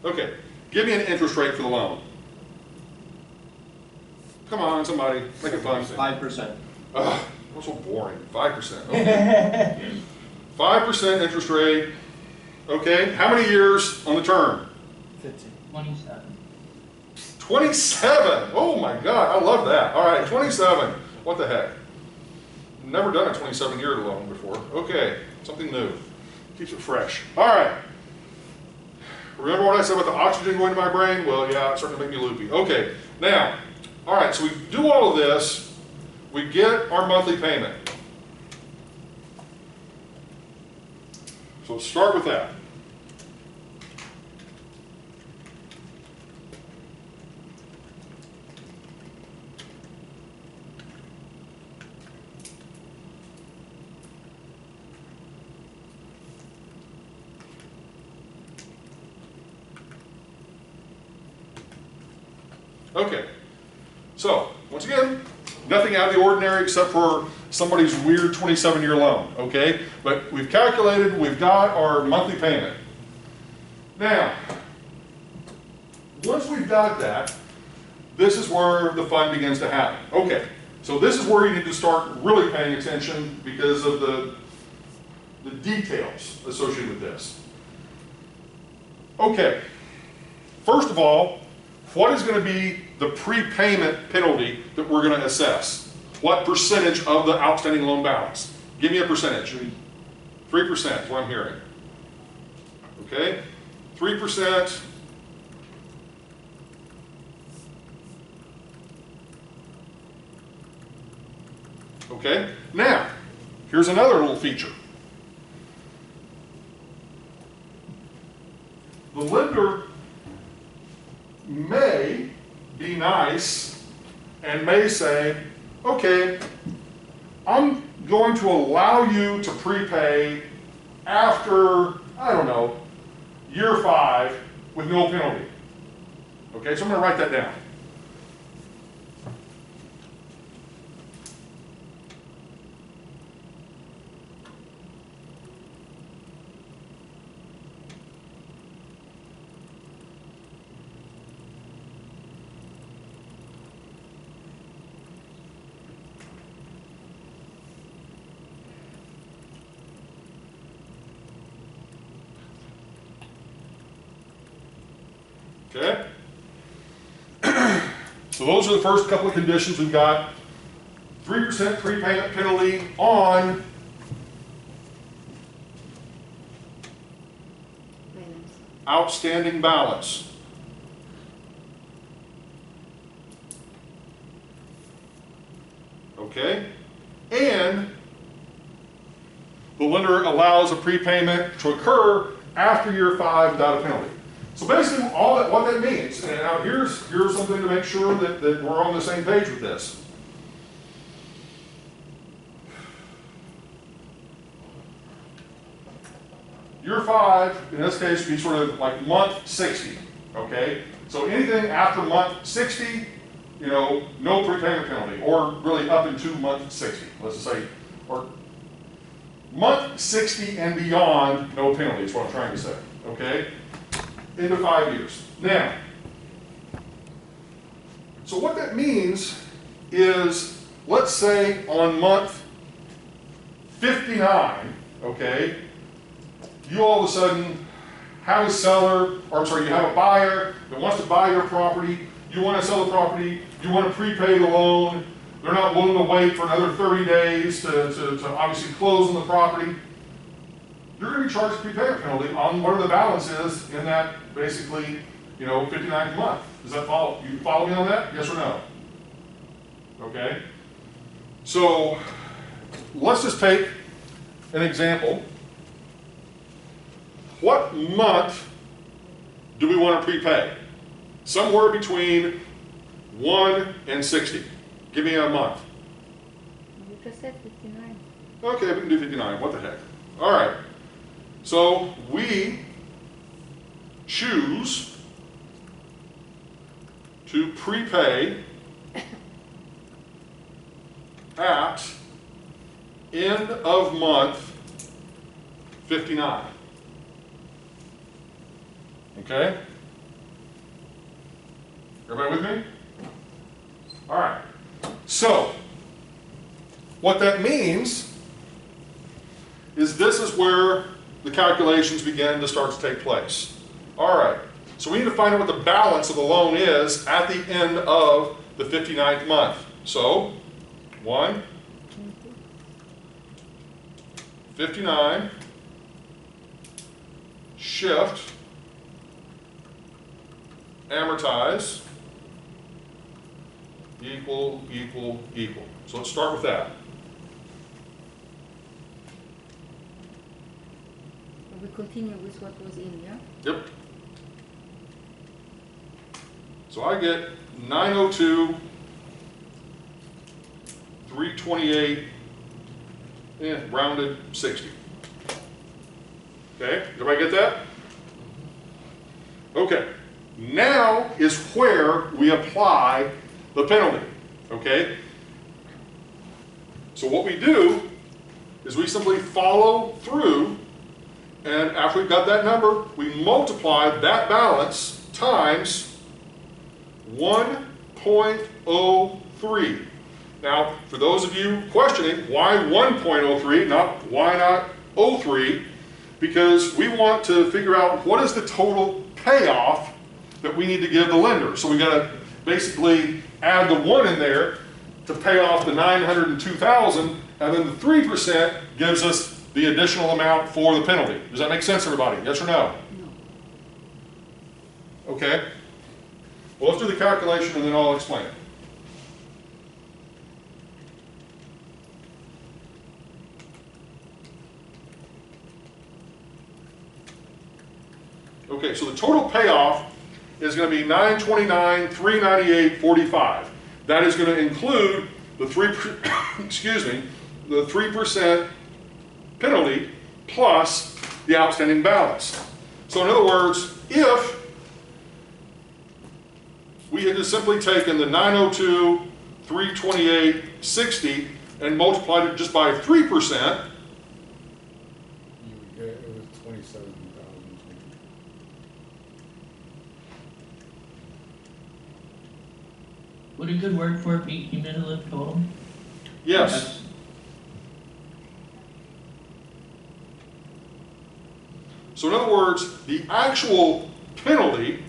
Okay, give me an interest rate for the loan. Come on, somebody, make it fun. 5%. Ugh, that's so boring. 5%. Okay. 5% interest rate. Okay, how many years on the term? 15. 27. 27. Oh my God, I love that. All right, 27. What the heck? Never done a 27-year loan before. Okay, something new. Keeps it fresh. All right. Remember what I said about the oxygen going to my brain? Well, yeah, it's starting to make me loopy. Okay, now, all right, so we do all of this. We get our monthly payment. So let's start with that. Okay, so once again, nothing out of the ordinary except for somebody's weird 27-year loan, okay? But we've calculated, we've got our monthly payment. Now, once we've got that, this is where the fun begins to happen. Okay, So this is where you need to start really paying attention because of the details associated with this. Okay, first of all, what is going to be the prepayment penalty that we're going to assess? What percentage of the outstanding loan balance? Give me a percentage. 3% is what I'm hearing. Okay, 3%. Okay, now, here's another little feature. The lender may be nice and may say, okay, I'm going to allow you to prepay after, I don't know, year 5 with no penalty. Okay, so I'm going to write that down. Okay? So those are the first couple of conditions we've got. 3% prepayment penalty on outstanding balance. Okay? And the lender allows a prepayment to occur after year 5 without a penalty. So basically, what that means, and now here's something to make sure that we're on the same page with this. Year 5, in this case, would be sort of like month 60, okay? So anything after month 60, you know, no prepayment penalty, or really up into month 60, let's just say, or month 60 and beyond, no penalty is what I'm trying to say, okay? Into 5 years. Now, so what that means is, let's say on month 59, okay, you all of a sudden have a seller, or I'm sorry, you have a buyer that wants to buy your property, you want to sell the property, you want to prepay the loan, they're not willing to wait for another 30 days to obviously close on the property. You're going to be charged a prepayment penalty on whatever the balance is in that, basically, you know, 59th month. Does that follow? You follow me on that? Yes or no? Okay. So let's just take an example. What month do we want to prepay? Somewhere between 1 and 60. Give me a month. You just said 59. Okay, we can do 59. What the heck? All right. So we choose to prepay at end of month 59. Okay? Everybody with me? All right. So, what that means is this is where the calculations begin to start to take place. All right. So we need to find out what the balance of the loan is at the end of the 59th month. So, 1, 59, shift, amortize, equal, equal, equal. So let's start with that. We continue with what was in, yeah? Yep. So I get 902, 328, rounded 60. Okay, everybody get that? Okay, now is where we apply the penalty, okay? So what we do is we simply follow through, and after we've got that number, we multiply that balance times 1.03. Now, for those of you questioning, why 1.03, why not 03? Because we want to figure out what is the total payoff that we need to give the lender. So we got to basically add the 1 in there to pay off the $902,000, and then the 3% gives us the additional amount for the penalty. Does that make sense, everybody? Yes or no? No. Okay. Well, let's do the calculation and then I'll explain it. Okay, so the total payoff is going to be $929,398.45. That is going to include the 3% penalty plus the outstanding balance. So in other words, if we had just simply taken the 902,328.60 and multiplied it just by 3%, You would get, it was 27,000. Would a good word for it be cumulative total? yes. So in other words, the actual penalty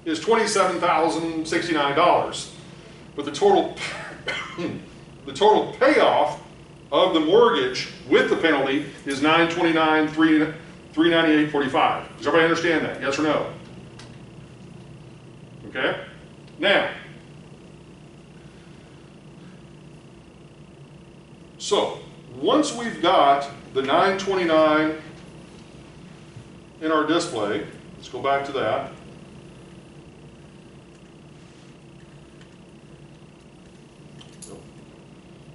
is $27,069, but the total payoff of the mortgage with the penalty is $929,398.45. Does everybody understand that? Yes or no? Okay. Now, so once we've got the 929 in our display, let's go back to that.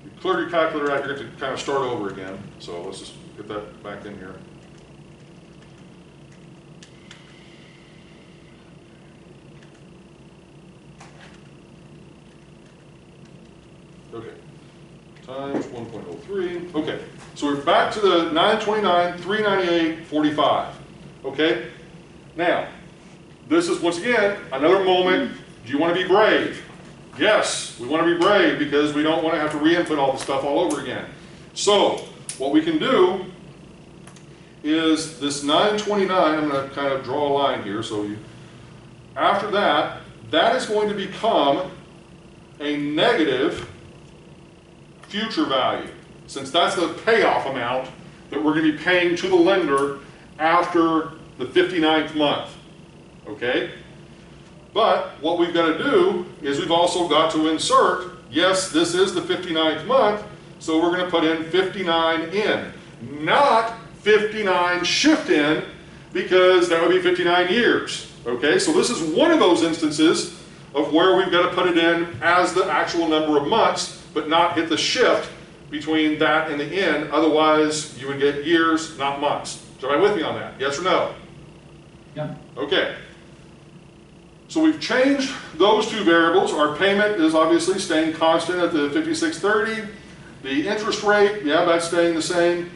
You cleared your calculator out, you're going to kind of start over again. So let's just get that back in here. Okay. Times 1.03. Okay, so we're back to the 929,398.45. Okay, now this is once again another moment. Do you want to be brave? Yes, we want to be brave because we don't want to have to re-input all the stuff all over again. So what we can do is this 929. I'm going to kind of draw a line here. So after that, that is going to become a negative future value, since that's the payoff amount that we're going to be paying to the lender after the 59th month. Okay? But what we've got to do is we've also got to insert, yes, this is the 59th month, so we're going to put in 59 in, not 59 shift in, because that would be 59 years. Okay? So this is one of those instances of where we've got to put it in as the actual number of months, but not hit the shift between that and the end. Otherwise, you would get years, not months. So am I with me on that? Yes or no? Yeah. Okay. So we've changed those two variables. Our payment is obviously staying constant at the $56.30. The interest rate, yeah, that's staying the same.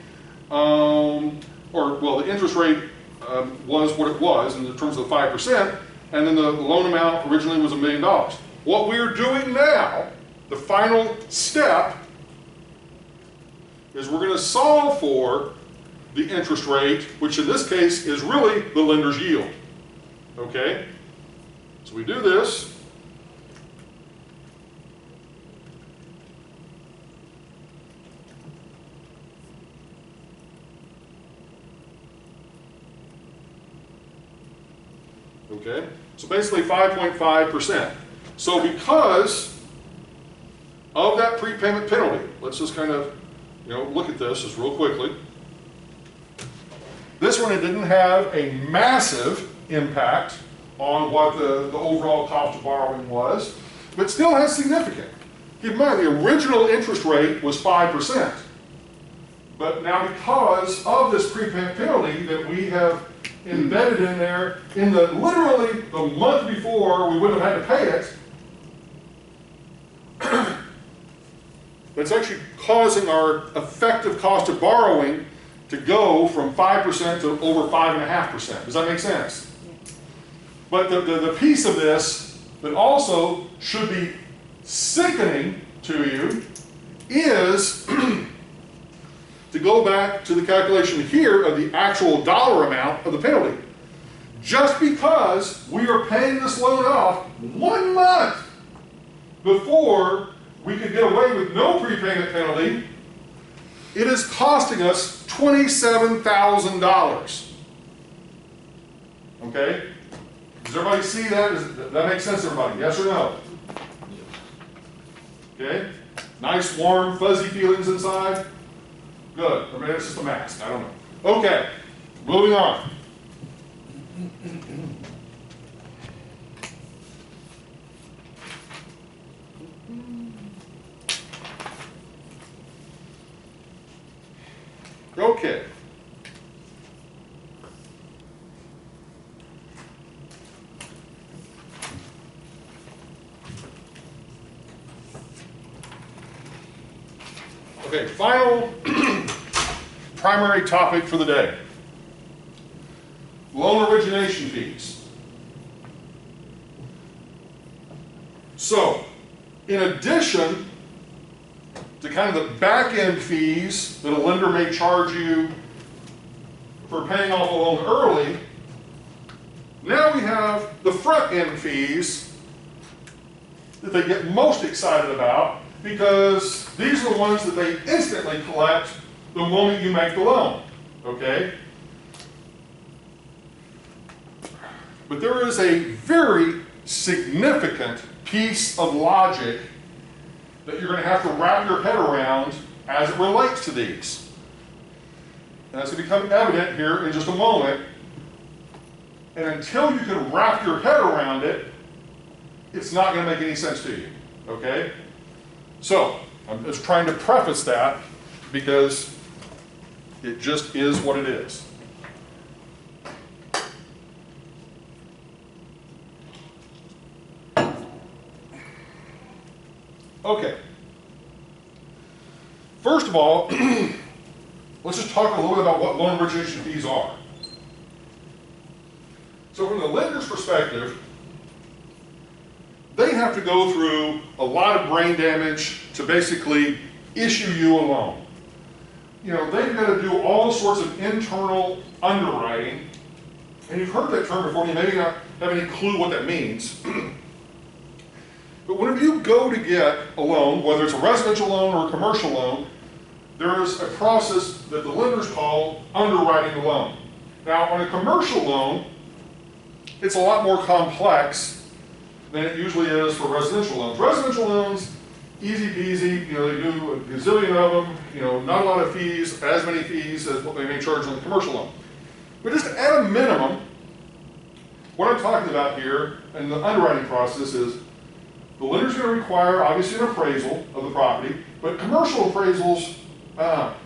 The interest rate was what it was in terms of the 5%, and then the loan amount originally was $1 million. What we're doing now, the final step, is we're going to solve for the interest rate, which in this case is really the lender's yield. Okay? So we do this. Okay? So basically 5.5%. So because of that prepayment penalty, let's just kind of, look at this just real quickly. This one, it didn't have a massive impact on what the overall cost of borrowing was, but still has significant. Keep in mind, the original interest rate was 5%. But now because of this prepayment penalty that we have embedded in there, literally the month before we wouldn't have had to pay it, that's actually causing our effective cost of borrowing to go from 5% to over 5.5%. Does that make sense? But the piece of this that also should be sickening to you is to go back to the calculation here of the actual dollar amount of the penalty. Just because we are paying this loan off 1 month before we could get away with no prepayment penalty, it is costing us $27,000. Okay? Does everybody see that? Does that make sense to everybody? Yes or no? Okay? Nice, warm, fuzzy feelings inside? Good. Or maybe it's just a mask. I don't know. Okay. Moving on. Okay. Okay, final primary topic for the day. Loan origination fees. So, in addition to kind of the back-end fees that a lender may charge you for paying off a loan early, now we have the front-end fees that they get most excited about, because these are the ones that they instantly collect the moment you make the loan, okay? But there is a very significant piece of logic that you're going to have to wrap your head around as it relates to these. And that's going to become evident here in just a moment. And until you can wrap your head around it, it's not going to make any sense to you, okay? So, I'm just trying to preface that because it just is what it is. Okay. First of all, let's just talk a little bit about what loan origination fees are. So from the lender's perspective, they have to go through a lot of brain damage to basically issue you a loan. You know, they've got to do all sorts of internal underwriting, and you've heard that term before, you maybe not have any clue what that means. But whenever you go to get a loan, whether it's a residential loan or a commercial loan, there is a process that the lenders call underwriting the loan. Now, on a commercial loan, it's a lot more complex than it usually is for residential loans. Residential loans, easy peasy, you know, they do a gazillion of them, you know, not a lot of fees, as many fees as what they may charge on the commercial loan. But just at a minimum, what I'm talking about here in the underwriting process is the lender's going to require, obviously, an appraisal of the property, but commercial appraisals,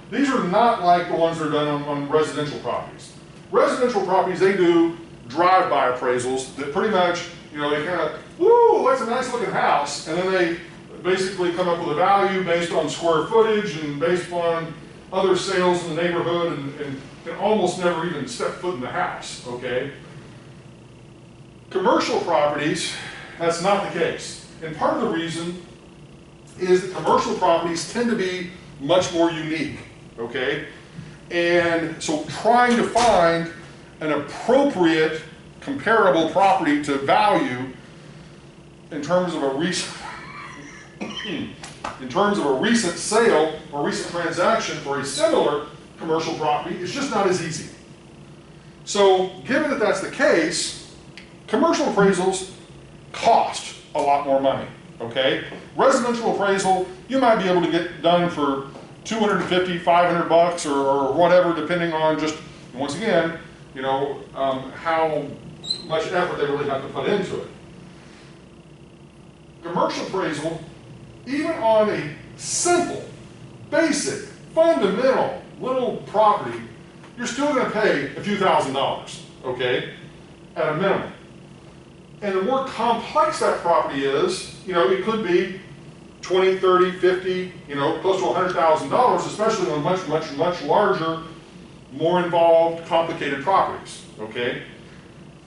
these are not like the ones that are done on residential properties. Residential properties, they do drive-by appraisals that pretty much, you know, they kind of, woo, that's a nice looking house, and then they basically come up with a value based on square footage and based on other sales in the neighborhood, and can almost never even step foot in the house, okay? Commercial properties, that's not the case. And part of the reason is that commercial properties tend to be much more unique, okay? And so trying to find an appropriate comparable property to value in terms of a recent sale or recent transaction for a similar commercial property is just not as easy. So given that that's the case, commercial appraisals cost a lot more money, okay? Residential appraisal, you might be able to get done for $250, $500 or whatever, depending on just, once again, you know, how much effort they really have to put into it. Commercial appraisal, even on a simple, basic, fundamental little property, you're still going to pay a few $1,000s, okay, at a minimum. And the more complex that property is, you know, it could be 20, 30, 50, you know, close to $100,000, especially on much, much, much larger, more involved, complicated properties, okay?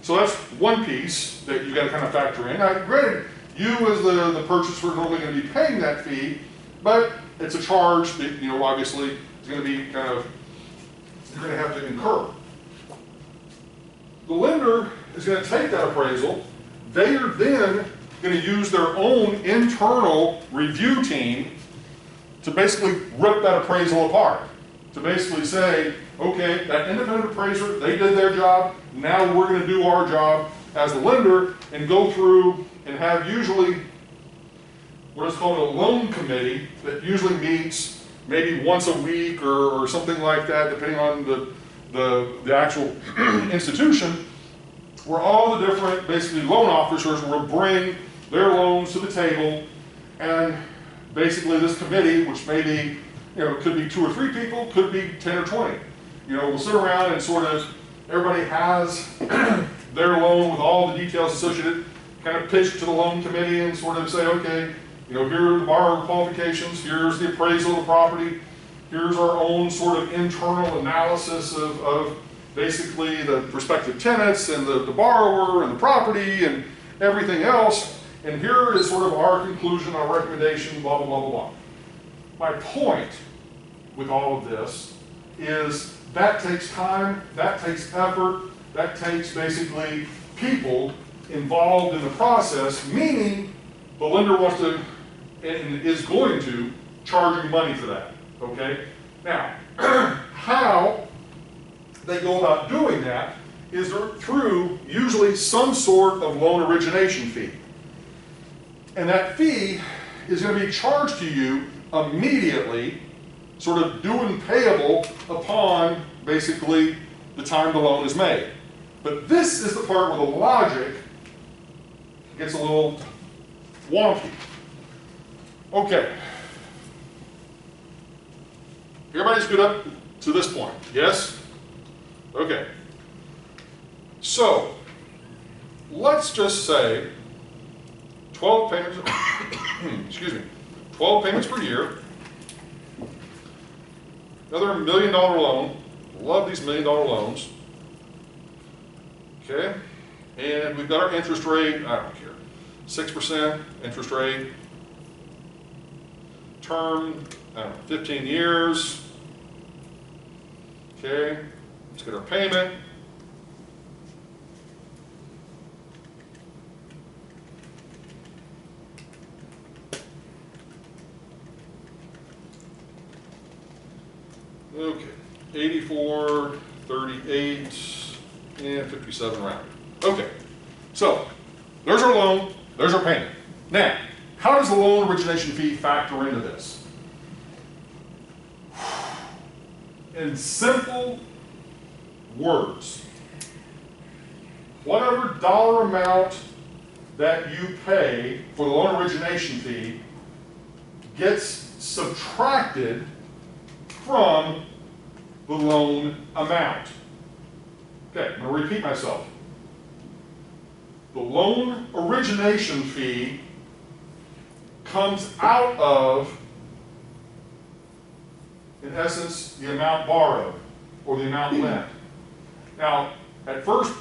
So that's one piece that you've got to kind of factor in. Now, granted, you as the purchaser are normally going to be paying that fee, but it's a charge that, you know, obviously is going to be kind of, you're going to have to incur. The lender is going to take that appraisal. They are then going to use their own internal review team to basically rip that appraisal apart. To basically say, okay, that independent appraiser, they did their job, now we're going to do our job as the lender and go through and have usually what is called a loan committee that usually meets maybe once a week or something like that, depending on the actual institution, where all the different basically loan officers will bring their loans to the table, and basically this committee, which may be, you know, could be 2 or 3 people, could be 10 or 20. You know, we'll sit around and sort of, everybody has their loan with all the details associated, kind of pitch to the loan committee and sort of say, okay, you know, here are the borrower qualifications, here's the appraisal of the property, here's our own sort of internal analysis of basically the prospective tenants and the borrower and the property and everything else, and here is sort of our conclusion, our recommendation, blah, blah, blah, blah, blah. My point with all of this is that takes time, that takes effort, that takes basically people involved in the process, meaning the lender wants to and is going to charge you money for that, okay? Now, how they go about doing that is through usually some sort of loan origination fee. And that fee is going to be charged to you immediately, sort of due and payable upon basically the time the loan is made. But this is the part where the logic gets a little wonky. Okay. Everybody's good up to this point, yes? Okay. So, let's just say 12 payments, excuse me, 12 payments per year, another $1 million loan. Love these $1 million loans. Okay, and we've got our interest rate, I don't care, 6% interest rate, term, I don't know, 15 years. Okay, let's get our payment. Okay, 84, 38, and 57 round. Okay, so there's our loan, there's our payment. Now, how does the loan origination fee factor into this? In simple words, whatever dollar amount that you pay for the loan origination fee gets subtracted from the loan amount. Okay, I'm going to repeat myself. The loan origination fee comes out of, in essence, the amount borrowed or the amount lent. Now, at first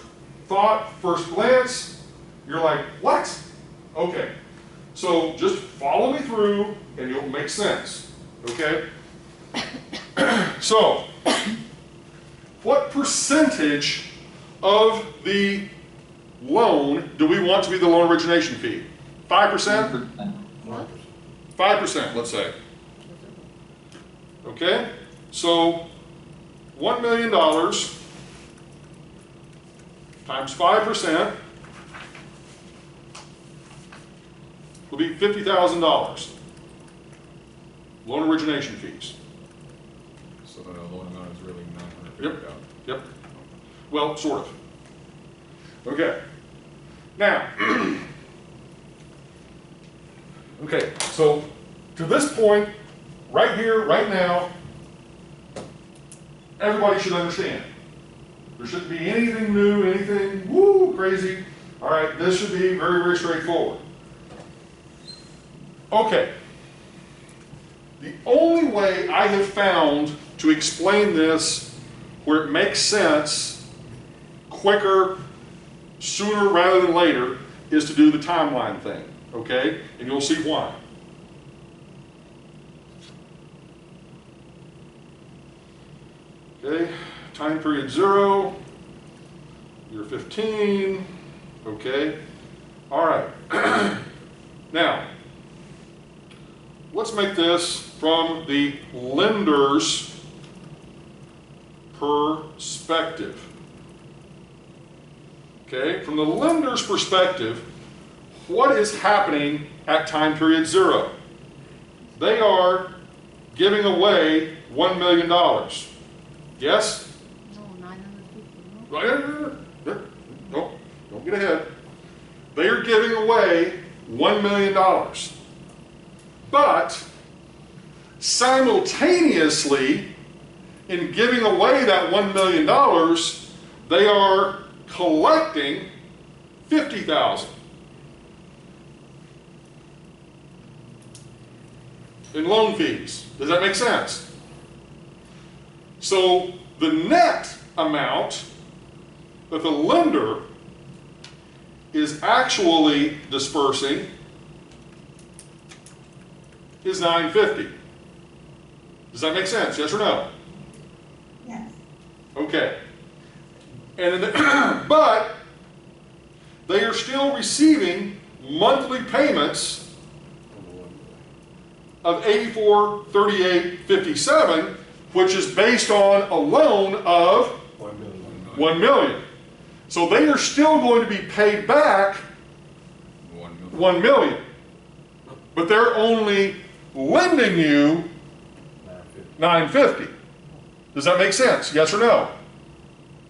thought, first glance, you're like, what? Okay, so just follow me through and it'll make sense, okay? So, what percentage of the loan do we want to be the loan origination fee? 5%? 5%, let's say. Okay, so $1 million times 5% will be $50,000. Loan origination fees. So the loan amount is really $950,000. Yep. Well, sort of. Okay. Now, okay, so to this point, right here, right now, everybody should understand. There shouldn't be anything new, anything woo crazy. All right, this should be very, very straightforward. Okay. The only way I have found to explain this where it makes sense quicker, sooner rather than later, is to do the timeline thing. okay? And you'll see why. Okay, time period 0, year 15, okay? All right. Now, let's make this from the lender's perspective. Okay, from the lender's perspective, what is happening at time period 0? They are giving away $1 million. Yes? No, 950, no? Right? No, don't get ahead. They are giving away $1 million. But simultaneously, in giving away that $1 million, they are collecting $50,000 in loan fees. Does that make sense? So the net amount that the lender is actually dispersing is $950. Does that make sense? Yes or no? Yes. Okay. And but they are still receiving monthly payments of $84.38.57, which is based on a loan of $1 million. So they are still going to be paid back $1 million. But they're only lending you $950. Does that make sense? Yes or no?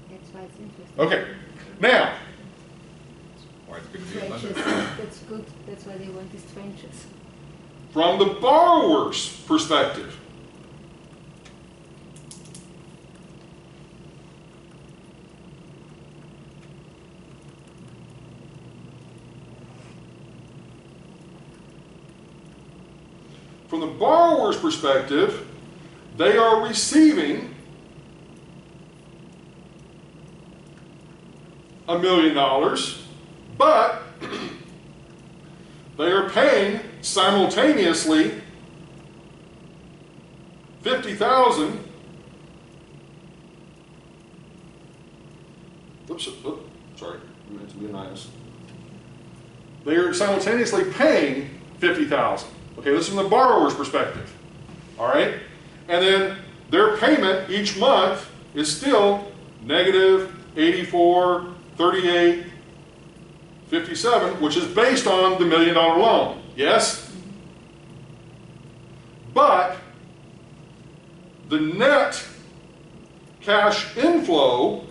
That's why it's interesting. Okay. Now, Why it's good to be a Tranches, lender. that's good, that's why they want these tranches. from the borrower's perspective, from the borrower's perspective, they are receiving $1 million, but they are paying simultaneously $50,000. Oops, sorry, I meant to be a minus. They are simultaneously paying $50,000. Okay, this is from the borrower's perspective. All right, and then their payment each month is still negative $84.38.57, which is based on the $1 million loan. Yes? But the net cash inflow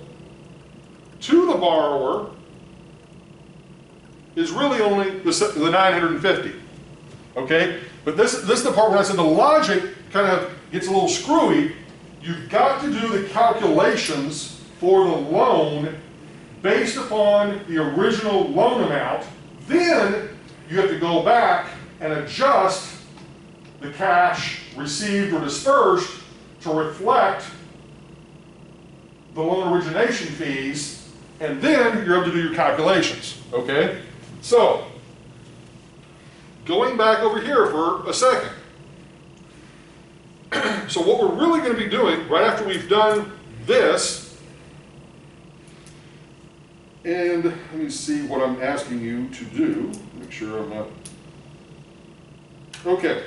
to the borrower is really only the $950. Okay? But this is the part where I said the logic kind of gets a little screwy. You've got to do the calculations for the loan based upon the original loan amount. Then you have to go back and adjust the cash received or dispersed to reflect the loan origination fees, and then you're able to do your calculations. Okay? So, going back over here for a second. So what we're really going to be doing right after we've done this, and let me see what I'm asking you to do, make sure I'm not, okay.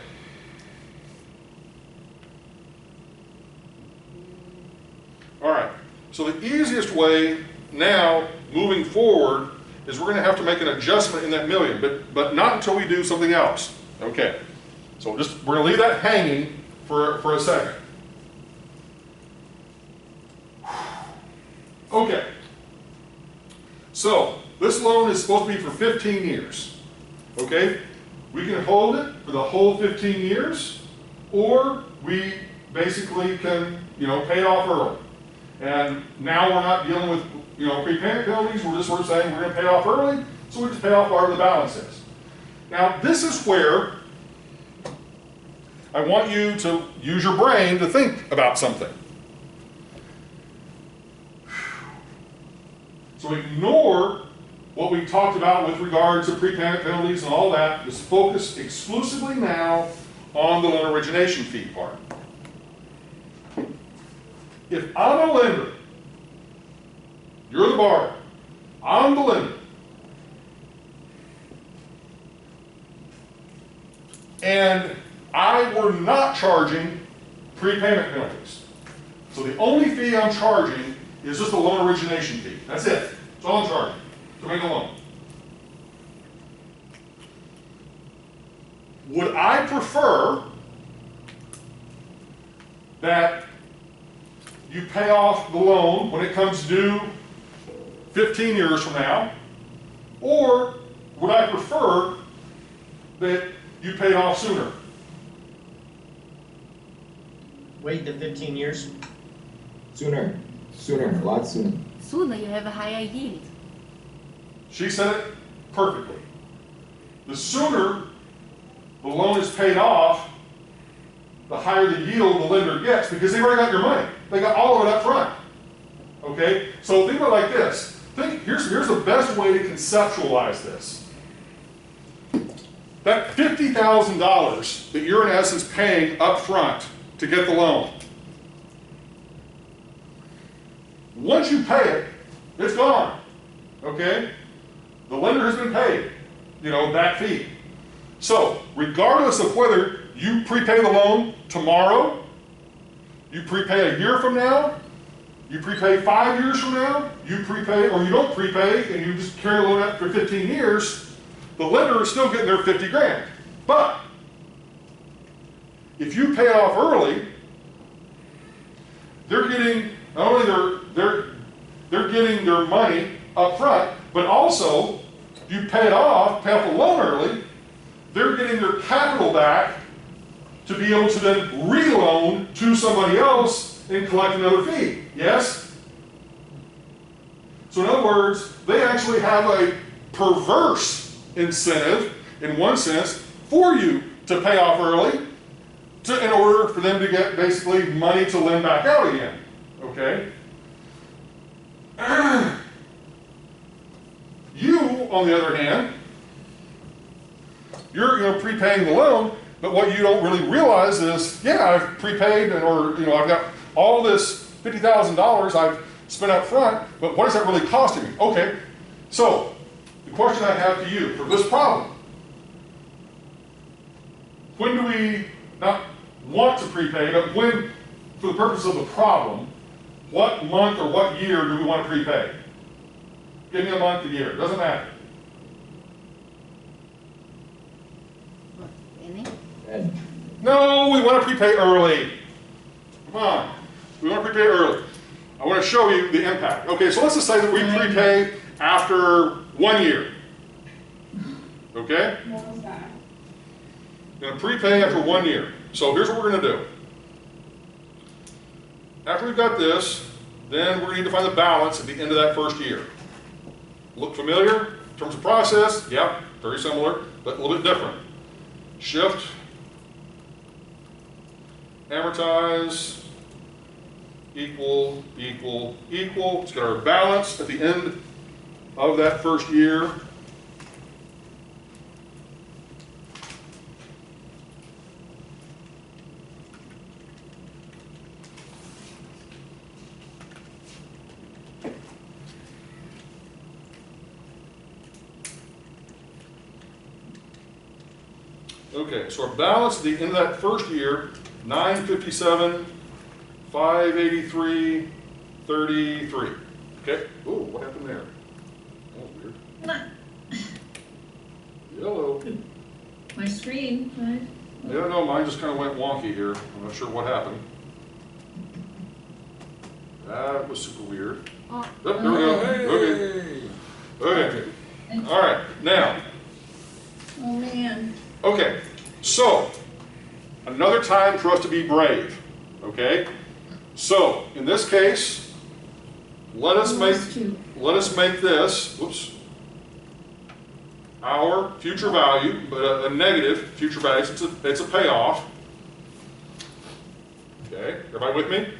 All right, so the easiest way now, moving forward, is we're going to have to make an adjustment in that million, but not until we do something else. Okay, so we're going to leave that hanging for a second. Okay, so this loan is supposed to be for 15 years. Okay, we can hold it for the whole 15 years, or we basically can, pay it off early. And now we're not dealing with, prepayment penalties. We're just sort of saying we're going to pay off early, so we just pay off whatever the balance is. Now, this is where I want you to use your brain to think about something. So ignore what we talked about with regard to prepayment penalties and all that is focused exclusively now on the loan origination fee part. If I'm a lender, you're the borrower, I'm the lender, and I were not charging prepayment penalties. So the only fee I'm charging is just the loan origination fee. That's it. That's all I'm charging to make a loan. Would I prefer that you pay off the loan when it comes due 15 years from now, or would I prefer that you pay it off sooner? Wait the 15 years? Sooner, a lot sooner. Sooner you have a higher yield. She said it perfectly. The sooner the loan is paid off, the higher the yield the lender gets, because they've already got your money. They got all of it up front. Okay? So think about it like this. Here's the best way to conceptualize this. That $50,000 that you're in essence paying up front to get the loan, once you pay it, it's gone. Okay? The lender has been paid, that fee. So, regardless of whether you prepay the loan tomorrow, you prepay a year from now, you prepay 5 years from now, you prepay, or you don't prepay, and you just carry the loan out for 15 years, the lender is still getting their 50 grand. But, if you pay it off early, they're getting, not only they're getting their money up front, but also, you pay off the loan early, they're getting their capital back to be able to then reloan to somebody else and collect another fee. Yes? So in other words, they actually have a perverse incentive, in one sense, for you to pay off early in order for them to get basically money to lend back out again. Okay? You, on the other hand, you're prepaying the loan, but what you don't really realize is, yeah, I've prepaid, or I've got all this $50,000 I've spent up front, but what is that really costing me? Okay, so the question I have to you for this problem: when do we not want to prepay, but when, for the purpose of the problem, what month or what year do we want to prepay? Give me a month, a year, doesn't matter. Any? And No, we want to prepay early. Come on, we want to prepay early. I want to show you the impact. Okay, so let's just say that we prepay after 1 year. Okay? What was that? We're going to prepay after 1 year. So here's what we're going to do. After we've got this, then we're going to need to find the balance at the end of that first year. Look familiar in terms of process? Yep, very similar, but a little bit different. Shift, amortize, equal, equal, equal. Let's get our balance at the end of that first year. Okay, so our balance at the end of that first year, 957, 583, 33. Okay. Ooh, what happened there? That was weird. Yellow. My screen, right? Yeah, no, mine just kind of went wonky here. I'm not sure what happened. That was super weird. Oh, Oh, there we go. Okay. Okay. All right. Now. Oh, man. Okay, so another time for us to be brave, okay? So in this case, let us make this, whoops, our future value, but a negative future value, it's a payoff. Okay, everybody with me?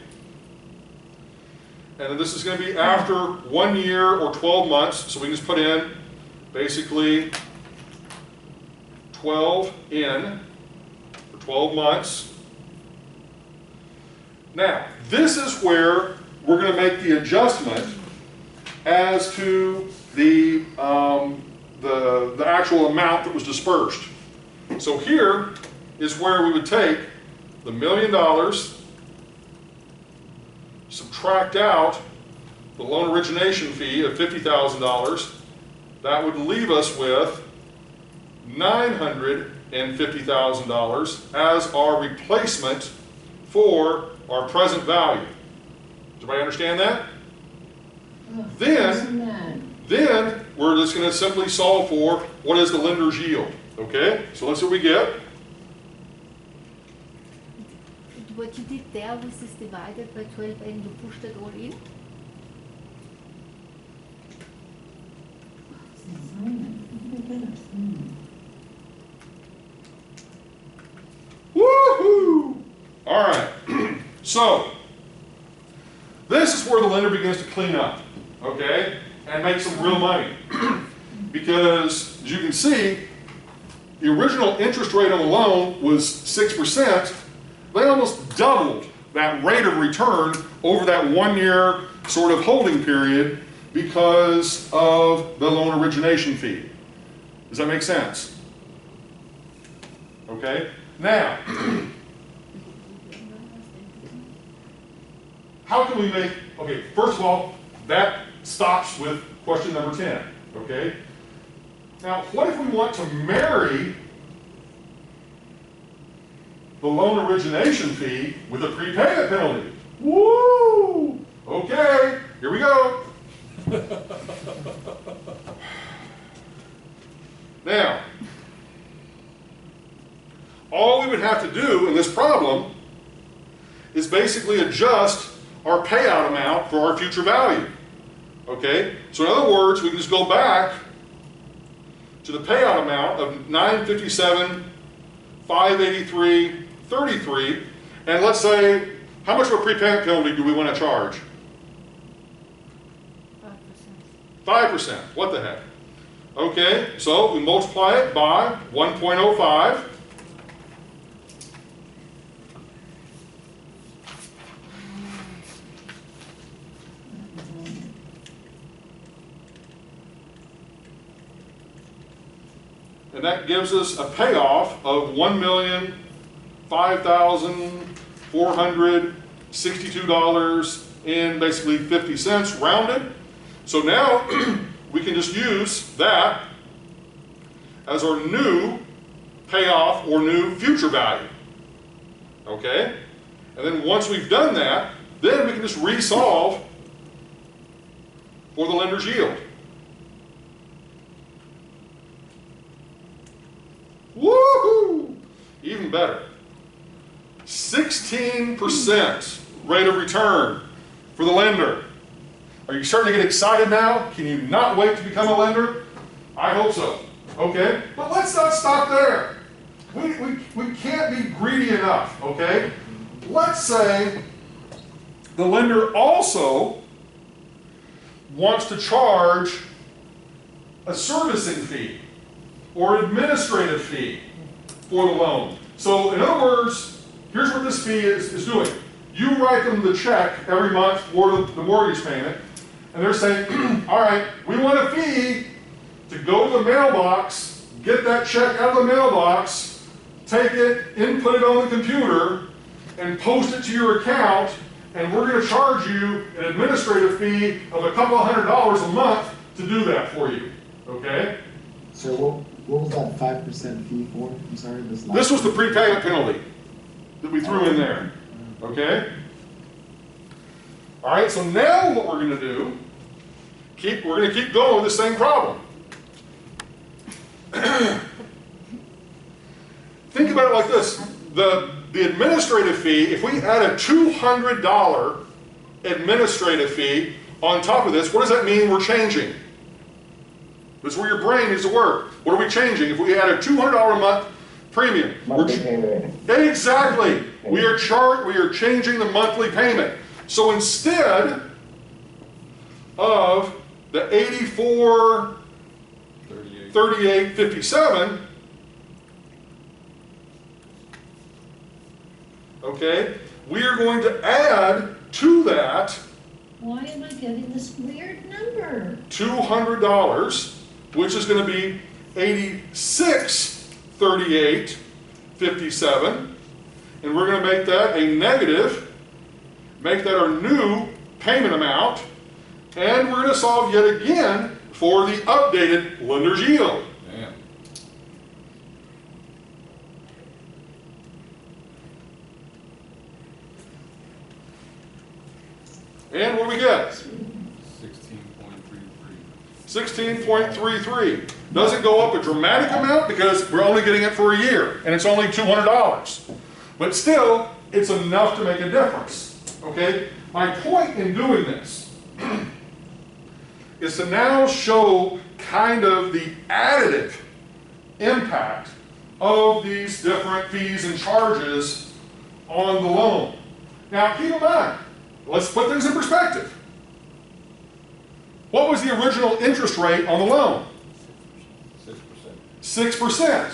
And then this is going to be after 1 year or 12 months, so we can just put in basically 12 in for 12 months. Now, this is where we're going to make the adjustment as to the actual amount that was dispersed. So here is where we would take the $1 million, subtract out the loan origination fee of $50,000. That would leave us with $950,000 as our replacement for our present value. Does everybody understand that? Then we're just going to simply solve for what is the lender's yield. Okay, so let's see what we get. What you did there with this divided by 12 and you pushed it all in? Woohoo! All right, so this is where the lender begins to clean up, okay, and make some real money. Because, as you can see, the original interest rate on the loan was 6%. They almost doubled that rate of return over that 1 year sort of holding period because of the loan origination fee. Does that make sense? Okay, now, how can we make, okay, first of all, that stops with question number 10, okay? Now, what if we want to marry the loan origination fee with a prepayment penalty? Woo! Okay, here we go. Now, all we would have to do in this problem is basically adjust our payout amount for our future value. Okay? So in other words, we can just go back to the payout amount of $957,583.33, and let's say, how much of a prepayment penalty do we want to charge? 5%. What the heck? Okay, so we multiply it by 1.05. And that gives us a payoff of $1,005,462 and basically 50 cents rounded. So now we can just use that as our new payoff or new future value. Okay? And then once we've done that, then we can just resolve for the lender's yield. Woohoo! Even better. 16% rate of return for the lender. Are you starting to get excited now? Can you not wait to become a lender? I hope so. Okay? But let's not stop there. We can't be greedy enough, okay? Let's say the lender also wants to charge a servicing fee or administrative fee for the loan. So in other words, here's what this fee is doing. You write them the check every month for the mortgage payment, and they're saying, all right, we want a fee to go to the mailbox, get that check out of the mailbox, take it, input it on the computer, and post it to your account, and we're going to charge you an administrative fee of a couple of $100 a month to do that for you. Okay? So what was that 5% fee for? I'm sorry, this was the prepayment penalty that we threw in there. Okay? All right, so now what we're going to do, we're going to keep going with the same problem. Think about it like this. The administrative fee, if we add a $200 administrative fee on top of this, what does that mean we're changing? That's where your brain needs to work. What are we changing? If we add a $200 a month premium. Exactly. We are changing the monthly payment. So instead of the 84.38, 3857, okay, we are going to add to that Why am I getting this weird number? $200, which is going to be 8638.57, and we're going to make that a negative, make that our new payment amount, and we're going to solve yet again for the updated lender's yield. Damn. And what do we get? 16.33. 16.33. Doesn't go up a dramatic amount because we're only getting it for a year, and it's only $200. But still, it's enough to make a difference, okay? My point in doing this is to now show kind of the additive impact of these different fees and charges on the loan. Now, keep in mind, let's put things in perspective. What was the original interest rate on the loan? 6%.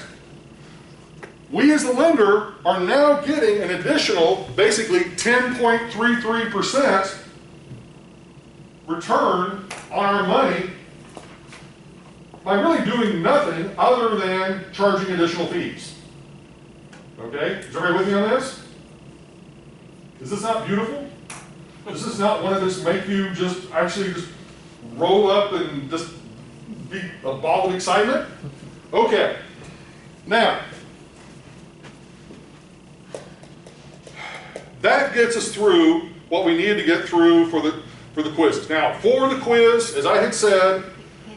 We as the lender are now getting an additional, basically 10.33% return on our money by really doing nothing other than charging additional fees. Okay? Is everybody with me on this? Is this not beautiful? Is this not one of those make you just actually just roll up and just be a ball of excitement? Okay. Now, that gets us through what we needed to get through for the quizzes. Now, for the quiz, as I had said,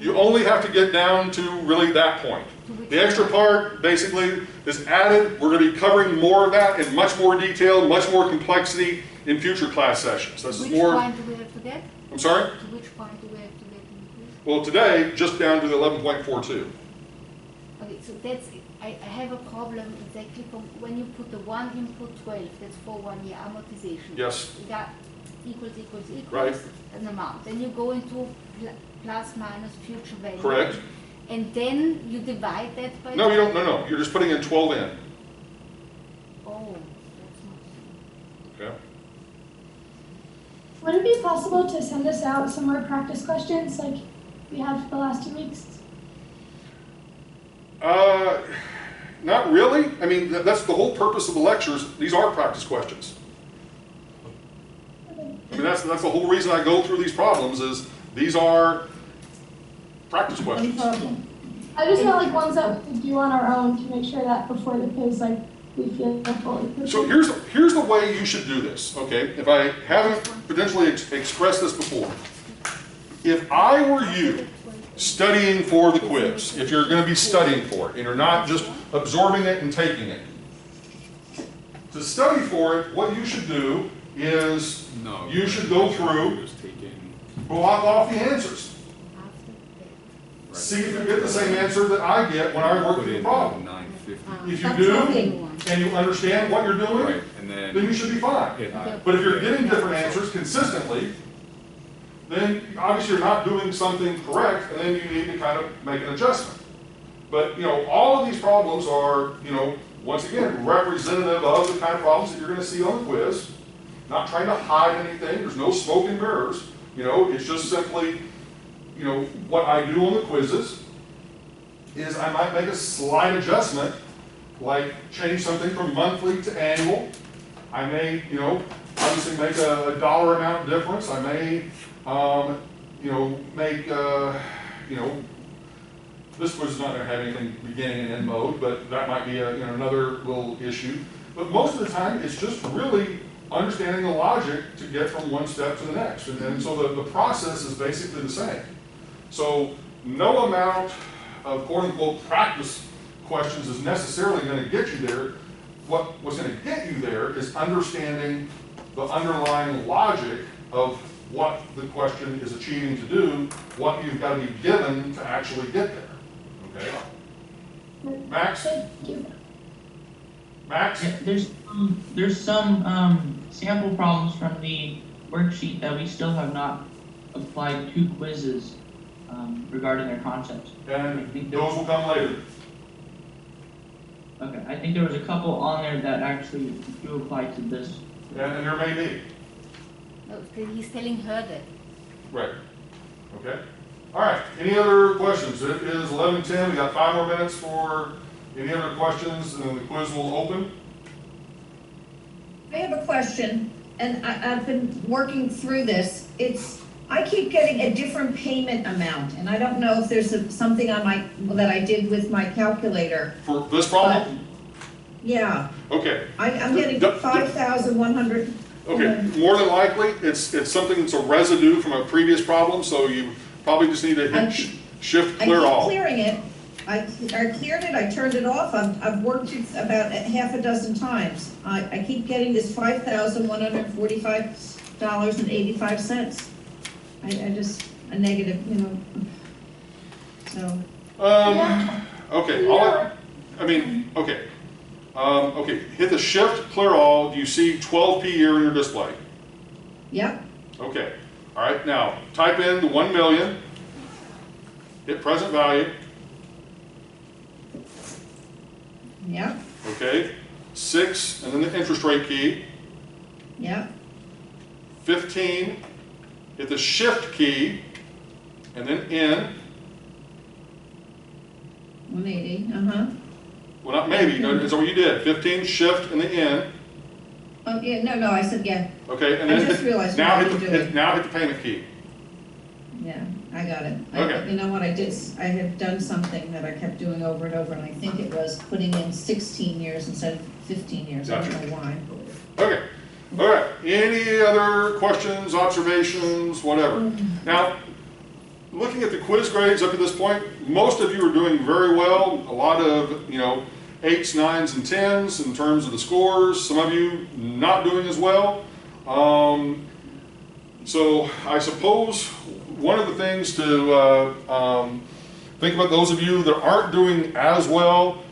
you only have to get down to really that point. The extra part basically is added. We're going to be covering more of that in much more detail, much more complexity in future class sessions. This is more. Which point do we have to get? I'm sorry? To which point do we have to get in the quiz? Well, today, just down to the 11.42. Okay, so that's, I have a problem exactly from when you put the one input 12, that's for 1 year amortization. Yes. You got equals, Right. an amount. Then you go into plus minus future value. Correct. And then you divide that by. No, you don't. No. You're just putting in 12 in. Oh, that's not. Okay. Would it be possible to send us out some more practice questions like we have for the last 2 weeks? Not really. I mean, that's the whole purpose of the lectures. These are practice questions. Okay. I mean, that's the whole reason I go through these problems is these are practice questions. I just want like ones that we do on our own to make sure that before the quiz, like we feel fully prepared. So here's the way you should do this, okay? If I haven't potentially expressed this before. If I were you studying for the quiz, if you're going to be studying for it, and you're not just absorbing it and taking it, to study for it, what you should do is you should go through, block off the answers. See if you get the same answer that I get when I work through the problem. If you do, and you understand what you're doing, then you should be fine. But if you're getting different answers consistently, then obviously you're not doing something correct, and then you need to kind of make an adjustment. But, all of these problems are, once again, representative of the kind of problems that you're going to see on the quiz. Not trying to hide anything. There's no smoke and mirrors. It's just simply, what I do on the quizzes is I might make a slight adjustment, like change something from monthly to annual. I may, obviously make a dollar amount difference. I may, make, this quiz is not going to have anything beginning and end mode, but that might be another little issue. But most of the time, it's just really understanding the logic to get from one step to the next. And so the process is basically the same. So no amount of quote-unquote practice questions is necessarily going to get you there. What's going to get you there is understanding the underlying logic of what the question is achieving to do, what you've got to be given to actually get there. Okay? Max? Thank you. Max? Yeah, there's some sample problems from the worksheet that we still have not applied to quizzes. regarding their concepts. And those will come later. Okay, I think there was a couple on there that actually do apply to this. And there may be. No, he's telling her that. Right. Okay. All right. Any other questions? It is 11:10. We got 5 more minutes for any other questions, and then the quiz will open. I have a question, and I've been working through this. I keep getting a different payment amount, and I don't know if there's something that I did with my calculator. For this problem? Yeah, Okay. I'm getting 5,100. Okay. More than likely, it's something that's a residue from a previous problem, so you probably just need to hit shift clear I keep all. clearing it. I cleared it, I turned it off, I've worked it about half a dozen times. I keep getting this $5,145.85. I just, a negative, so. Okay, okay, hit the shift clear all. Do you see 12p here in your display? Yep, Okay, all right, now type in the 1 million, hit present value, yep, okay, 6, and then the interest rate key, yep, 15, hit the shift key, and then in. 180, Well, not maybe, no, is that what you did? 15, shift, and the in. Oh, yeah, no, I said, yeah, Okay, and I then just realized now what hit I'm the doing. now hit the payment key. yeah, I got it. Okay. You know what I did, I had done something that I kept doing over and over, and I think it was putting in 16 years instead of 15 years, I Gotcha. don't know why. Okay, all right. Any other questions, observations, whatever? Now, looking at the quiz grades up to this point, most of you are doing very well. A lot of 8s, 9s, and 10s in terms of the scores. Some of you not doing as well. So I suppose one of the things to think about, those of you that aren't doing as well,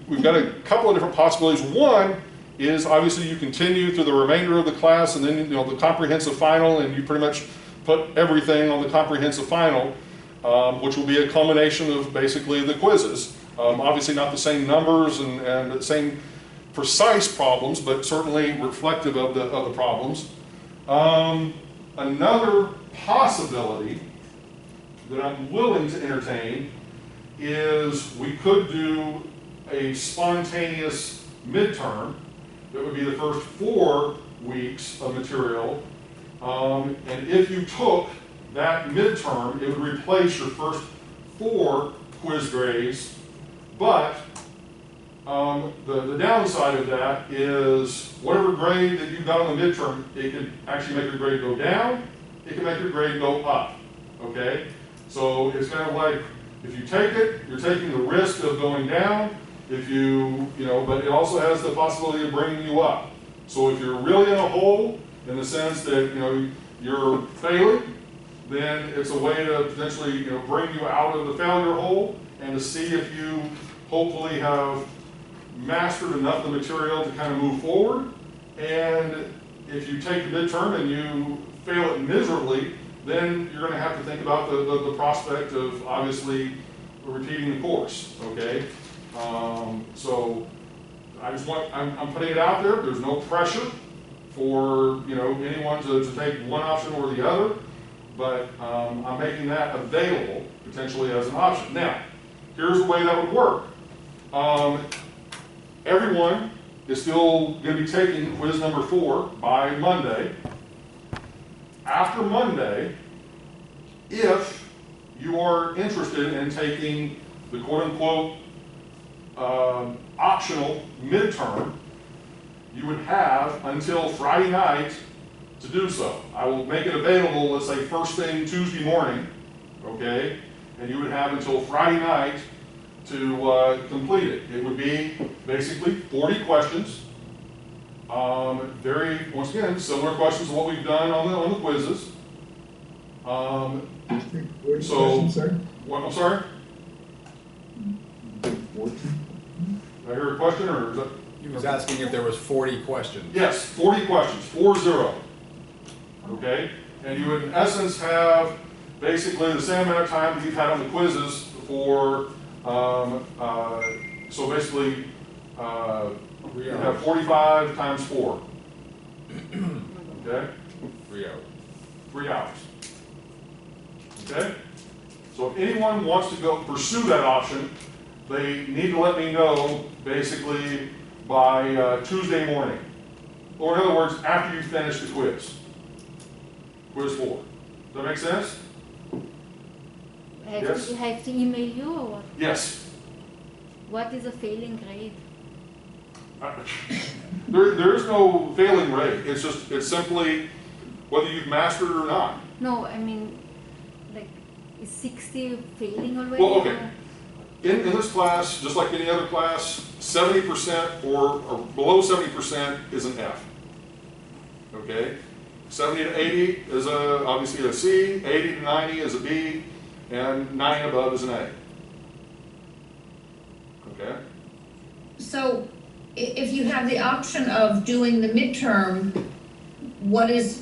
we've got a couple of different possibilities. One is obviously you continue through the remainder of the class, and then the comprehensive final, and you pretty much put everything on the comprehensive final, which will be a culmination of basically the quizzes. Obviously not the same numbers and the same precise problems, but certainly reflective of the problems. Another possibility that I'm willing to entertain is we could do a spontaneous midterm that would be the first 4 weeks of material. And if you took that midterm, it would replace your first 4 quiz grades. But the downside of that is whatever grade that you got on the midterm, it could actually make your grade go down, it can make your grade go up, okay? So it's kind of like, if you take it, you're taking the risk of going down, but it also has the possibility of bringing you up. So if you're really in a hole, in the sense that, you're failing, then it's a way to potentially, bring you out of the failure hole and to see if you hopefully have mastered enough of the material to kind of move forward. And if you take the midterm and you fail it miserably, then you're going to have to think about the prospect of obviously repeating the course, okay? So I'm putting it out there. There's no pressure for anyone to take one option or the other, but I'm making that available potentially as an option. Now, here's the way that would work. Everyone is still going to be taking quiz number 4 by Monday. After Monday, if you are interested in taking the quote-unquote optional midterm, you would have until Friday night to do so. I will make it available, let's say first thing Tuesday morning, okay? And you would have until Friday night to complete it. It would be basically 40 questions. Once again, similar questions to what we've done on the quizzes. 40 questions, sir? What, I'm sorry? 40? Did I hear a question, or is that? He was asking if there was 40 questions. Yes, 40 questions, 40. Okay? And you would in essence have basically the same amount of time that you've had on the quizzes for, so basically, you have 45 times 4. Okay? 3 hours. 3 hours. Okay? So if anyone wants to go pursue that option, they need to let me know basically by Tuesday morning. Or in other words, after you finish the quiz. Quiz 4. Does that make sense? Yes? Have to email you or what? Yes. What is a failing grade? There is no failing rate. It's simply whether you've mastered it or not. No, I mean, like, is 60 failing already? Well, okay. In this class, just like any other class, 70% or below 70% is an F. Okay? 70 to 80 is obviously a C, 80 to 90 is a B, and 90 and above is an A. Okay? So if you have the option of doing the midterm,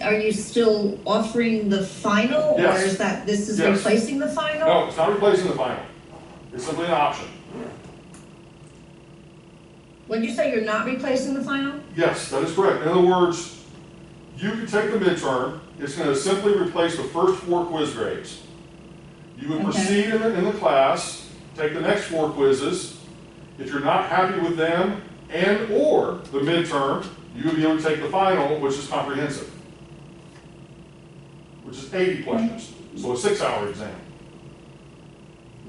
are you still offering the final? Yes. Or is this is Yes. replacing the final? No, it's not replacing the final. It's simply an option. When you say you're not replacing the final? Yes, that is correct. In other words, you can take the midterm. It's going to simply replace the first 4 quiz grades. You would proceed in the class, take the next 4 quizzes. If you're not happy with them and or the midterm, you would be able to take the final, which is comprehensive, which is 80 questions. So a 6-hour exam.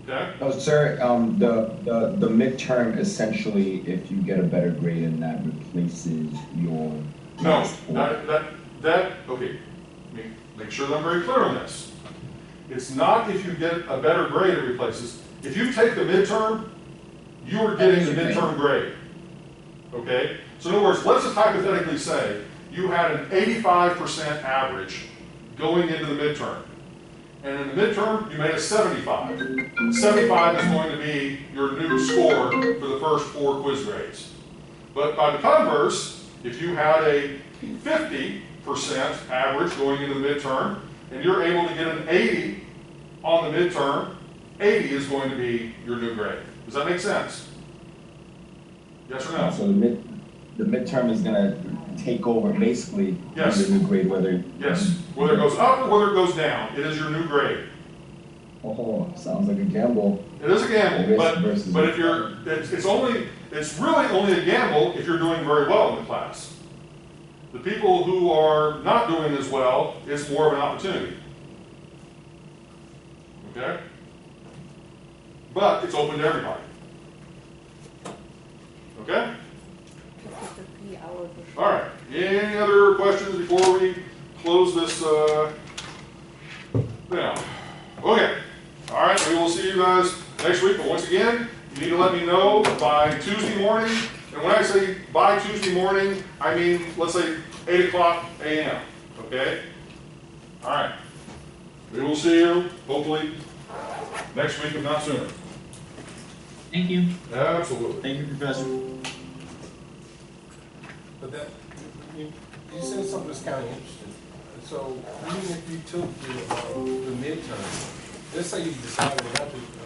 Okay? No, sir, the midterm essentially, if you get a better grade and that replaces your No, last 4. okay, let me make sure that I'm very clear on this. It's not if you get a better grade it replaces. If you take the midterm, you are getting the midterm grade. Okay? So in other words, let's just hypothetically say you had an 85% average going into the midterm. And in the midterm, you made a 75. 75 is going to be your new score for the first 4 quiz grades. But by the converse, if you had a 50% average going into the midterm, and you're able to get an 80 on the midterm, 80 is going to be your new grade. Does that make sense? Yes or no? So the midterm is gonna take over basically Yes. your new grade, whether. Yes. Whether it goes up or whether it goes down, it is your new grade. Oh, sounds like a gamble. It is a gamble, Versus- but if you're, it's really only a gamble if you're doing very well in the class. The people who are not doing as well, it's more of an opportunity. Okay? But it's open to everybody. Okay? Just a 3 hours. All right. Any other questions before we close this down? Okay. All right. We will see you guys next week. But once again, you need to let me know by Tuesday morning. And when I say by Tuesday morning, I mean, let's say 8 o'clock a.m. Okay? All right. We will see you, hopefully, next week, if not sooner. Thank you. Absolutely. Thank you, Professor. But you said something that's kind of interesting. So even if you took the midterm, let's say you decided not to